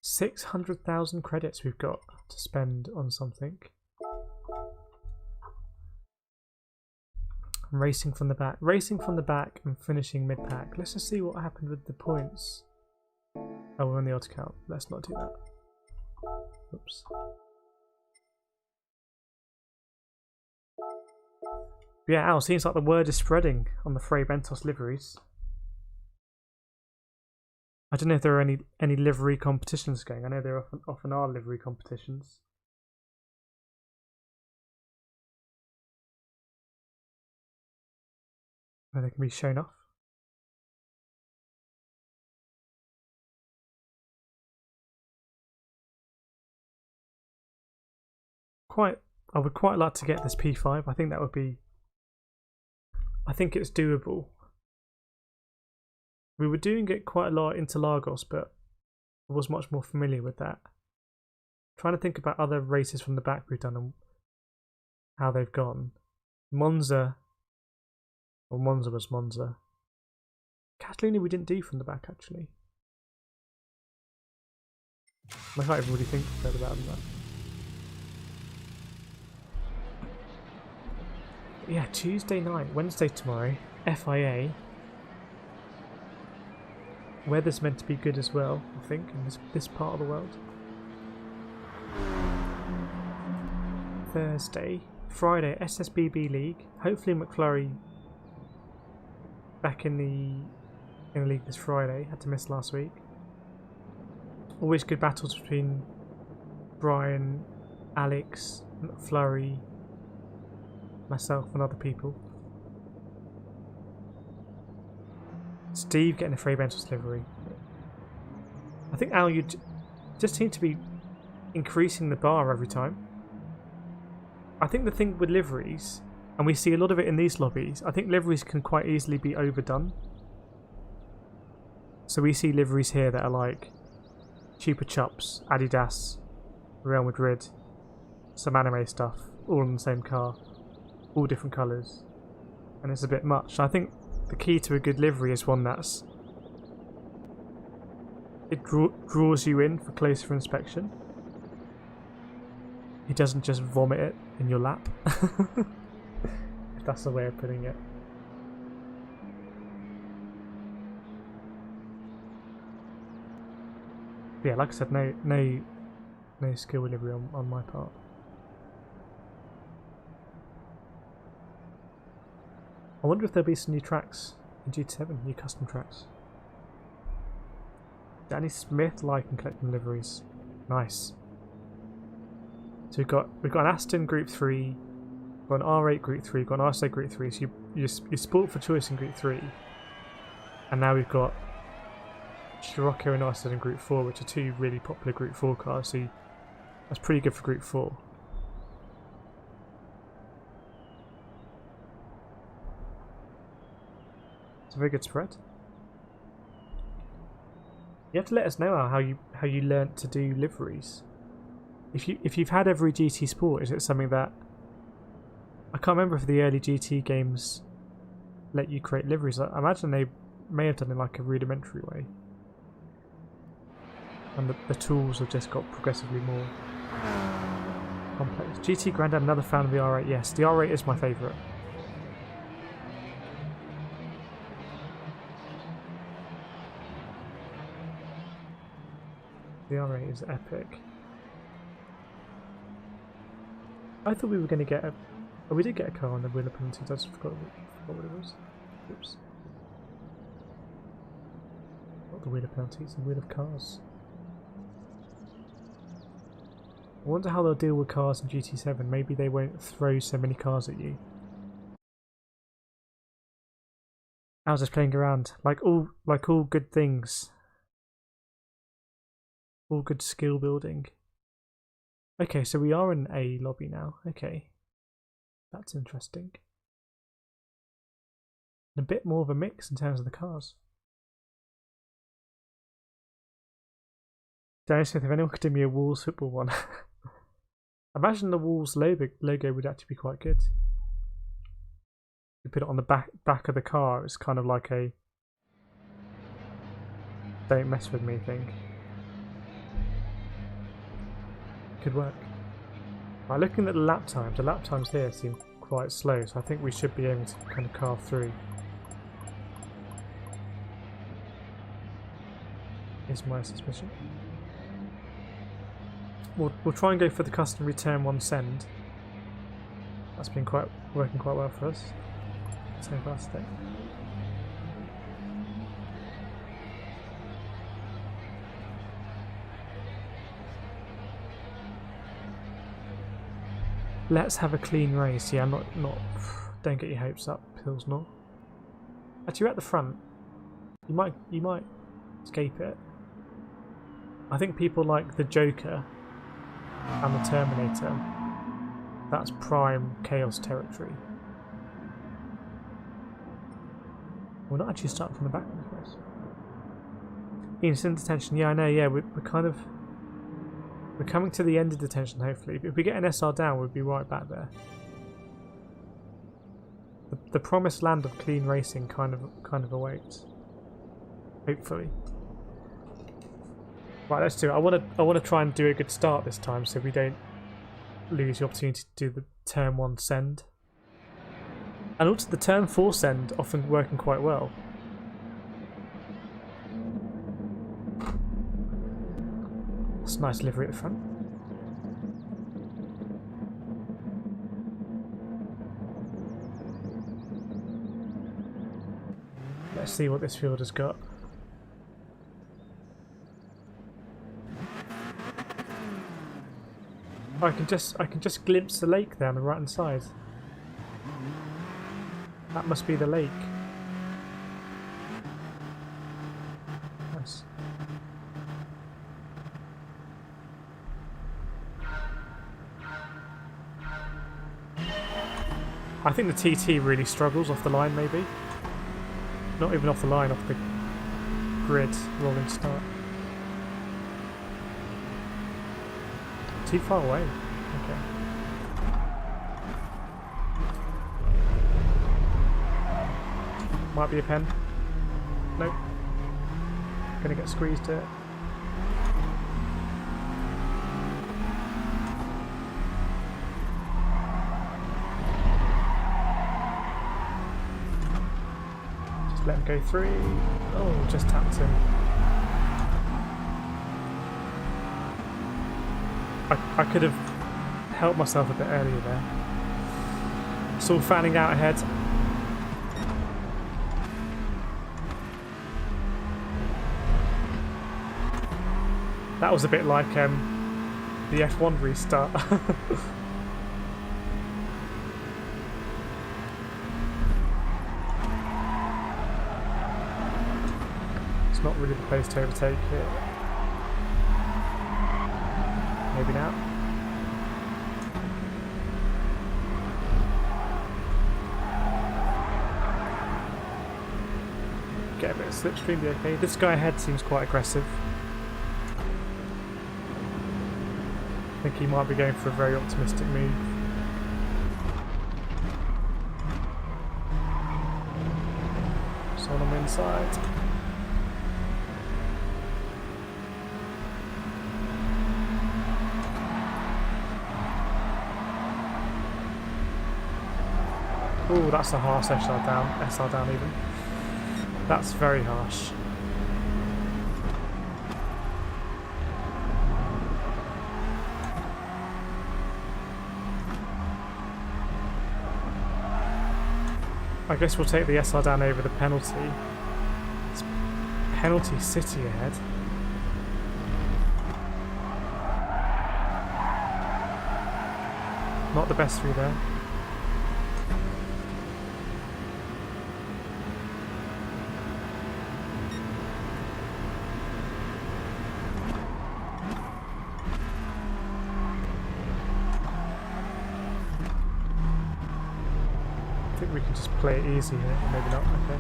$600,000 credits we've got to spend on something. Racing from the back. Racing from the back and finishing mid-pack. Let's just see what happened with the points. Oh, we're on the odds count. Let's not do that. Oops. Yeah, Al, seems like the word is spreading on the Frey Bentos liveries. I don't know if there are any livery competitions going. I know there often are livery competitions. Where they can be shown off. I would quite like to get this P5. I think that would be. I think it's doable. We were doing it quite a lot into Lagos, but I was much more familiar with that. Trying to think about other races from the back we've done and how they've gone. Monza. Well, Monza was Monza. Catalunya we didn't do from the back, actually. I can't even really think further about that. But yeah, Tuesday night, Wednesday tomorrow, FIA. Weather's meant to be good as well, I think, in this part of the world. Thursday. Friday, SSBB League. Hopefully McFlurry back in the league this Friday. Had to miss last week. Always good battles between Brian, Alex, McFlurry, myself and other people. Steve getting a Frey Bentos livery. I think, Al, you just seem to be increasing the bar every time. I think the thing with liveries, and we see a lot of it in these lobbies, I think liveries can quite easily be overdone. So we see liveries here that are like Chupa Chups, Adidas, Real Madrid, some anime stuff, all in the same car, all different colours, and it's a bit much. I think the key to a good livery is one that's draws you in for closer inspection. He doesn't just vomit it in your lap. If that's the way of putting it. Yeah, like I said, no skill livery on my part. I wonder if there'll be some new tracks in GT7, new custom tracks. Danny Smith liking collecting liveries. Nice. So we've got an Aston Group 3, we've got an R8 Group 3, we've got an RSA Group 3, so you sport for choice in Group 3. And now we've got Scirocco and Aston in Group 4, which are two really popular Group 4 cars, so that's pretty good for Group 4. It's a very good spread. You have to let us know how you learnt to do liveries. if you've had every GT Sport, is it something that I can't remember if the early GT games let you create liveries? I imagine they may have done it in like a rudimentary way, and the tools have just got progressively more complex. GT Grandad, another fan of the R8. Yes, the R8 is my favourite. The R8 is epic. I thought we were going to get a... Oh, we did get a car on the Wheel of Penalties. I just forgot what it was. Oops. Not the Wheel of Penalties, the Wheel of Cars. I wonder how they'll deal with cars in GT7. Maybe they won't throw so many cars at you. I was just playing around. Like all good things. All good skill building. Okay, so we are in a lobby now. Okay. That's interesting. And a bit more of a mix in terms of the cars. Danny Smith, if anyone could do me a Wolves football one. Imagine the Wolves logo would actually be quite good. You put it on the back of the car, it's kind of like a don't mess with me thing. Could work. Right, looking at the lap times here seem quite slow, so I think we should be able to kind of carve through. Is my suspicion. We'll try and go for the customary turn 1 send. That's been working quite well for us so far today. Let's have a clean race. Yeah, not. Don't get your hopes up, Pilsnor. Actually, you're at the front. You might escape it. I think people like the Joker and the Terminator. That's prime chaos territory. We're not actually starting from the back of this place. Ian's in detention. Yeah, I know. Yeah, we're coming to the end of detention, hopefully. If we get an SR down, we'll be right back there. The promised land of clean racing kind of awaits. Hopefully. Right, let's do it. I want to try and do a good start this time, so we don't lose the opportunity to do the turn 1 send. And also the turn 4 send often working quite well. That's a nice livery at the front. Let's see what this field has got. I can just glimpse the lake there on the right hand side. That must be the lake. Nice. I think the TT really struggles off the line, maybe. Not even off the line, off the grid rolling start. Too far away. Okay. Might be a pen. Nope. Gonna get squeezed here. Just let him go through. Oh, just tapped him. I could have helped myself a bit earlier there. Saw fanning out ahead. That was a bit like the F1 restart. It's not really the place to overtake here. Maybe now. Get a bit of slipstream, be okay. This guy ahead seems quite aggressive. think he might be going for a very optimistic move. Someone on the inside. Ooh, that's a harsh SR down even. That's very harsh. I guess we'll take the SR down over the penalty. It's penalty city ahead. Not the best through there. I think we can just play it easy here, or maybe not, okay.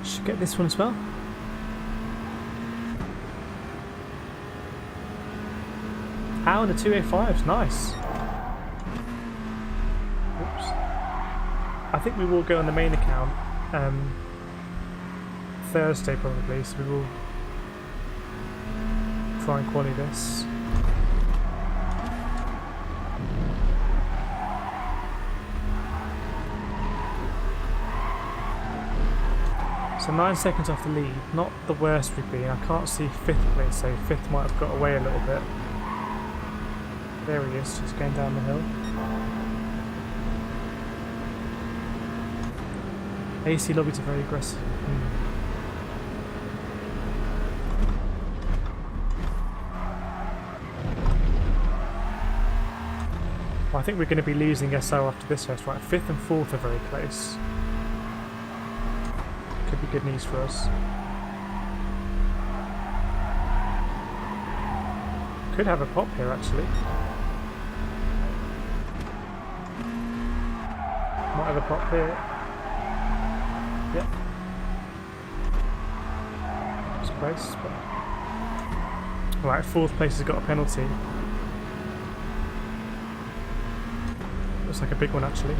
Should get this one as well. Ow, the 205s, nice. I think we will go on the main account Thursday probably, so we will try and quali this. So 9 seconds off the lead, not the worst we've been. I can't see 5th place, so 5th might have got away a little bit. There he is, just going down the hill. AC lobbies are very aggressive. Well, I think we're going to be losing SO after this race, right? 5th and 4th are very close. Could be good news for us. Could have a pop here, actually. Might have a pop here. Yep. It's close, but... Right, 4th place has got a penalty. Looks like a big one, actually.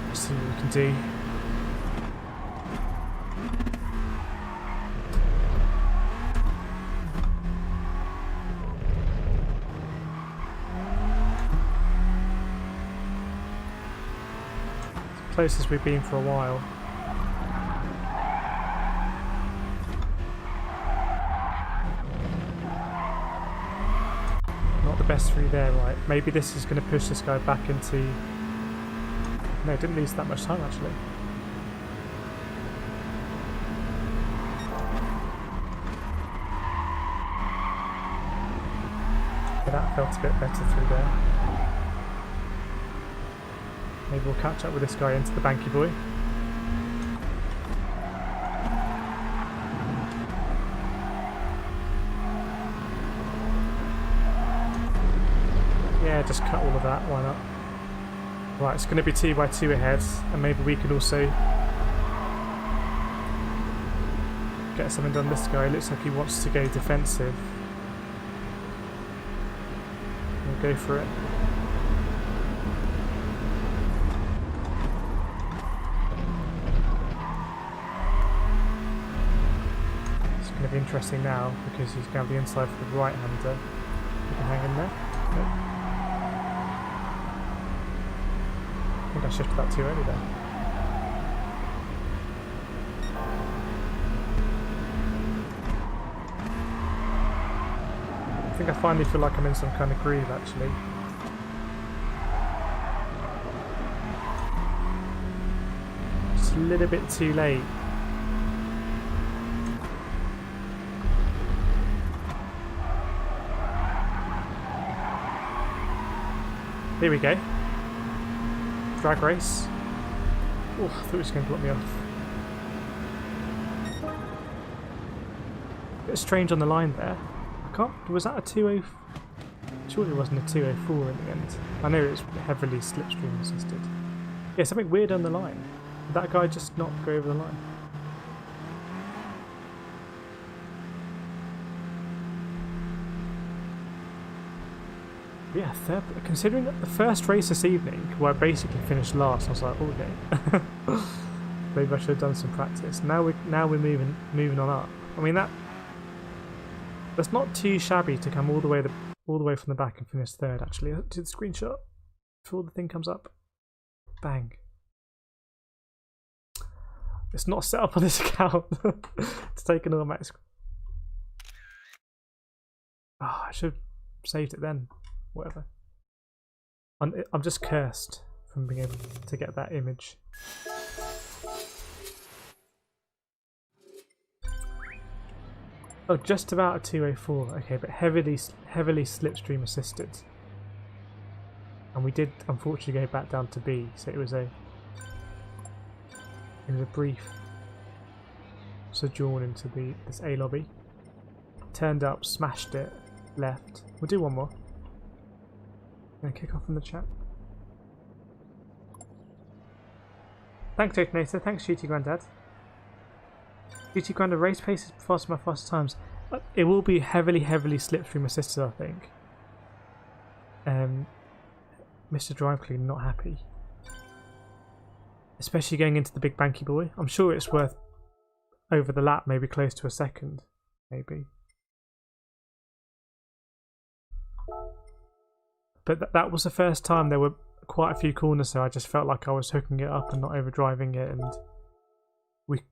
Let's see what we can do. Closest we've been for a while. Not the best through there, right? Maybe this is going to push this guy back into... No, it didn't lose that much time actually. Yeah, that felt a bit better through there. Maybe we'll catch up with this guy into the banky boy. Yeah, just cut all of that, why not? Right, it's going to be 2 by 2 ahead, and maybe we can also get something done. This guy looks like he wants to go defensive. We'll go for it. Be interesting now because he's going to be inside for the right hander. We can hang in there. Nope. I think I shifted that too early there. I think I finally feel like I'm in some kind of groove actually. Just a little bit too late. Here we go. Drag race. Oh, I thought it was going to block me off. Bit strange on the line there. I can't. Was that a 2.0? Surely it wasn't a 2.04 in the end. I know it was heavily slipstream assisted. Yeah, something weird on the line. Did that guy just not go over the line? Yeah, considering that the first race this evening, where I basically finished last, I was like, oh, okay. Maybe I should have done some practice. Now we're moving on up. I mean that's not too shabby to come all the way from the back and finish third. Actually, let's do the screenshot before the thing comes up. Bang. It's not set up on this account to take an automatic. Oh, I should have saved it then. Whatever. I'm just cursed from being able to get that image. Oh, just about a 2.04. Okay, but heavily slipstream assisted. And we did unfortunately go back down to B, so it was a brief sojourn into this A lobby. Turned up, smashed it, left. We'll do one more. Gonna kick off in the chat. Thanks, Detonator. Thanks, GT Grandad. GT Grandad race pace is faster my fast times. It will be heavily slipstream assisted, I think. Mr. Drive Clean not happy. Especially going into the big banky boy. I'm sure it's worth over the lap, maybe close to a second. Maybe. But that was the first time there were quite a few corners, so I just felt like I was hooking it up and not overdriving it, and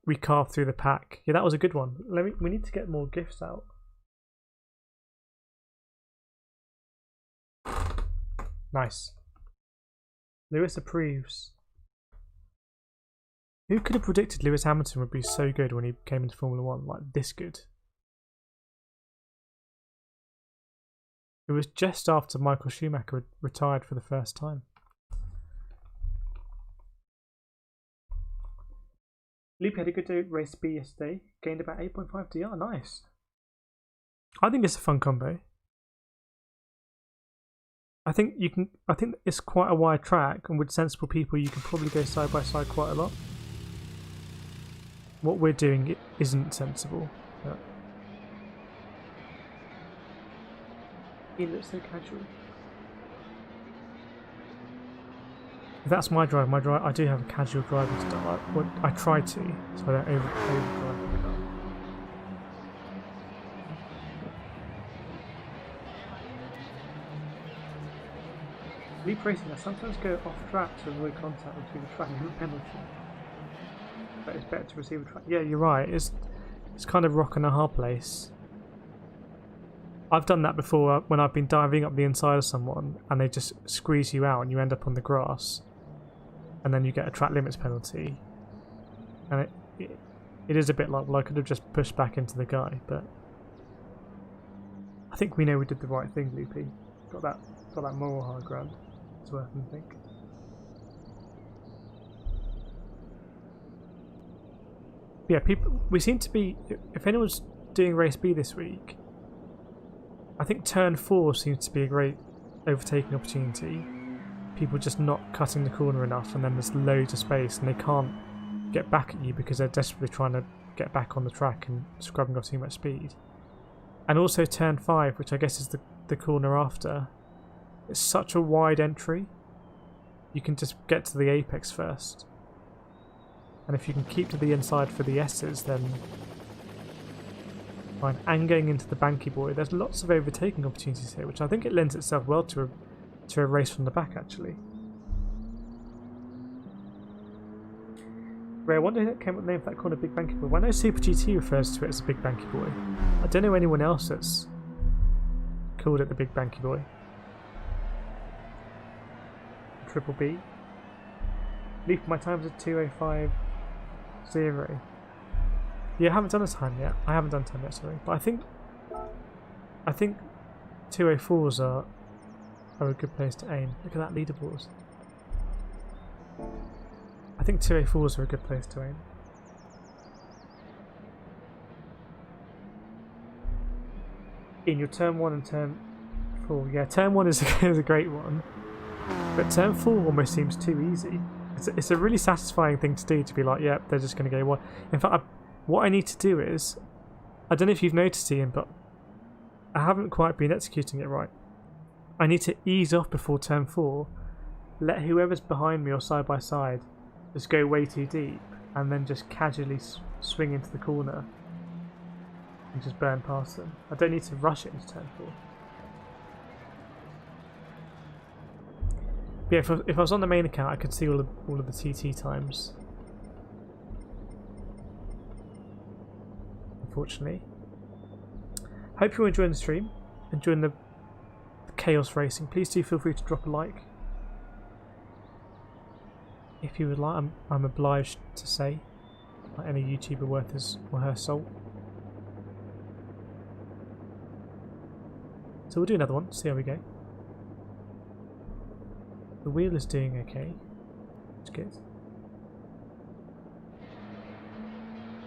we carved through the pack. Yeah, that was a good one. We need to get more gifts out. Nice. Lewis approves. Who could have predicted Lewis Hamilton would be so good when he came into Formula 1? Like, this good. It was just after Michael Schumacher retired for the first time. Loopy had a good day at race B yesterday. Gained about 8.5 DR. Nice. I think it's a fun combo. I think it's quite a wide track, and with sensible people you can probably go side by side quite a lot. What we're doing isn't sensible. But he looks so casual. If that's my drive, I do have a casual driving style. I try to, so I don't overdrive the car. Leap racing, I sometimes go off track to avoid contact between the track and the penalty. But it's better to receive a track. Yeah, you're right. It's kind of rock and a hard place. I've done that before when I've been diving up the inside of someone and they just squeeze you out and you end up on the grass, and then you get a track limits penalty. And it is a bit like, well, I could have just pushed back into the guy, but I think we know we did the right thing, Loopy. Got that moral high ground. It's worth it, I think. Yeah, we seem to be. If anyone's doing race B this week, I think turn 4 seems to be a great overtaking opportunity. People just not cutting the corner enough, and then there's loads of space, and they can't get back at you because they're desperately trying to get back on the track and scrubbing off too much speed. And also turn 5, which I guess is the corner after. It's such a wide entry. You can just get to the apex first. And if you can keep to the inside for the S's, then fine. And going into the banky boy, there's lots of overtaking opportunities here, which I think it lends itself well to a race from the back, actually. Ray, I wonder who came up with the name for that corner, Big Banky Boy. Well, I know Super GT refers to it as a Big Banky Boy. I don't know anyone else that's called it the Big Banky Boy. Triple B. Leap, my time's at 2:05.0. Yeah, I haven't done a time yet. I haven't done time yet, sorry. But I think 2:04s are a good place to aim. Look at that leaderboard. I think 2A4s are a good place to aim. In your turn 1 and turn 4. Yeah, turn 1 is a great one. But turn 4 almost seems too easy. It's a really satisfying thing to do, to be like, yep, they're just going to go one. In fact, what I need to do is, I don't know if you've noticed, Ian, but I haven't quite been executing it right. I need to ease off before turn 4, let whoever's behind me or side by side just go way too deep, and then just casually swing into the corner and just burn past them. I don't need to rush it into turn 4. But yeah, if I was on the main account, I could see all of the TT times. Unfortunately. Hope you're enjoying the stream, enjoying the chaos racing. Please do feel free to drop a like. If you would like, I'm obliged to say, like any YouTuber worth his or her salt. So we'll do another one, see how we go. The wheel is doing okay. It's good.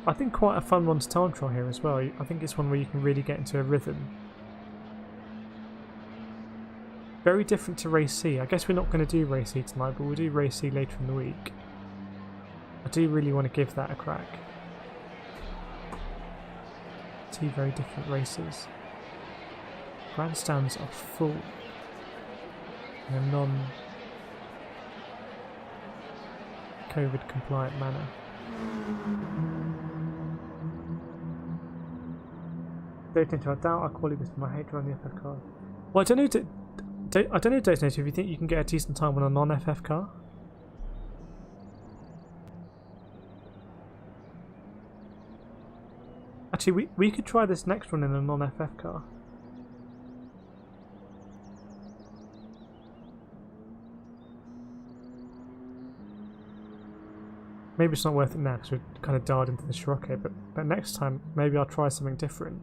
I think quite a fun one to time trial here as well. I think it's one where you can really get into a rhythm. Very different to Race C. I guess we're not going to do Race C tonight, but we'll do Race C later in the week. I do really want to give that a crack. Two very different races. Grandstands are full in a non-COVID compliant manner. Detonator, I doubt I'll qualify this, but I hate to run the FF car. Well, I don't know, Detonator, if you think you can get a decent time on a non-FF car. Actually, we could try this next one in a non-FF car. Maybe it's not worth it now because we're kind of dialed into the Scirocco, but next time maybe I'll try something different.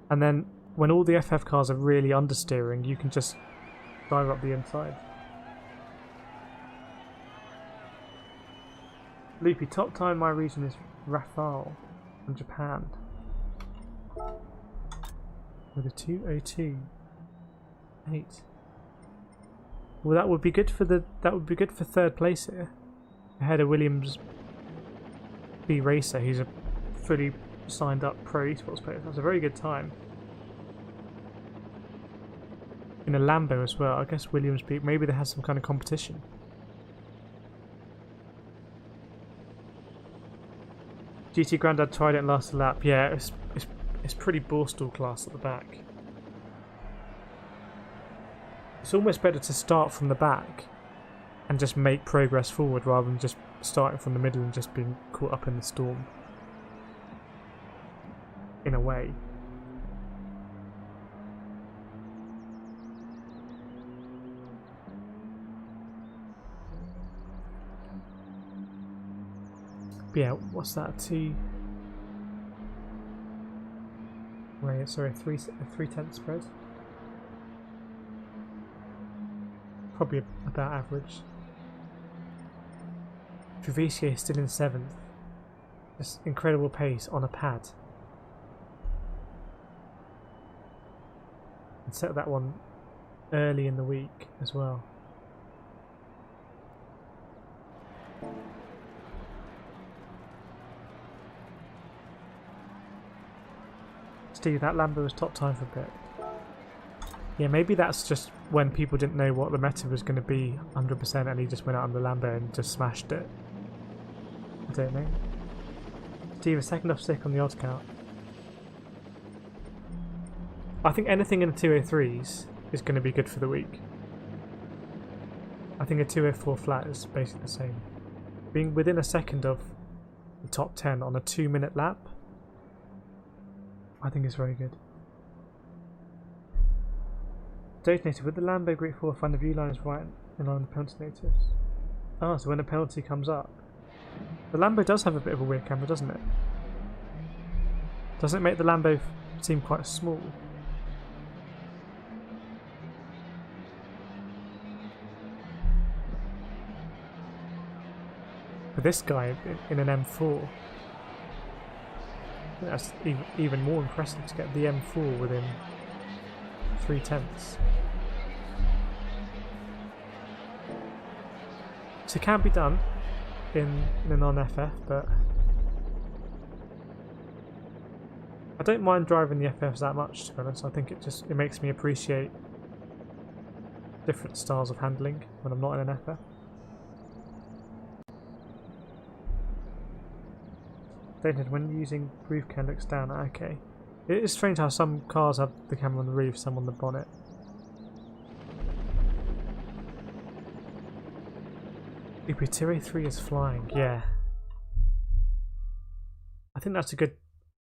And then when all the FF cars are really understeering, you can just dive up the inside. Loopy, top time in my region is Rafale from Japan. With a 2:02.8. Well, that would be good for third place here. Ahead of Williams B Racer, who's a fully signed up pro esports player. That's a very good time. In a Lambo as well. I guess Williams B, maybe they had some kind of competition. GT Grandad tried it and last lap. Yeah, it's pretty Borstal class at the back. It's almost better to start from the back and just make progress forward rather than just starting from the middle and just being caught up in the storm. In a way. But yeah, what's that? Sorry, a 3/10 spread. Probably about average. Trevissier is still in 7th. Just incredible pace on a pad. And set that one early in the week as well. Steve, that Lambo was top time for a bit. Yeah, maybe that's just when people didn't know what the meta was going to be 100% and he just went out on the Lambo and just smashed it. I don't know. Steve, a second off stick on the odd count. I think anything in the 203s is going to be good for the week. I think a 204 flat is basically the same. Being within a second of the top 10 on a 2-minute lap, I think is very good. Detonator, with the Lambo Group 4 find the view line is right in line with the penalty notice. Ah, so when a penalty comes up. The Lambo does have a bit of a weird camera, doesn't it? Doesn't it make the Lambo seem quite small? this guy in an M4. I think that's even more impressive to get the M4 within 3/10. So it can be done in a non-FF, but I don't mind driving the FFs that much, to be honest. I think it makes me appreciate different styles of handling when I'm not in an FF. Dated when using roof cam looks down. Okay. It is strange how some cars have the camera on the roof, some on the bonnet. Tyre 3 is flying, yeah. I think that's a good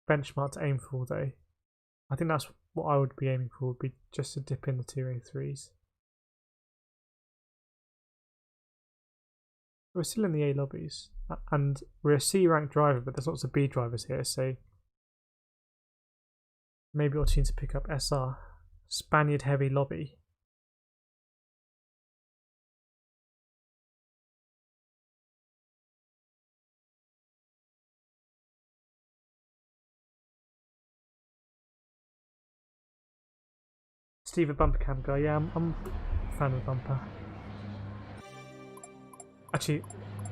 benchmark to aim for, though. I think that's what I would be aiming for, would be just to dip in the Tyre 3s. We're still in the A lobbies, and we're a C rank driver, but there's lots of B drivers here, so maybe opportunity to pick up SR. Spaniard heavy lobby. Steve, a bumper cam guy. Yeah, I'm a fan of bumper. Actually,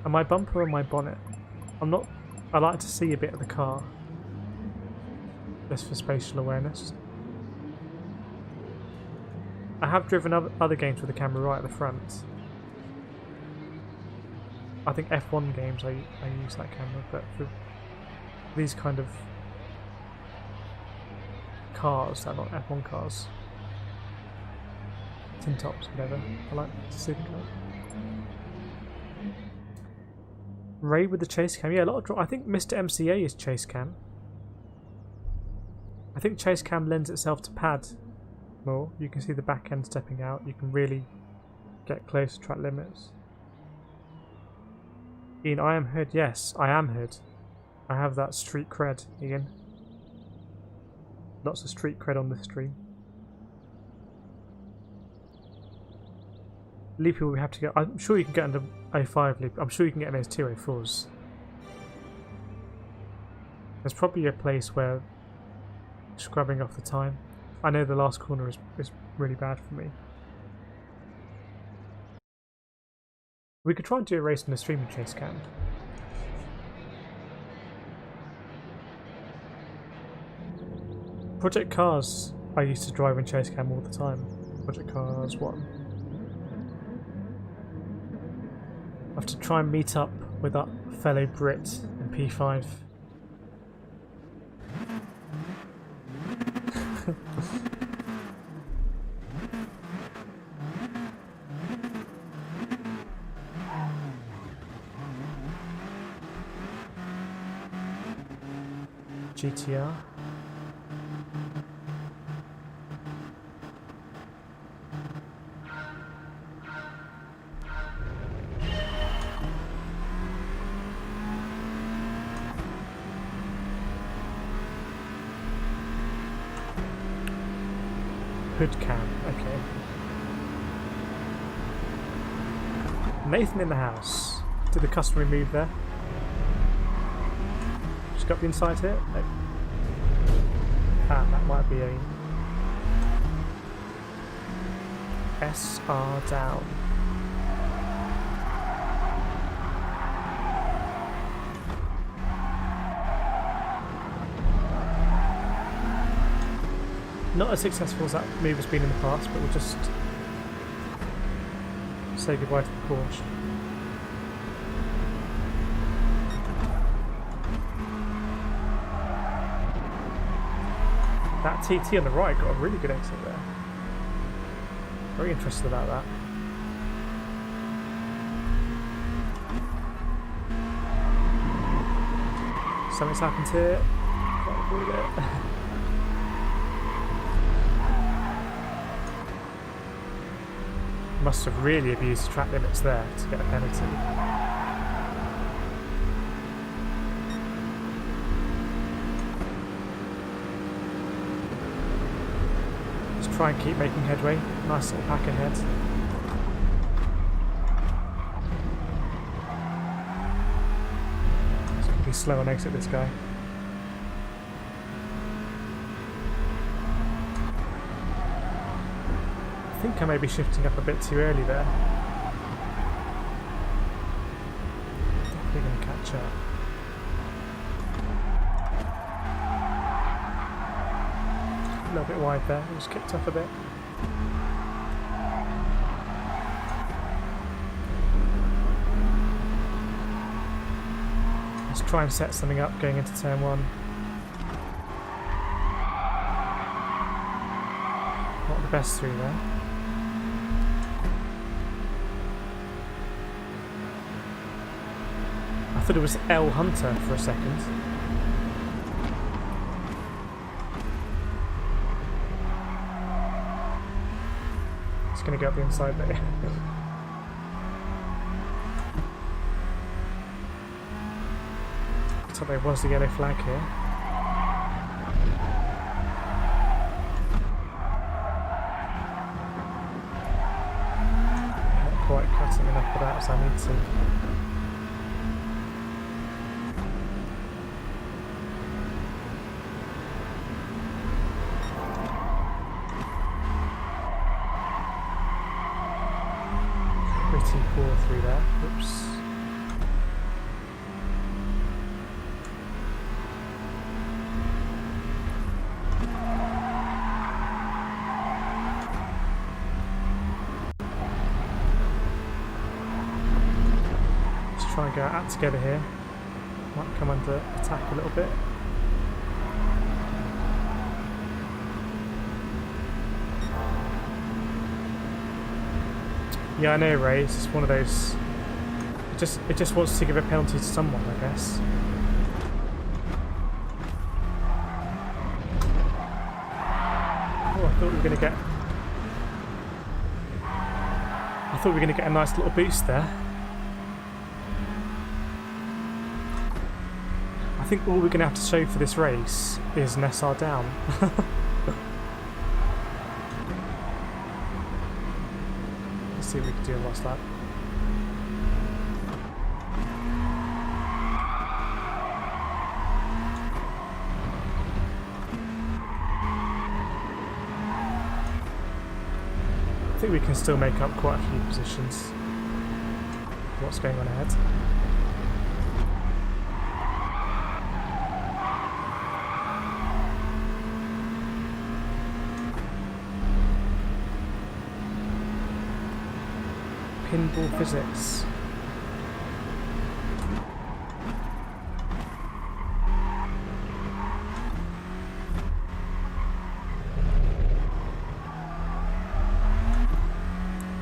am I bumper or my bonnet? I'm not. I like to see a bit of the car, just for spatial awareness. I have driven other games with the camera right at the front. I think F1 games I use that camera, but for these kind of cars, that are not F1 cars, tin tops, whatever, I like to see the car. Ray with the chase cam, yeah, a lot of I think Mr. MCA is chase cam. I think chase cam lends itself to pad more. You can see the back end stepping out. You can really get close to track limits. Ian, I am hood. Yes, I am hood. I have that street cred, Ian. Lots of street cred on this stream. Loopy we have to get. I'm sure you can get into 05 loop. I'm sure you can get in those 204s. There's probably a place where scrubbing off the time. I know the last corner is really bad for me. We could try and do a race in the stream and chase cam. Project Cars I used to drive in chase cam all the time. Project Cars 1. I have to try and meet up with that fellow Brit in P5. GTR. Hood cam, okay. Nathan in the house. Did the customary move there? Just got the inside here? No. Ah, that might be a SR down. Not as successful as that move has been in the past, but we'll just say goodbye to the Porsche. That TT on the right got a really good exit there. Very interested about that. Something's happened here. Can't avoid it. Must have really abused track limits there to get a penalty. Just try and keep making headway. Nice little pack ahead. slow and exit this guy. I think I may be shifting up a bit too early there. Definitely going to catch up. A little bit wide there, it was kicked up a bit. Let's try and set something up going into turn 1. Not the best through there. I thought it was L Hunter for a second. It's going to go up the inside there. I thought there was a yellow flag here. Not quite cutting enough of that as I need to. Pretty poor through there. Oops. Try and go out together here. Might come under attack a little bit. Yeah, I know, Ray. It's just one of those. It just wants to give a penalty to someone, I guess. Oh, I thought we were going to get. I thought we were going to get a nice little boost there. I think all we're going to have to show for this race is an SR down. Let's see what we can do in last lap. I think we can still make up quite a few positions. What's going on ahead? Pinball physics.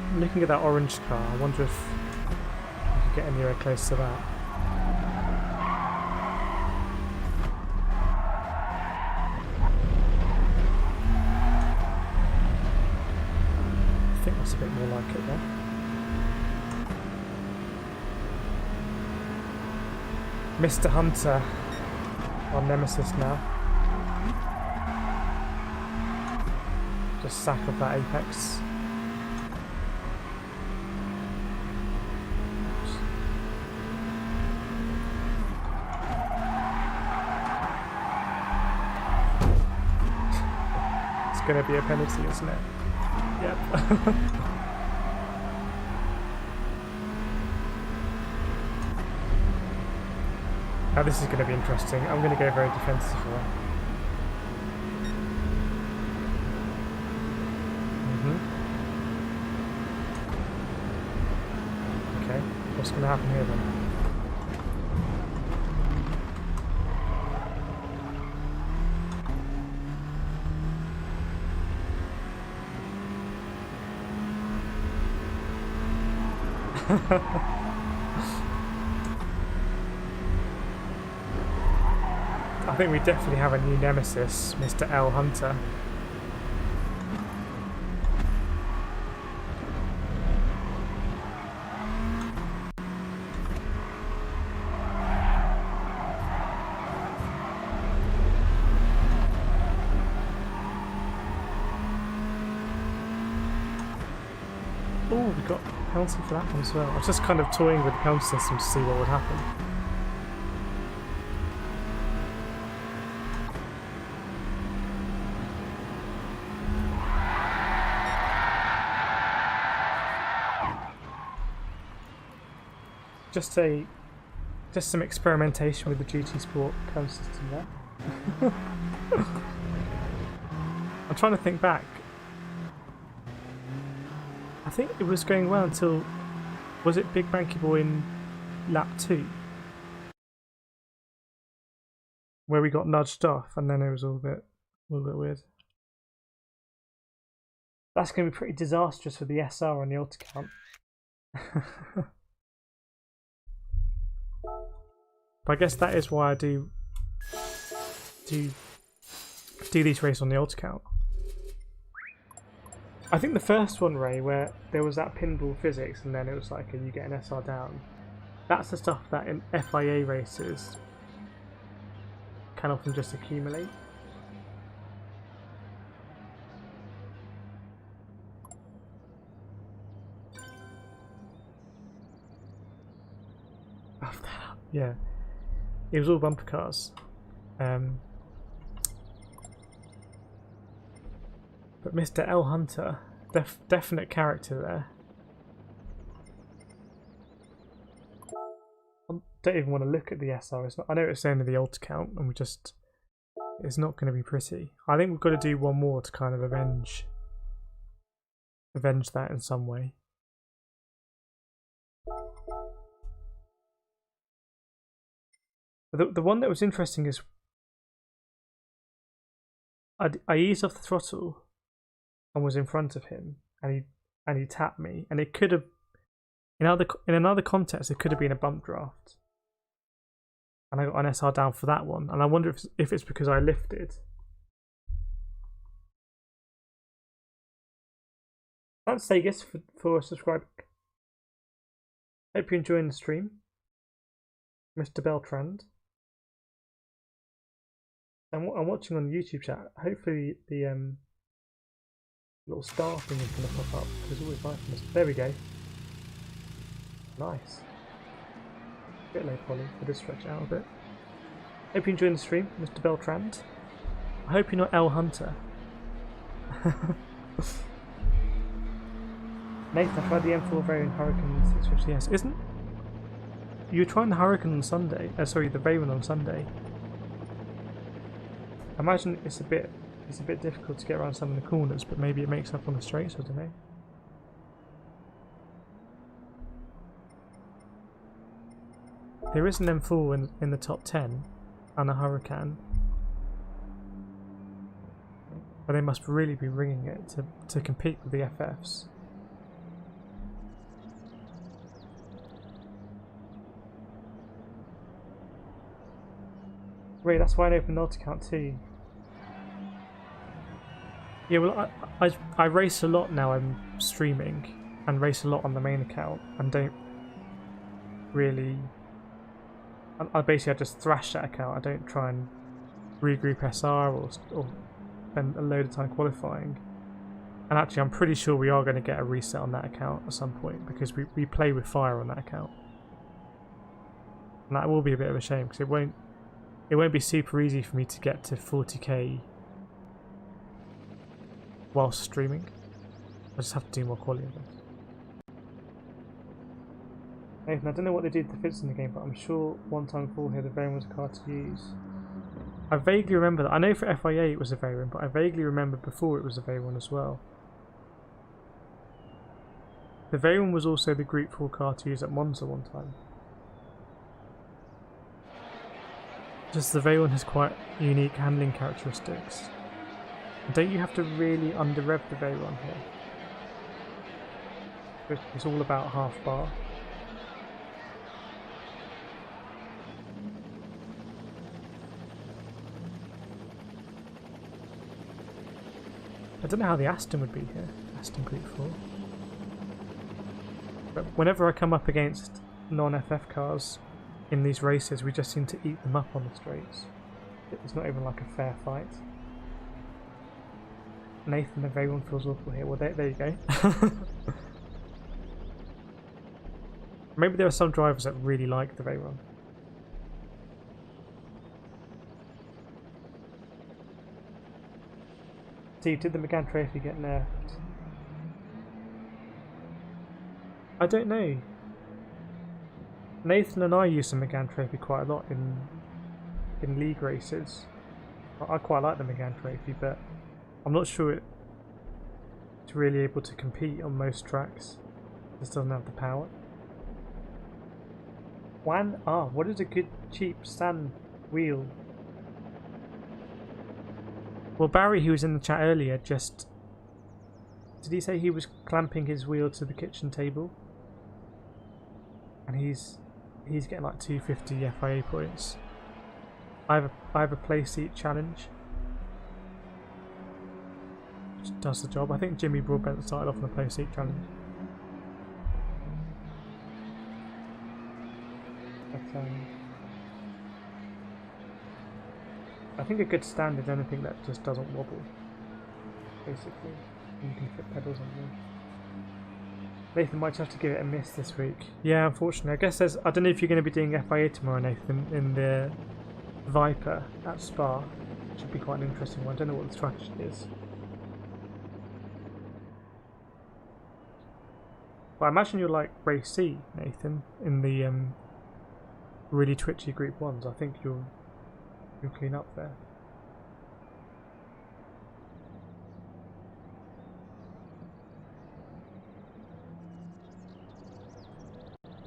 I'm looking at that orange car. I wonder if we could get anywhere close to that. I think that's a bit more like it there. Mr. Hunter, our nemesis now. Just sack off that apex. It's going to be a penalty, isn't it? Yep. Now this is going to be interesting. I'm going to go very defensive here. Okay, what's going to happen here then? I think we definitely have a new nemesis, Mr. L Hunter. Oh, we got a penalty for that one as well. I was just kind of toying with the penalty system to see what would happen. just some experimentation with the GT Sport cam system there. I'm trying to think back. I think it was going well until, was it Big Banky Boy in lap 2? Where we got nudged off and then it was all a little bit weird. That's going to be pretty disastrous for the SR on the alt account. But I guess that is why I do these races on the alt account. I think the first one, Ray, where there was that pinball physics and then it was like, you get an SR down. That's the stuff that in FIA races can often just accumulate. Yeah, it was all bumper cars. But Mr. L Hunter, definite character there. I don't even want to look at the SR. It's not, I know it's only the alt account, and it's not going to be pretty. I think we've got to do one more to kind of avenge that in some way. The one that was interesting is I eased off the throttle and was in front of him, and he tapped me, and it could have in another context it could have been a bump draft, and I got an SR down for that one, and I wonder if it's because I lifted. Thanks, Sagus, for subscribing. Hope you're enjoying the stream, Mr. Beltrand. I'm watching on the YouTube chat. Hopefully the little star thing is going to pop up. There's always nice. There we go. Nice. A bit low poly. I'll just stretch it out a bit. Hope you're enjoying the stream, Mr. Beltrand. I hope you're not L Hunter. Nathan, I tried the M4 variant Hurricane 650S. Isn't you were trying the Hurricane on Sunday? Sorry, the Raven on Sunday. I imagine it's a bit difficult to get around some of the corners, but maybe it makes up on the straights, I don't know. There is an M4 in the top 10 and a Hurricane, but they must really be ringing it to compete with the FFs. Right, that's why I opened the alt account too. Yeah, well, I race a lot now. I'm streaming and race a lot on the main account, and don't really. I just thrash that account. I don't try and regroup SR or spend a load of time qualifying. And actually, I'm pretty sure we are going to get a reset on that account at some point, because we play with fire on that account, and that will be a bit of a shame because it won't be super easy for me to get to 40k whilst streaming. I just have to do more quality of this. Nathan, I don't know what they did to fits in the game, but I'm sure 1x4 here the variant was a car to use. I vaguely remember that. I know for FIA it was a variant, but I vaguely remember before it was a variant as well. The variant was also the Group 4 car to use at Monza one time. Just the Veyron has quite unique handling characteristics. Don't you have to really under-rev the Veyron here? It's all about half bar. I don't know how the Aston would be here. Aston Group 4. But whenever I come up against non-FF cars in these races, we just seem to eat them up on the straights. It's not even like a fair fight. Nathan, the Veyron feels awful here. Well, there you go. Maybe there are some drivers that really like the Veyron. Steve, did the Megane Trophy get nerfed? I don't know. Nathan and I use the Megane Trophy quite a lot in league races. I quite like the Megane Trophy, but I'm not sure it's really able to compete on most tracks. It just doesn't have the power. What is a good cheap stand wheel? Well, Barry, who was in the chat earlier, just... Did he say he was clamping his wheel to the kitchen table? And he's getting like 250 FIA points. I have a Playseat challenge, which does the job. I think Jimmy Broadbent started off on the Playseat challenge. But, I think a good stand is anything that just doesn't wobble, basically. You can fit pedals on them. Nathan might have to give it a miss this week. Yeah, unfortunately. I guess I don't know if you're going to be doing FIA tomorrow, Nathan, in the Viper at Spa. Should be quite an interesting one. I don't know what the strategy is. But I imagine you'll like race C, Nathan, in the really twitchy Group 1s. I think you'll clean up there.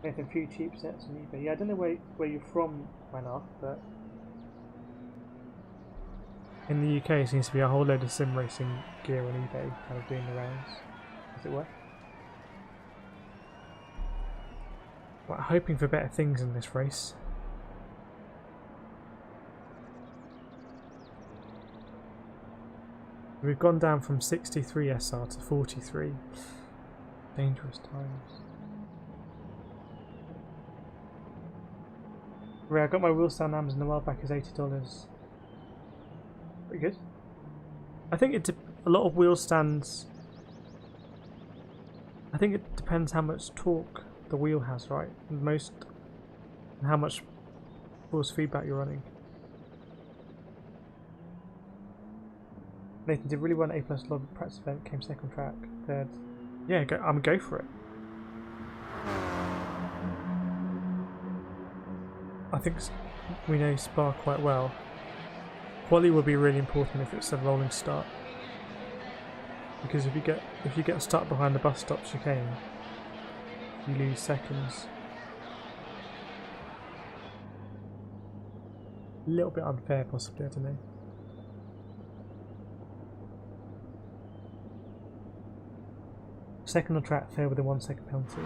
Nathan, a few cheap sets on eBay. Yeah, I don't know where you're from, Manaf, but in the UK it seems to be a whole load of sim racing gear on eBay kind of doing the rounds, as it were. But hoping for better things in this race. We've gone down from 63 SR to 43. Dangerous times. Right, I got my wheel stand on Amazon a while back as $80. Pretty good. I think a lot of wheel stands. I think it depends how much torque the wheel has, right? And how much force feedback you're running. Nathan did really well at A+ Lobby practice event, came second track, third. Yeah, go for it. I think we know Spa quite well. Quali will be really important if it's a rolling start, because if you get stuck behind the bus stop chicane, you lose seconds. A little bit unfair, possibly. I don't know. Second on track, fair with a 1 second penalty.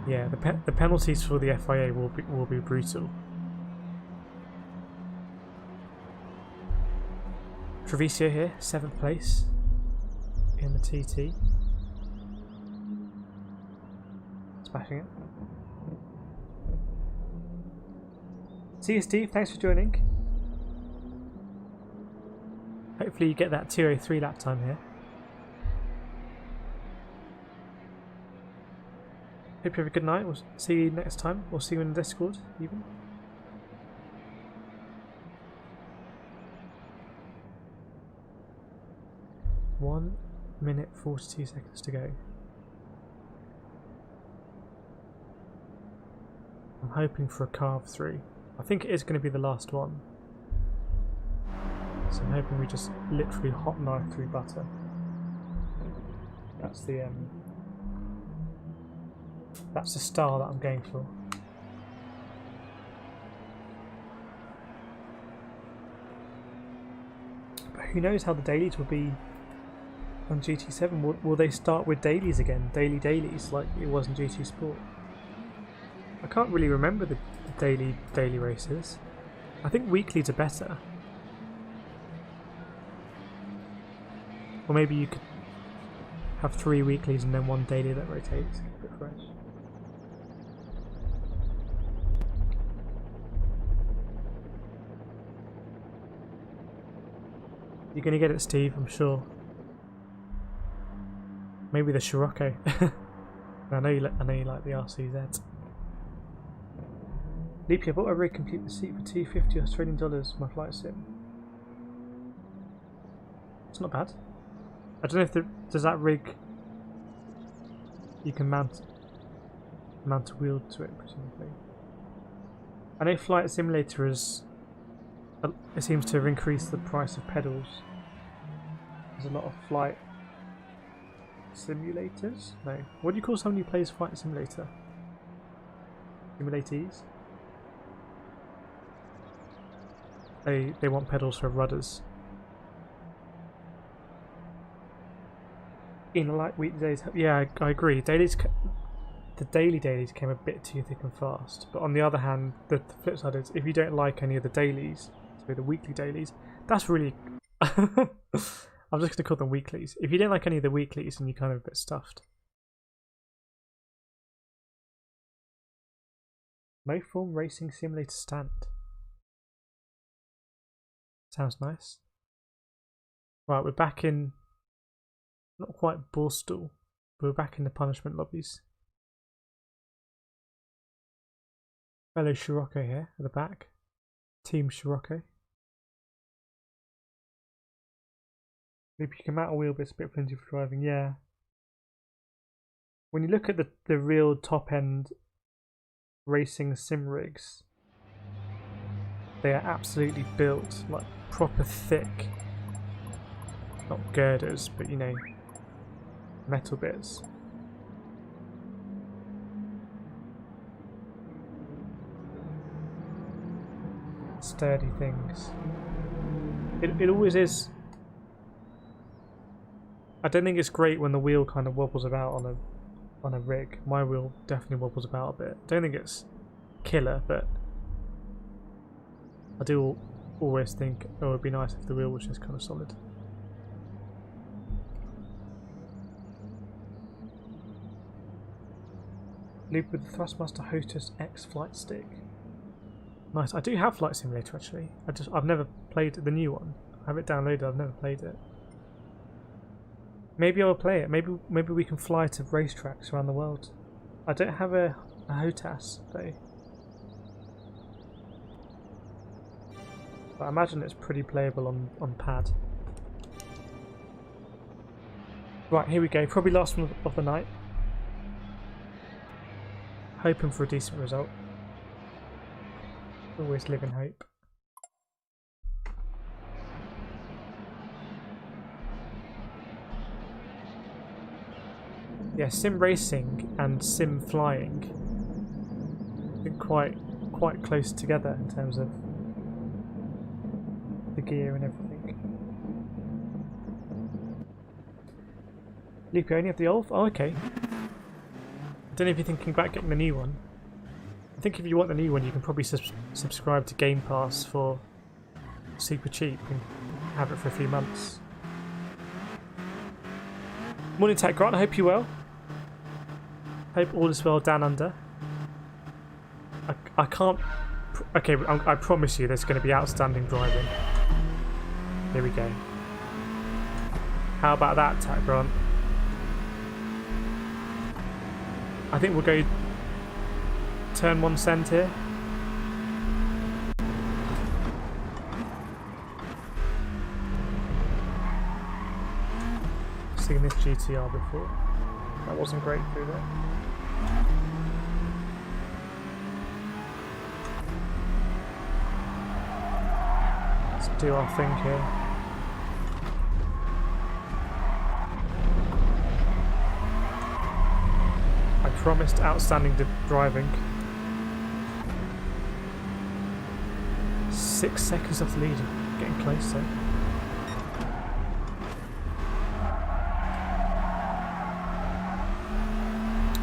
Yeah, the penalties for the FIA will be brutal. Treviso here, 7th place in the TT. Smashing it. See you, Steve. Thanks for joining. Hopefully you get that 2:03 lap time here. Hope you have a good night. We'll see you next time. We'll see you in the Discord, even. One minute 42 seconds to go. I'm hoping for a carve through. I think it is going to be the last one. So I'm hoping we just literally hot knife through butter. That's the style that I'm going for. But who knows how the dailies will be on GT7? Will they start with dailies again? Dailies like it was in GT Sport? I can't really remember the daily races. I think weeklies are better. Or maybe you could have 3 weeklies and then 1 daily that rotates. Keep it fresh. You're gonna get it, Steve, I'm sure. Maybe the Scirocco. I know you like the RCZ. Leapy, I bought a rig complete receipt for $250 Australian for my flight sim. It's not bad. I don't know if does that rig you can mount. Mount a wheel to it, presumably. I know Flight Simulator is. It seems to have increased the price of pedals. There's a lot of flight simulators. No, what do you call someone who plays Flight Simulator? Simulatees. They want pedals for rudders. In light weekdays, yeah, I agree. The dailies came a bit too thick and fast. But on the other hand, the flip side is if you don't like any of the dailies, so the weekly dailies, that's really. I'm just going to call them weeklies. If you don't like any of the weeklies, and you're kind of a bit stuffed. Moform Racing Simulator stand. Sounds nice. Right, we're back in. Not quite Borstal, but we're back in the punishment lobbies. Fellow Scirocco here at the back. Team Scirocco. Maybe you can mount a wheel, but it's a bit flimsy for driving, yeah. When you look at the real top end racing sim rigs, they are absolutely built like proper thick, not girders, but you know, metal bits. Sturdy things. It always is. I don't think it's great when the wheel kind of wobbles about on a rig. My wheel definitely wobbles about a bit. Don't think it's killer, but I do always think it would be nice if the wheel was just kind of solid. Loop with the Thrustmaster Hostess X flight stick. Nice. I do have Flight Simulator actually. I've never played the new one. I have it downloaded. I've never played it. Maybe I'll play it. Maybe we can fly to racetracks around the world. I don't have a HOTAS though. But I imagine it's pretty playable on pad. Right, here we go. Probably last one of the night. Hoping for a decent result. Always live in hope. Yeah, sim racing and sim flying I think quite close together in terms of the gear and everything. Luke, you only have the old? Oh, okay. I don't know if you're thinking about getting the new one. I think if you want the new one, you can probably subscribe to Game Pass for super cheap and have it for a few months. Morning, Tech Grant. I hope you're well. Hope all is well down under. I can't. Okay, I promise you, there's going to be outstanding driving. Here we go. How about that, Tech Grant? I think we'll go turn 1 cent here. Seen this GTR before. That wasn't great through there. Let's do our thing here. I promised outstanding driving. 6 seconds off the lead, getting close though.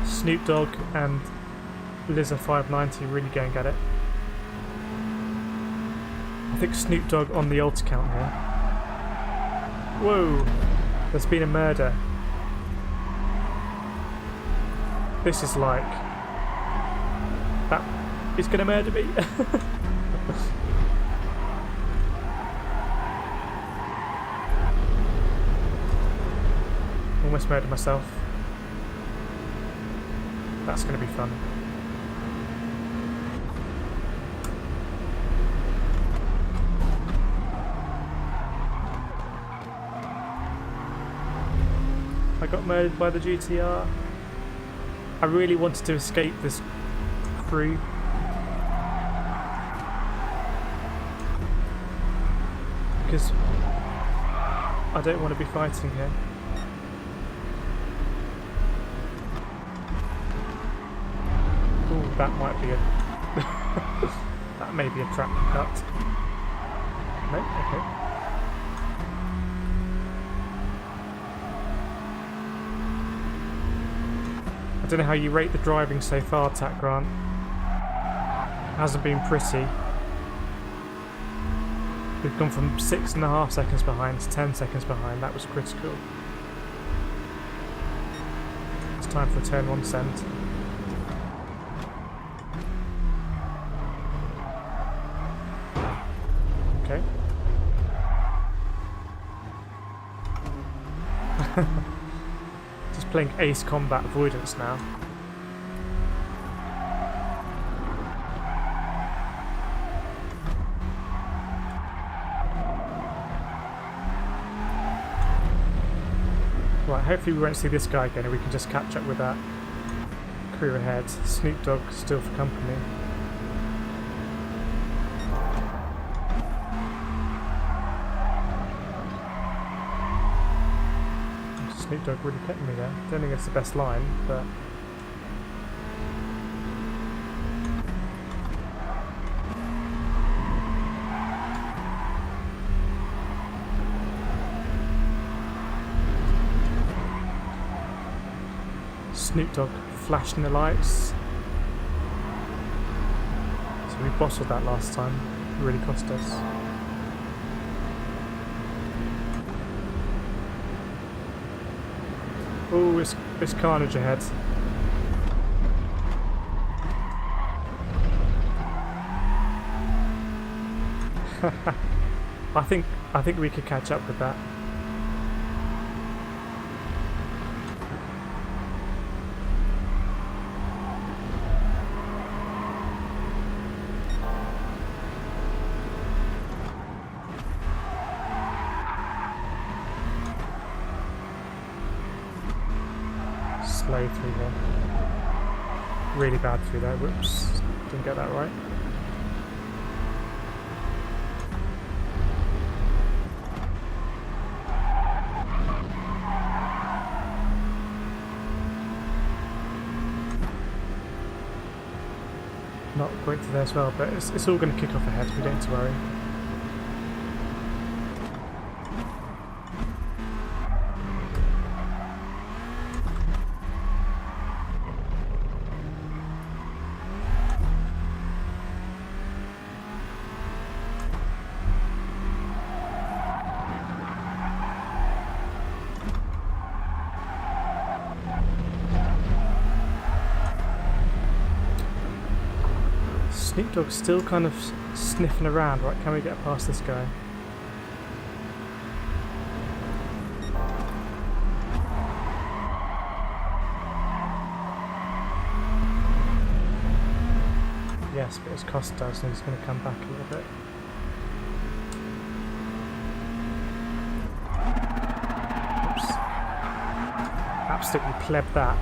Snoop Dogg and Lizza590 really going at it. I think Snoop Dogg on the ulti count here. Whoa! There's been a murder. This is like... that is gonna murder me. Almost murdered myself. That's going to be fun. I got murdered by the GTR. I really wanted to escape this crew. Because I don't want to be fighting here. Ooh, that might be a... that may be a trap cut. No? Okay. I don't know how you rate the driving so far, Tack Grant. Hasn't been pretty. We've gone from 6.5 seconds behind to 10 seconds behind. That was critical. It's time for a turn 1 send. Okay. Just playing ace combat avoidance now. Right, hopefully we won't see this guy again and we can just catch up with that crew ahead. Snoop Dogg still for company. Snoop Dogg really kept me there. Don't think it's the best line, but... Snoop Dogg flashing the lights. So we bottled that last time. It really cost us. Oh, it's carnage ahead. I think we could catch up with that. Slow through there. Really bad through there. Whoops. Didn't get that right. Not great through there as well, but it's all going to kick off ahead. We don't need to worry. Snoop Dogg's still kind of sniffing around. Right, can we get past this guy? Yes, but it's cost us and he's going to come back a little bit. Oops. Absolutely pleb that.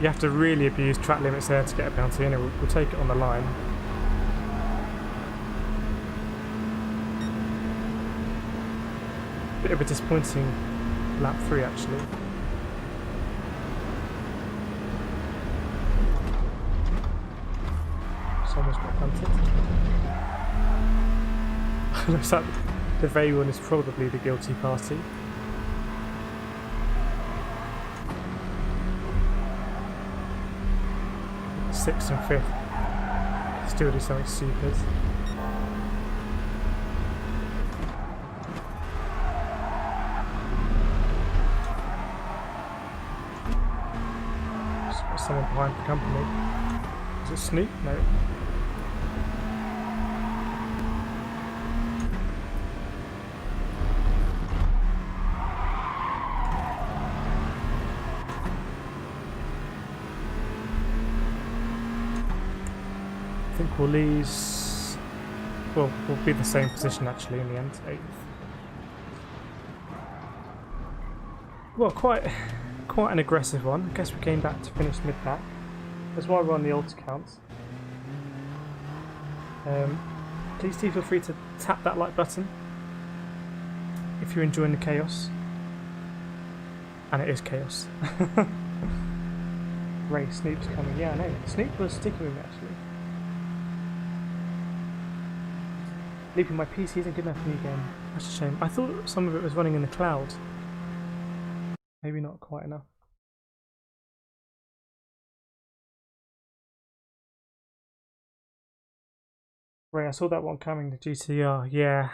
You have to really abuse track limits there to get a bounty in, and we'll take it on the line. Bit of a disappointing lap 3 actually. Someone's got punted. Looks like the very one is probably the guilty party. Sixth and fifth. Still do something stupid. Just got someone behind for company. Is it Snoop? No. I think we'll lose... Well, we'll be the same position actually in the end, 8th. Well, quite an aggressive one. I guess we came back to finish mid-pack. That's why we're on the alt accounts. Please do feel free to tap that like button if you're enjoying the chaos. And it is chaos. Ray, Snoop's coming. Yeah, I know. Snoop was sticking with me actually. Leaping, my PC isn't good enough for me again. That's a shame. I thought some of it was running in the cloud. Maybe not quite enough. Ray, I saw that one coming, the GTR. Yeah.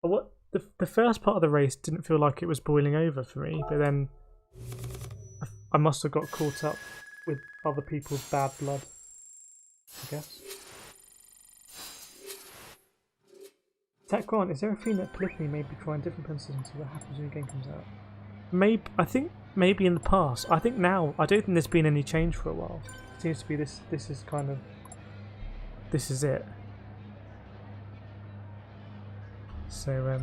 What the first part of the race didn't feel like it was boiling over for me, but then I must have got caught up with other people's bad blood, I guess. Tech Grant, is there a theme that Polyphony may be trying different pencils and see what happens when the game comes out? Maybe, I think maybe in the past. I think now, I don't think there's been any change for a while. It seems to be this is kind of, this is it. So,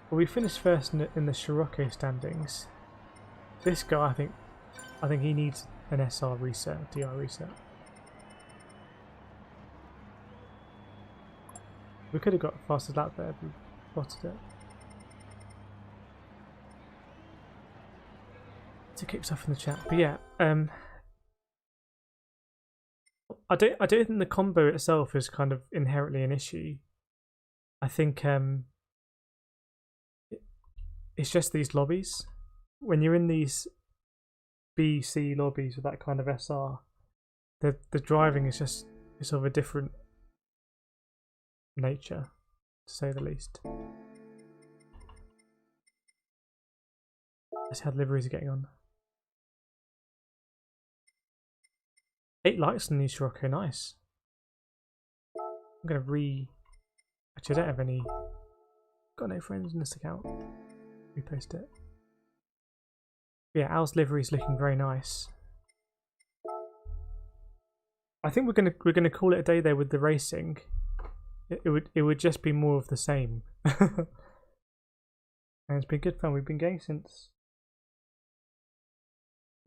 well, we finished first in the Scirocco standings. This guy, I think he needs an SR reset, DR reset. We could have got a faster lap there, but we spotted it. To kick stuff in the chat, but yeah, I don't think the combo itself is kind of inherently an issue. I think it's just these lobbies. When you're in these BC lobbies with that kind of SR, the driving is just it's of a different nature, to say the least. Let's see how the liveries are getting on. 8 likes on the new Scirocco, nice. I'm gonna actually I don't have any, got no friends in this account. Repost it. Yeah, Al's livery is looking very nice. I think we're gonna call it a day there with the racing. It would just be more of the same. And it's been good fun. We've been going since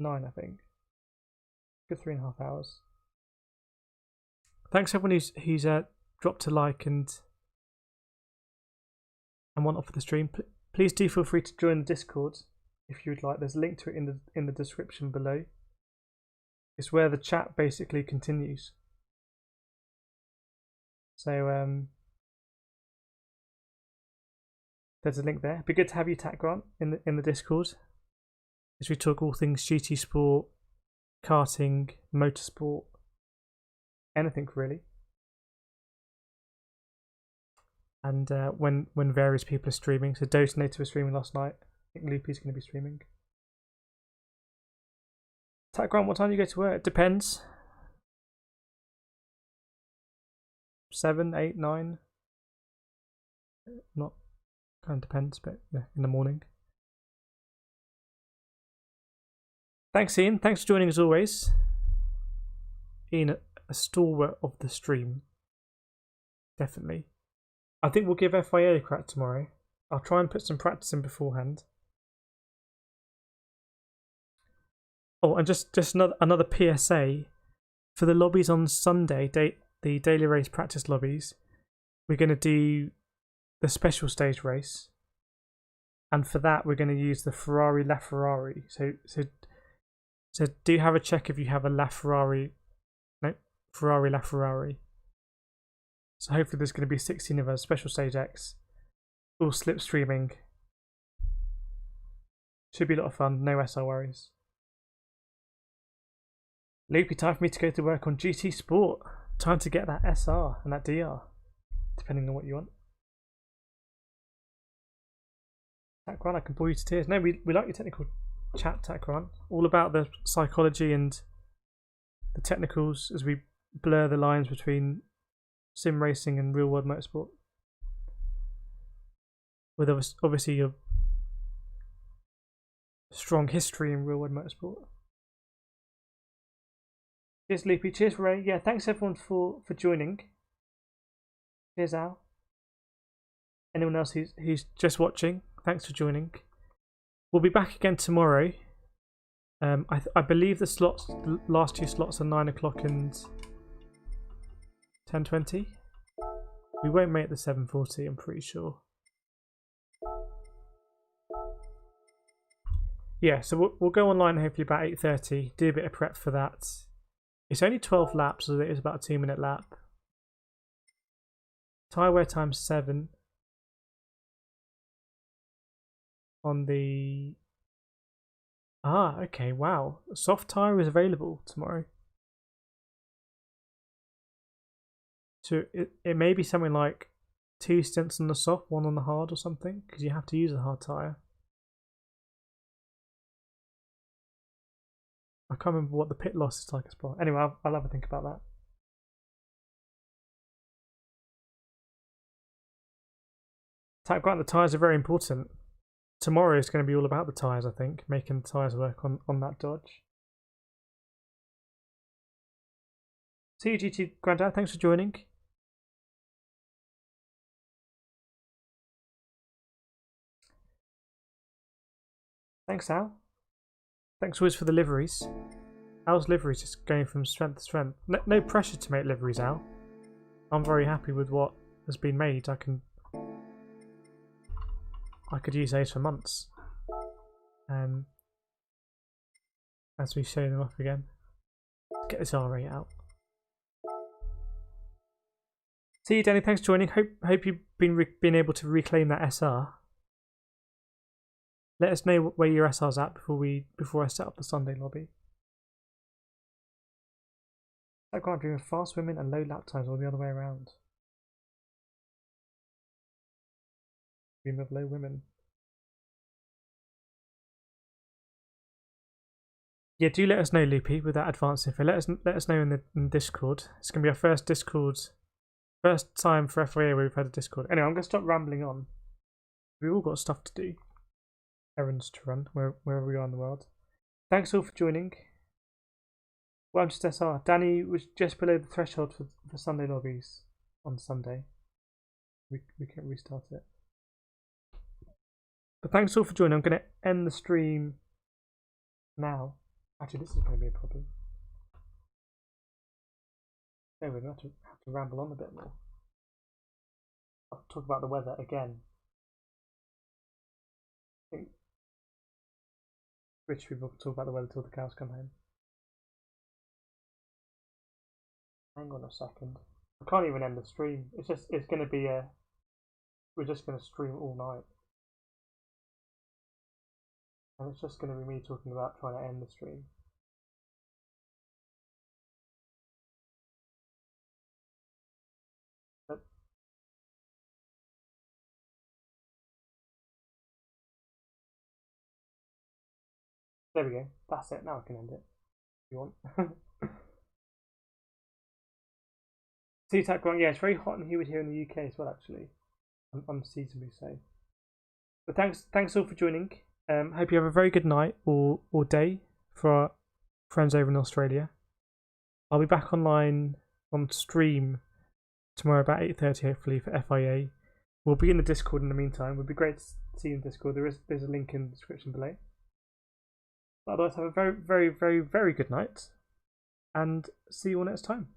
9, I think. Good 3.5 hours. Thanks everyone who's dropped a like and one off of the stream. Please do feel free to join the Discord if you would like. There's a link to it in the description below. It's where the chat basically continues. So there's a link there. It'd be good to have you, Tat Grant, in the Discord as we talk all things GT Sport, karting, motorsport, anything really. And when various people are streaming, so Dotinator was streaming last night. I think Loopy's going to be streaming. Tat Grant, what time do you go to work? It depends. 7, 8, 9. Not kind of depends, but yeah, in the morning. Thanks, Ian. Thanks for joining as always. Ian, a stalwart of the stream. Definitely. I think we'll give FIA a crack tomorrow. I'll try and put some practice in beforehand. Oh, and just another PSA. For the lobbies on Sunday, the daily race practice lobbies, we're going to do the special stage race. And for that, we're going to use the Ferrari LaFerrari. So do have a check if you have a LaFerrari. No, Ferrari LaFerrari. So hopefully there's going to be 16 of us, special stage X, all slipstreaming. Should be a lot of fun, no SR worries. Loopy, time for me to go to work on GT Sport. Time to get that SR and that DR, depending on what you want. Takran, I can bore you to tears. No, we like your technical chat, Takran. All about the psychology and the technicals as we blur the lines between sim racing and real world motorsport. With obviously your strong history in real world motorsport. Cheers, Loopy. Cheers, Ray. Yeah, thanks everyone for joining. Cheers, Al. anyone else who's just watching, thanks for joining. We'll be back again tomorrow. I believe the last 2 slots are 9 o'clock and 10:20. We won't make the 7:40, I'm pretty sure. Yeah, so we'll go online hopefully about 8:30. Do a bit of prep for that. It's only 12 laps, so it is about a 2-minute lap. Tyre wear time's 7 on the. Ah, okay, wow. Soft tyre is available tomorrow. So it may be something like 2 stints on the soft, 1 on the hard or something, because you have to use a hard tyre. I can't remember what the pit loss is like as well. Anyway, I'll have a think about that. Tap Grant, the tyres are very important. Tomorrow is going to be all about the tyres, I think, making the tyres work on that Dodge. See you, GT Grandad, thanks for joining. Thanks, Al. Thanks always for the liveries. Al's liveries just going from strength to strength. No pressure to make liveries, Al. I'm very happy with what has been made. I could use those for months. As we show them off again. Let's get this R8 out. See you, Danny. Thanks for joining. Hope you've been able to reclaim that SR. Let us know where your SR's at before I set up the Sunday lobby. I can't dream of fast women and low lap times, or the other way around. Dream of low women. Yeah, do let us know, Loopy, with that advanced info. Let us know in Discord. It's gonna be our first time for FIA where we've had a Discord. Anyway, I'm gonna stop rambling on. We've all got stuff to do. Errands to run, wherever we are in the world. Thanks all for joining. Well, I'm just SR. Danny was just below the threshold for Sunday lobbies on Sunday. We can't restart it. But thanks all for joining. I'm going to end the stream now. Actually, this is going to be a problem. No, we're going to have to ramble on a bit more. I'll talk about the weather again. I think rich people can talk about the weather till the cows come home. Hang on a second. I can't even end the stream. It's going to be we're just going to stream all night. And it's just going to be me talking about trying to end the stream. But there we go. That's it. Now I can end it. If you want. Sea-Tac going, yeah, it's very hot and humid here in the UK as well, actually. Unseasonably so. But thanks all for joining. Hope you have a very good night or day for our friends over in Australia. I'll be back online on stream tomorrow about 8:30, hopefully, for FIA. We'll be in the Discord in the meantime. It would be great to see you in Discord. There's a link in the description below. But otherwise, have a very, very, very, very good night, and see you all next time.